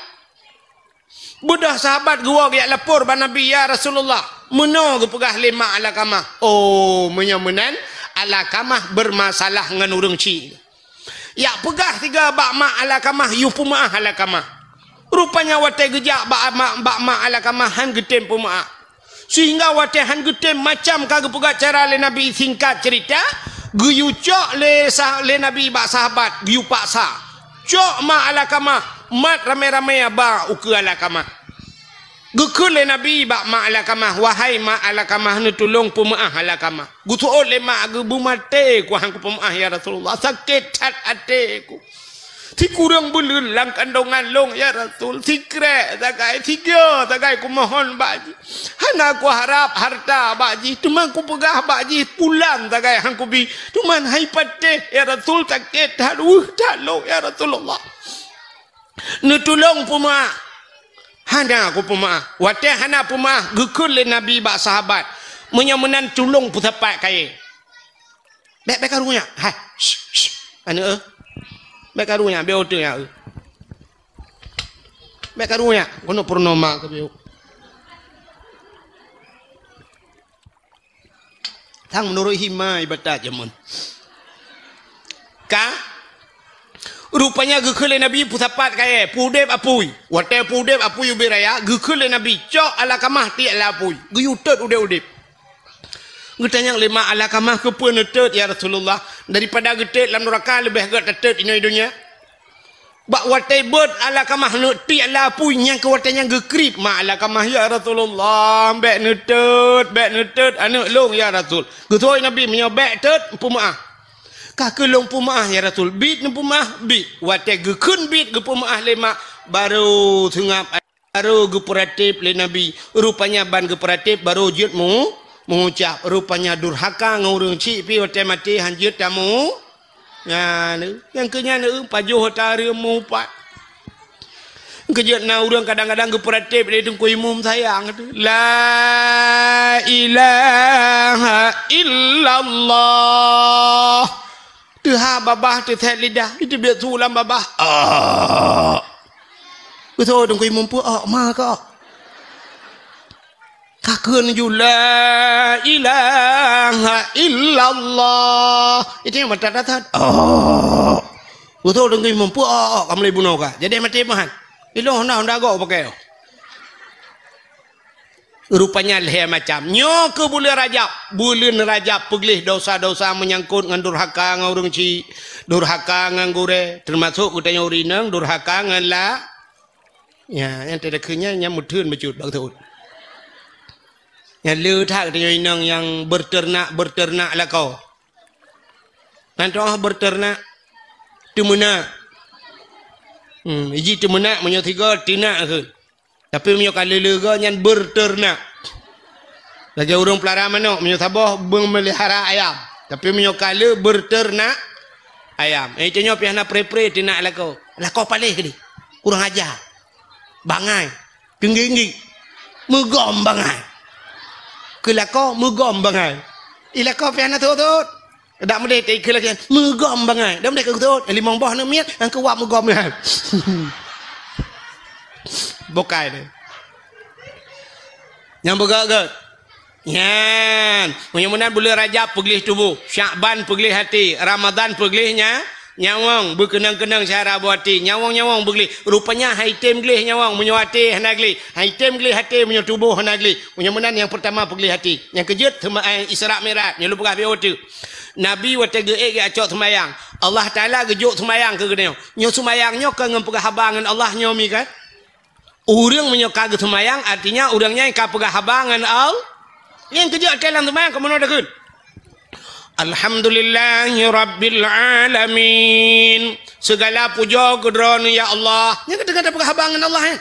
Speaker 2: Budak sahabat gua ya lapor ba Nabi ya Rasulullah. Meno ge pegah le mak Alakamah. Oh, menyemenan Alakamah bermasalah ngan urang ci. Ya pegah tiga bak mak Alakamah yu pumaah Alakamah. Rupanya wate gejak bak mak Alakamah han getem pumaah. Sehingga watahan gede macam kagak pegat cara le Nabi singkat cerita guyu cok le Nabi bak sahabat guyu paksa cok ma Alakamah mat rame-rame ba uku Alakamah gukul le Nabi bak ma Alakamah wahai ma Alakamah ni tolong pemaah Alakamah gutu ole ma gebu mate ku hang ku pemaah ya Rasulullah sakit tat ateku Ti kurang belun lang kandungan long ya Rasul. Ti kre tagai tiga tagai ku mohon baji. Hana ku harap harta baji. Tuman ku pegah baji pulang tagai hang ku bi. Tuman hai pate ya Rasul sakit haduh talo ya Rasulullah. Nu tolong puma. Hana ku puma. Wate hana puma gukul le Nabi bak sahabat. Menyamunan tolong putapat kai. Bek karunya. Hai. Anu Bek karunya beo tu ya. Bek karunya kono purnama ke beo. Tang menurut hima ibadat jamun. Ka rupanya gekele Nabi putapat kaya pudep apui. Wate pudep apui ubiraya gekele Nabi cok Alakamah ti ala apui. Guyutet udep-udep. Getanya lima Alakamah ke pun netet ya Rasulullah daripada getet dalam neraka lebih agak tetet ini dunia. Bak watai bot Alakamah neti ala punya ke watanya gekrip ma Alakamah ya Rasulullah bek netet anak long ya Rasul. Getoi Nabi menyobek tet pumaah. Ka kelong pumaah ya Rasul. Bit ne pumaah bit watai gekun bit ge pumaah lima baru tengap baru geperatip le Nabi. Rupanya ban geperatip baru jutmu mengucap rupanya durhaka ngurung cik pi hotel mati hanjut tamu ya yang kenya ne pajuh hotel mu pat kejut na urang kadang-kadang geperatip dia tungku imum sayang la ilaha illallah tuha babah tu thet lidah itu biar sulam babah betul tungku imum pu ma ka kakun ju la ilaha illallah itu yang mata datat betul dengan mampu kamu lebih bunuh kah jadi mati mahan itu honda go pakai rupanya leh macam nyo ke bulan Rajab peglih dosa-dosa menyangkut ngan durhaka ngurung ci durhaka ngan gure termasuk utanya urinang durhaka ngan la ya yang tidak kenya yang mudun becut betul yang letak dengan yang berternak lah kau. Nanti orang berternak temuna. Iji temuna punya tiga tinak ke. Tapi punya kali lega yang berternak. Lagi orang pelara mana punya sabah memelihara ayam. Tapi punya kali berternak ayam. Itu nyo piana pre-pre tinak lah kau. Lah kau palih ke ni. Kurang ajar. Bangai. Tinggi-tinggi. Megom bangai. Kelako mugom bangai. Ilako piana tu. Dak mede te kelak mugom bangai. Dak mede ke tu. Limong boh na miat ang kuwap mugom ngai. Bokai ni. Yang begak Yan. Mudah-mudahan bulan Rajab pergelih tubuh, Syakban pergelih hati, Ramadan pergelihnya nyawang berkenang-kenang syara buati, nyawang-nyawang pergelih. Rupanya haitem gelih nyawang menyuati hanagli. Haitem gelih hati menyo tubuh hanagli. Mudah-mudahan yang pertama pergelih hati. Yang kejut Isra Mi'raj, nyo lupa kabeh otu. Nabi wate geek acok semayang. Allah Taala gejuk semayang ke geneo. Nyo semayang nyo ke ngempegah habangan Allah nyo mi kan. Urang menyo kagak semayang artinya urangnya yang kapegah habangan Allah. Yang kerja dalam semayang kamu nak dekut. Alhamdulillahi Rabbil Alamin. Segala puja kedrona ya Allah. Yang kata-kata penghabangan Allah ya.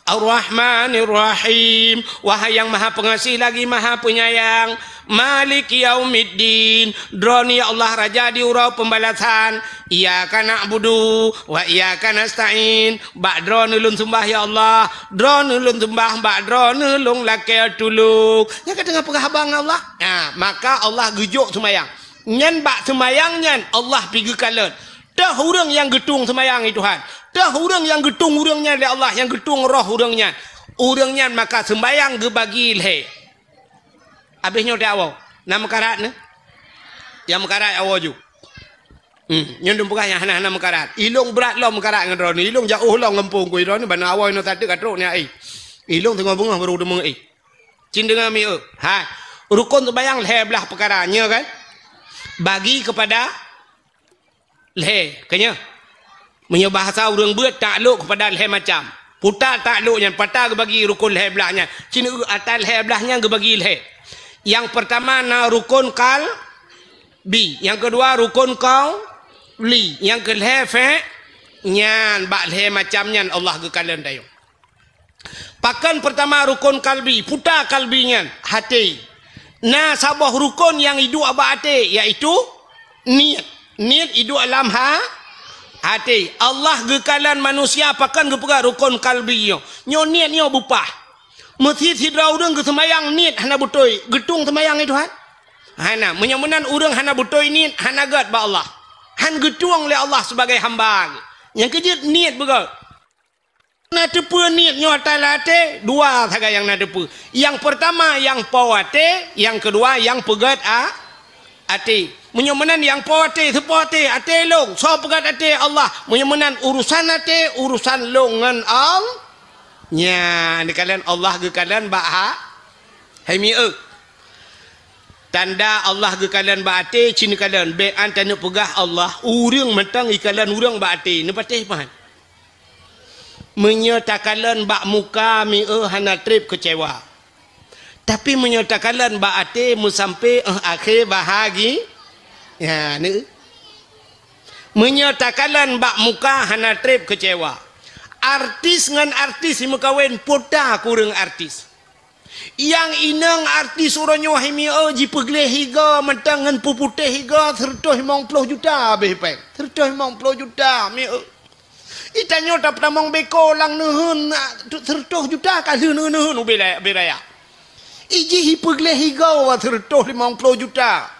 Speaker 2: Ar-Rahmanir Rahim. Wahai yang maha pengasih lagi maha penyayang. Malik Yaumiddin. Droni ya Allah Raja di urau pembalasan. Iyyaka na'budu wa iyyaka nasta'in. Ba'dro nulun sembah ya Allah. Dro nulun sembah ba'dro nulung lake tulung. Yang kata dengan penghabang Allah. Nah, maka Allah gejuk semayang. Nyan bak semayang nyan Allah pergi kalan. Dah orang yang getung semayang itu Tuhan. Dah orang yang getung orangnya oleh Allah, yang getung roh orangnya. Orangnya maka sembayang ge bagi ilhe. Habisnya dah awal. Nama karat ne? Yang mekarat awal ju. Nyondong pegah yang hana-hana mekarat. Ilung berat lo mekarat ngadro ni. Ilung jauh lo ngempung ku idro ni bana awal no tadi katruk ni ai. Ilung tengah bunga baru demung ai. Cin dengan mi ha. Rukun sembayang leher belah perkaranya kan? Bagi kepada leher, kanya. Menyo bahasa orang buat takluk kepada leher macam. Putar takluknya, patah bagi rukun leher belahnya. Cina atas leher belahnya bagi leher. Yang pertama na rukun kal bi, yang kedua rukun kau li, yang ke leher fe nyan bak leher macamnya Allah ke kalian dayo. Pakan pertama rukun kalbi, putar kalbinya hati. Nah sabah rukun yang hidup abah hati iaitu niat. Niat hidup alam hati. Allah gekalan manusia pakan gepega rukun kalbi nyo. Nyo niat nyo bupah. Mesti sidra urang ke semayang niat hana butoi. Getung semayang itu han. Hana menyamunan urang hana butoi niat hana gat ba Allah. Han getuang oleh Allah sebagai hamba. Yang kejut niat begal. Na tepu niat nyo atalate dua saja yang na tepu. Yang pertama yang pawate, yang kedua yang pegat ate. Menyamunan yang pawate sepote ate long. So pegat ate Allah. Menyamunan urusan ate urusan longan Allah. Nya kalian Allah ke kalian ba hai mi tanda Allah ke kalian ba ate cin kalian be antana pegah Allah urang mentang ikalan urang ba ate ne patih pan menyatakan ba muka mi hana trip kecewa tapi menyatakan ba ate mu sampai akhir bahagi ya ne menyatakan ba muka hana trip kecewa. Artis ngan artis si mekawin poda kurang artis. Yang inang artis uranyo himi ji pegleh higa mentang ngan puputih higa 150 juta behpek. 150 juta mi itanyo tak pernah beko lang nuhun 100 juta kali nuhun ubelaya. Iji hi pegleh higa 150 juta.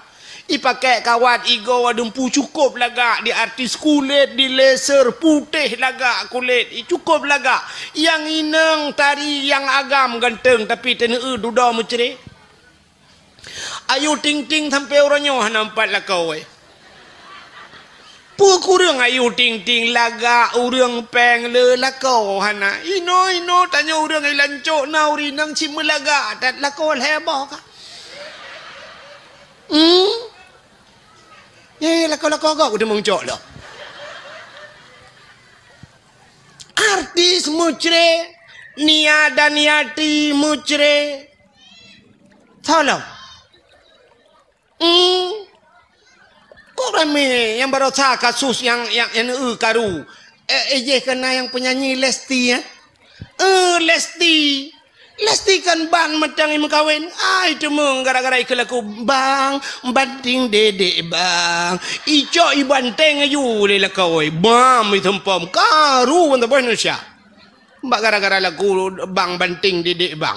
Speaker 2: Ipakai kawat igo dempu cukup laga di artis kulit di laser putih laga kulit cukup laga yang inang tari yang agam ganteng tapi teneu duda menceri ayu ting-ting sampai orangnya nampak lah kau kurang ayu ting-ting laga urang peng le lah kau hana ino tanya urang ilancok na urinang cimelaga dat lah kau hebah ka lako udah mengcok lo. Artis mucre, niada niati mucre. Tolong. Kok rame yang baru kasus yang karu. Kena yang penyanyi Lesti ya. Lesti kan bang matang yang kawin. Itu mung gara-gara ikelaku bang banting dedek bang. Ico ibanteng ayu lela kawai. Bam itempom karu untuk Indonesia. Mbak gara-gara lagu bang banting dedek bang.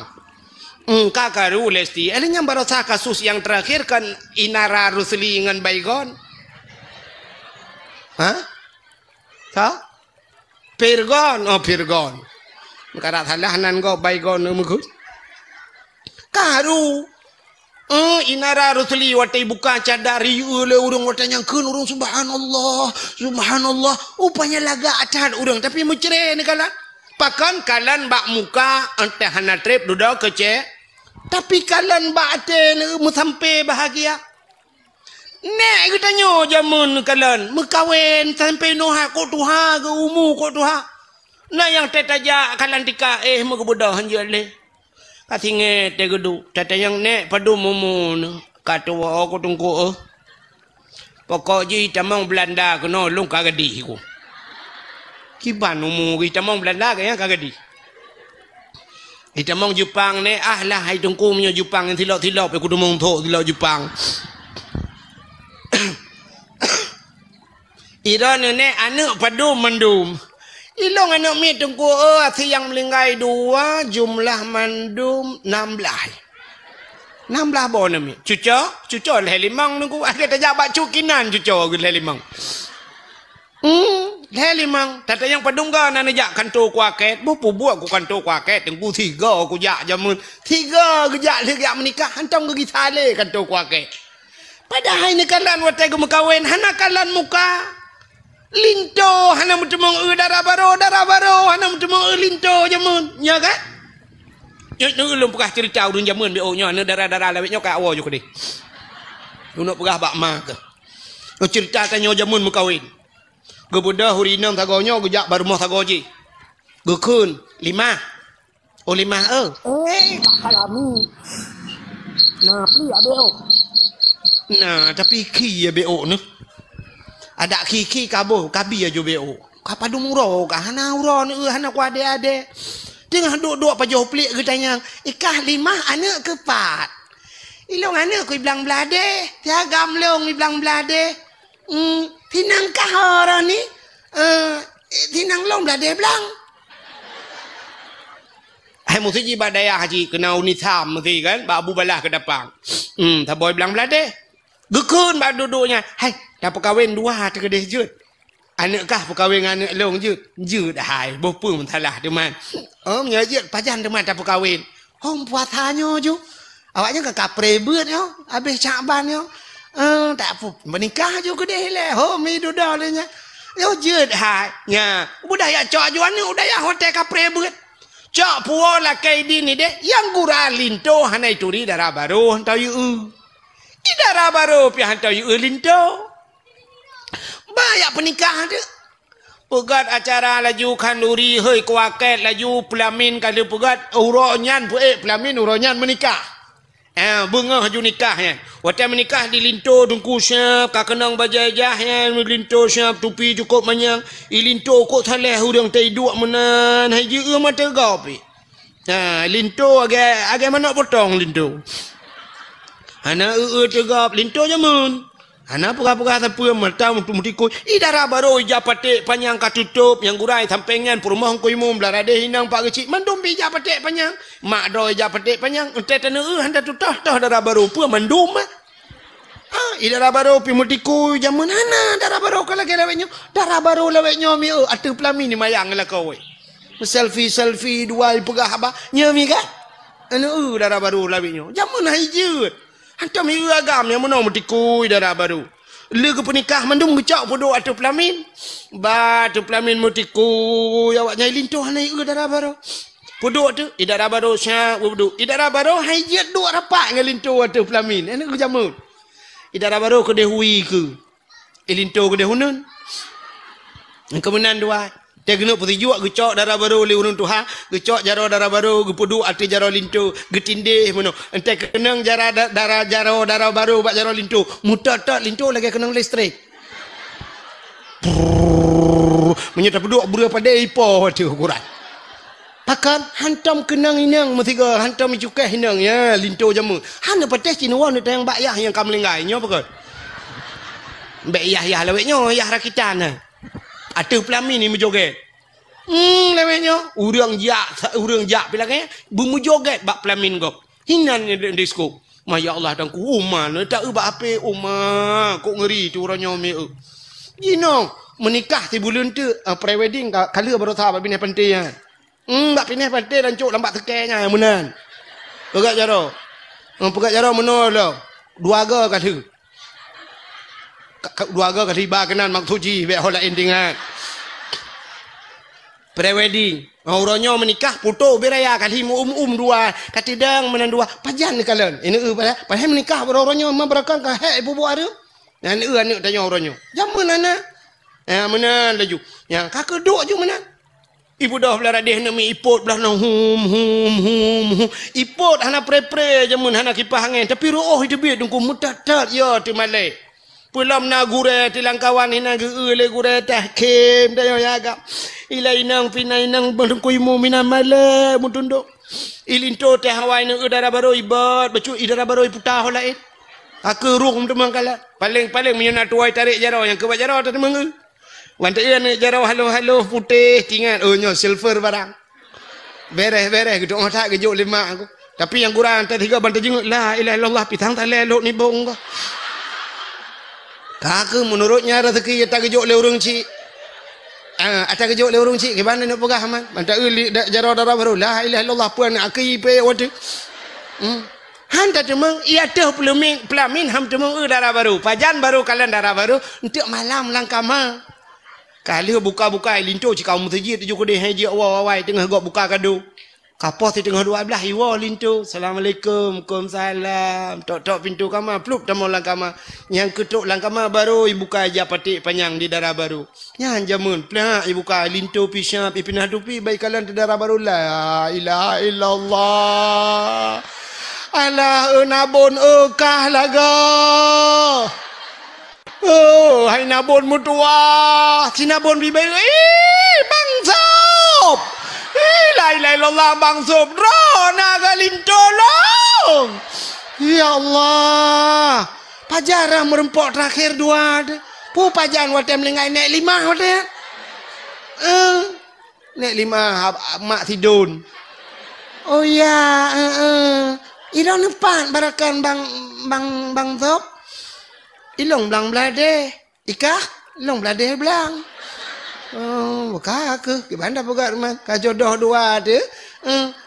Speaker 2: Kakaru Lesti. Elenya baru kasus yang terakhir kan Inara Rusli dengan Baygon. Hah? Pirgon. Oh Pirgon. Karat halahanan ko baygon mugut. Karu
Speaker 3: Inara rusuli watai buka cadari le urang watanya keun urang subhanallah subhanallah upanya laga acan urang tapi mencere ni kalan pakan kalan bak muka ante hana trip duda kece tapi kalan bak ate mu sampai bahagia nek getanyo jamun kalan mekawin sampai noha ko tuha ke umu ko tuha na yang tetaja kalan tika mu kebudahan je le katinge tegedu tata yang nek padu mumu kata wa aku tunggu pokok ji tamang Belanda kena lung kagadi ku kiban umu kita mong Belanda kaya kagadi kita mong Jepang ne lah hai tungku punya Jepang yang tilok-tilok pe kudu mong tho tilok Jepang Iran ne anak padu mendum ilong anak mi tungku yang melingkai 2 jumlah mandum 16 bon mi cuco le limang nunggu ada tajak cukinan cuco le limang limang tata yang padungga nana jak kantor kuaket bupu buat ku kantor kuaket tengku 3 aku jak jamun 3 gejak lega menikah hantam ke gitale kantor kuaket padahal ini kalan watai gemekawin hana kalan muka linto hana mutemong darah baro hana mutemong linto jamun nya kan nyo ulun pegah cerita urun jamun be nya ne darah-darah lawet nyo ka awo jo kedi nak pegah bak ma ke cerita tanyo jamun mekawin gebudah hurinang tagonyo gejak baru moh tagoji gekun 5 tak kalami nah pli abeo nah tapi ki ya beo ne ada ki kabo kabi aja beo kapadu muro ka hana uro ne hana ku ade tengah duk pajoh plik getanya ikah 5 anak ke 4 ilong anak ku bilang belade tiagam leong bilang belade tinang kahara ni tinang long belade belang hai mesti ji badaya haji kena unitam mesti kan babu balah ke depan taboy belang belade gekun bak duduknya hai dah perkahwin 2 terkedeh jut anak kah perkahwin anak long jut hai bopu mentalah teman menyajit pajan teman dah perkahwin puasanya ju awaknya ke kapre beut yo habis Syaban yo tak apa menikah juga deh le mi duda le nya yo jut hai nya budaya cok juan ni budaya hotel kapre beut cok puo la kai di ni deh yang gura linto hanai turi darah baru hantau yu di darah baru pi hantau yu linto banyak penikah tu pegat acara laju kanduri hei kuaket laju pelamin kali pegat uronyan pelamin uronyan menikah bunga haju nikahnya waktu menikah di linto dungku siap kakenang bajajahnya linto siap tupi cukup manyang linto kok saleh urang tai duk menan haji mata gapi linto agak mana potong linto ana tegap linto jamun ana pura-pura sampai mata mutu-mutiku idara baru japate panjang katutup yang gurai sampengan perumah ko imum belarade hinang pak kecil mandum bi japate panjang mak do japate panjang ente tanu handa tutah darah baru pu mandum idara baru pi mutiku jamun ana darah baru kala lawetnya darah baru lawetnya mi atu pelami ni mayang la kowe selfie dua pegah apa nyami ka anu darah baru lawetnya jamun haijut hantam mi agam yang menong mutiku idara baru le ke penikah mandum gecak bodoh atu pelamin batu pelamin mutiku awaknya lintoh nai idara baru bodoh tu idara baru syak bodoh idara baru haijut duk rapat dengan lintoh atu pelamin ana jamut idara baru ke dehui ke lintoh ke dehunun kemenan dua tegeno putih juak gecok darah baru li urun tuha gecok jaro darah baru gepudu ati jaro lintu getindih meno ente kenang darah baru bak jaro lintu mutat lintu lagi kenang listrik menyata peduk bura pada ipo tu ukuran pakan hantam kenang inang metiga hantam cukai hinang ya lintu jamu hana pateh cinwa ni tayang bak yah yang kamlinggai nyo pakon bak yah laweknya yah rakitan atu pelamin ni menjoget lewetnya urang jak bilangnya bumu joget bak pelamin gop hinan disko ya Allah dan ku umah tak ubah ape umah kok ngeri tu orangnya mi gino menikah ti bulan tu pre-wedding kala baru tahu bini penting ya bak pineh penting dan cuk lambat tekenya menan agak jaro Pegat jarang menol lo. Dua ga kata. Dua ga kata iba kenan mak tuji be hola endingan. Pre-wedding. Orangnya menikah putu beraya kali dua kati dang menan dua pajan ni kalian. Ini pada menikah orangnya mabarakan ka he ibu ada. Dan ni tanya orangnya. Jam mana? Mana laju. Yang kakak duk je mana? Ibu dah belah radih nami ipot belah nang hum. Ipot hana pre jamun hana kipas angin tapi roh hidup dia dungku mutatat ya ti malai. Pulam na gure ti langkawan hina geule gure tah kem dayo yaga. Ila inang pinai nang bangku imu mina malai mutunduk. Ilinto teh hawai nang udara baru ibat bacu idara baru putah lain. Aku ruh temang kala. Paling menyana tuai tarik jarau yang kebat jarau tadi mengu. Wanita ni jarau halo putih tinggal nyo silver barang. Beres gitu otak gejuk lima aku. Tapi yang kurang tadi 3 bantai jenguk la ilaha illallah pitang tak lelok ni bong kau. Kakak menurutnya rezeki tak gejuk le urang cik. Ada gejuk le urang cik ke mana nak pegah man. Bantai jarau darah baru la ilaha illallah puan aki pe wadu. Han tak temang ia teh pelamin ham temang darah baru. Pajan baru kalian darah baru untuk malam langkama. Kali buka linto ci kaum masjid tu kode haji awai tengah gok buka kado. Kapos di tengah 12 iwa linto. Assalamualaikum. Waalaikumsalam. Tok pintu kamar plup tamu langkama. Yang ketuk langkama baru ibuka aja patik panjang di darah baru. Yang jamun plak ibuka linto pisap ipinah tupi baik kalian di darah baru la ilaha illallah. Alah nabon kah laga. Oh, hai nabon mutua. Si nabon bibai. Bang Sob. La ilaha illallah Bang Sob. Rona galinto long. Ya Allah. Pajarah merempok terakhir 2. Pu pajan wate melingai nek 5 wate. Nek 5 mak tidun. Oh ya, Irang nepan barakan bang Sob. Ilong belang belade. Ikah ilong belade belang. Oh, buka ke gimana buka rumah kajodoh 2 ada.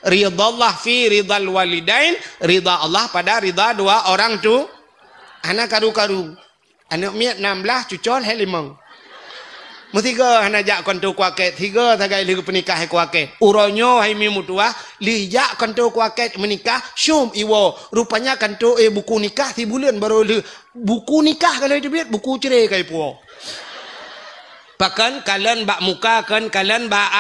Speaker 3: Ridha Allah fi ridal walidain, ridha Allah pada ridha 2 orang tu. Anak karu-karu. Anak miat 16 cucol he 5. Mutiga hana jak kontu kuaket 3 tagai ligu penikah he kuaket. Uronyo hai mi mutua li jak kontu kuaket menikah syum iwo. Rupanya kontu buku nikah 3 bulan baru li buku nikah kalau itu biar buku cerai kai puo. Bahkan kalian bak muka kan kalian bak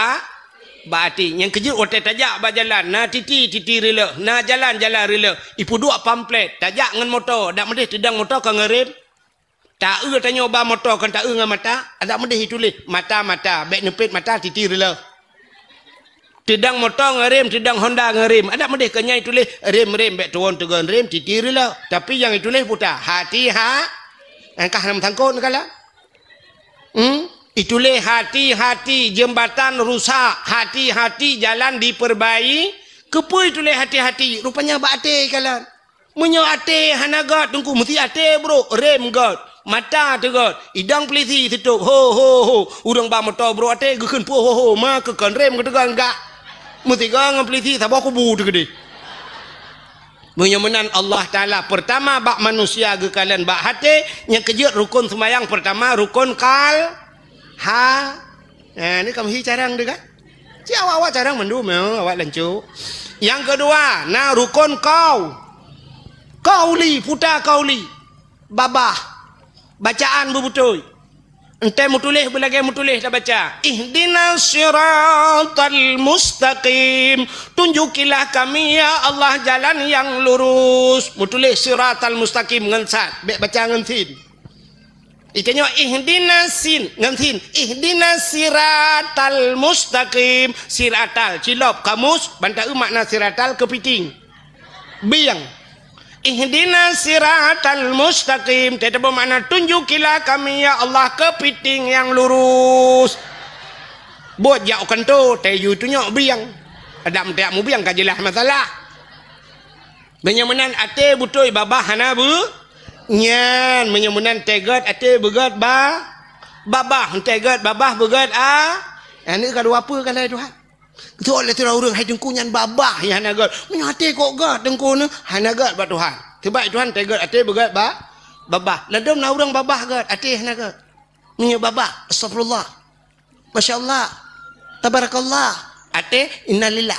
Speaker 3: hati. Yang kejut otak tajak bak jalan na titi rela. Na jalan rela. Ipu 2 pamflet tajak ngan motor. Dak medih tedang motor ka ngerem. Tak tanya ba motor kan tak dengan mata. Ada medih tulis mata. Bek nepit mata titi rela. Tedang motor ngerem, tedang Honda ngerem. Ada medih kenyai tulis rem bek turun tegan rem titi rela. Tapi yang ditulis putar hati angkah nam tangkon kala. Itulah hati-hati jembatan rusak, hati-hati jalan diperbaiki. Kepo itulah hati-hati. Rupanya bate kalian. Menyo ate hanagat tungku mesti ate bro, rem god. Mata tegot, idang peliti tutup. Ho. Urang ba motor bro ate gekeun pu ho. Ma kekan rem ketegan enggak. Mesti gang peliti sabah kubu tu gede. Menyemenan Allah Ta'ala pertama bak manusia ke kalian bak hati. Yang kejut rukun sembahyang pertama rukun ini kamu carang deh kan? Si awak carang mendu mau awak lancu. Yang kedua, rukun kauli puta kauli babah bacaan bebutuy. Ente mutulih belage mutulih dah baca. Ihdinas siratal mustaqim. Tunjukilah kami ya Allah jalan yang lurus. Mutulih siratal mustaqim ngensat. Baik baca ngensin. Itanya ihdinas siratal mustaqim. Siratal cilop kamus bantai makna siratal kepiting biang. Ihdinas siratal mustaqim tetapi makna tunjukilah kami ya Allah kepiting yang lurus. Buat jauh kanto tayu tu nyok biang. Ada mentiak mu biang kajilah masalah. Benyamunan ate butuy babah hana bu. Nyan menyemunan tegat ate begat babah tegat babah begat ini kedua apa kalau Tuhan Tu oleh tu orang hai dengku nyan babah ya nagat. Menyate kok gat dengku ne hanagat ba Tuhan. Tiba Tuhan tegat ate begat ba babah. Ladom na orang babah gat ate hanagat. Minyak babah. Astagfirullah. Masya-Allah. Tabarakallah. Ate innalillah.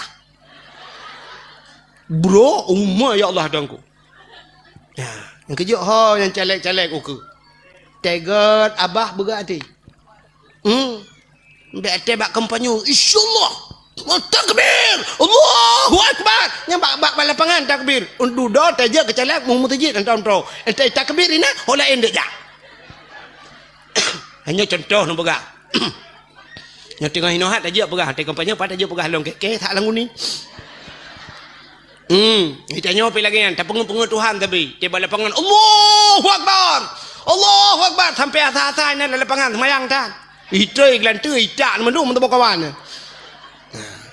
Speaker 3: Bro, umma ya Allah dengku. Ya, yang kejut ha yang calek-calek uku. Tegat abah begat ate. Mbak ate bak kampanyo. Insyaallah. Takbir. Allahu akbar. Yang bak lapangan takbir. Undu do taja kecalak mu mutajid antam tro. Ente takbir ina hola ende ja. Hanya contoh nu pegah. Yang tengah hinohat aja pegah, te kampanye pat aja pegah long ke tak langu ni. Ditanya apa lagi kan? Tak pengen Tuhan tapi tiba lapangan Allahu akbar. Allahu akbar sampai atas-atas ni lapangan semayang tan. Itu iklan tu itak mendu mentu kawan.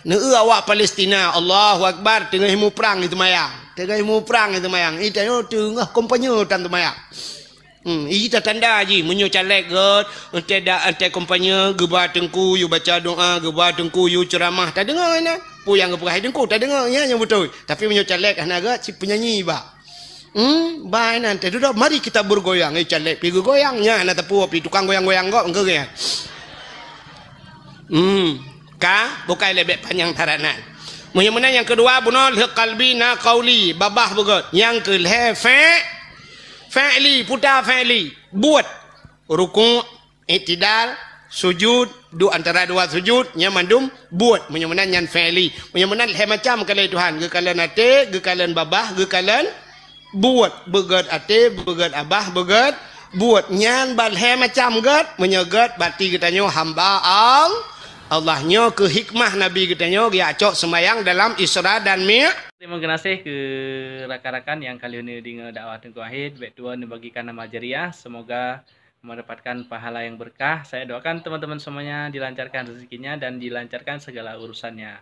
Speaker 3: Neu awak Palestina Allahu akbar tengah himu perang itu mayang. Tengah himu perang itu mayang. Itu tengah kampanye tan tu mayang. Ita tanda ji menyo calek god ante kampanye geba tengku you baca doa geba tengku you ceramah tak dengar ana. Pu yang gepah tengku tak dengar ya yang betul. Tapi menyo calek hanaga si penyanyi ba. Ba nanti duduk mari kita bergoyang calek pi goyangnya ana tepu pi tukang goyang-goyang kok engke ya. Ka bukan lebih panjang taranan. Menang yang kedua bunol qalbi na qauli babah begot. Yang ke fa'li putar fa'li buat ruku' i'tidal sujud antara dua sujud nya mandum buat menang yang fa'li. Menang macam kalau Tuhan gekalan ate gekalan babah gekalan buat begot ate begot abah begot buat nyan bal macam gat menyegat bati katanya hamba Allahnya ke hikmah Nabi katanya dia acok semayang dalam Isra dan Mi'raj.
Speaker 4: Terima kasih ke rakan-rakan yang kali ini dengar dakwah Tengku Wahid. Baik Tuhan bagikan nama jariah. Semoga mendapatkan pahala yang berkah. Saya doakan teman-teman semuanya dilancarkan rezekinya dan dilancarkan segala urusannya.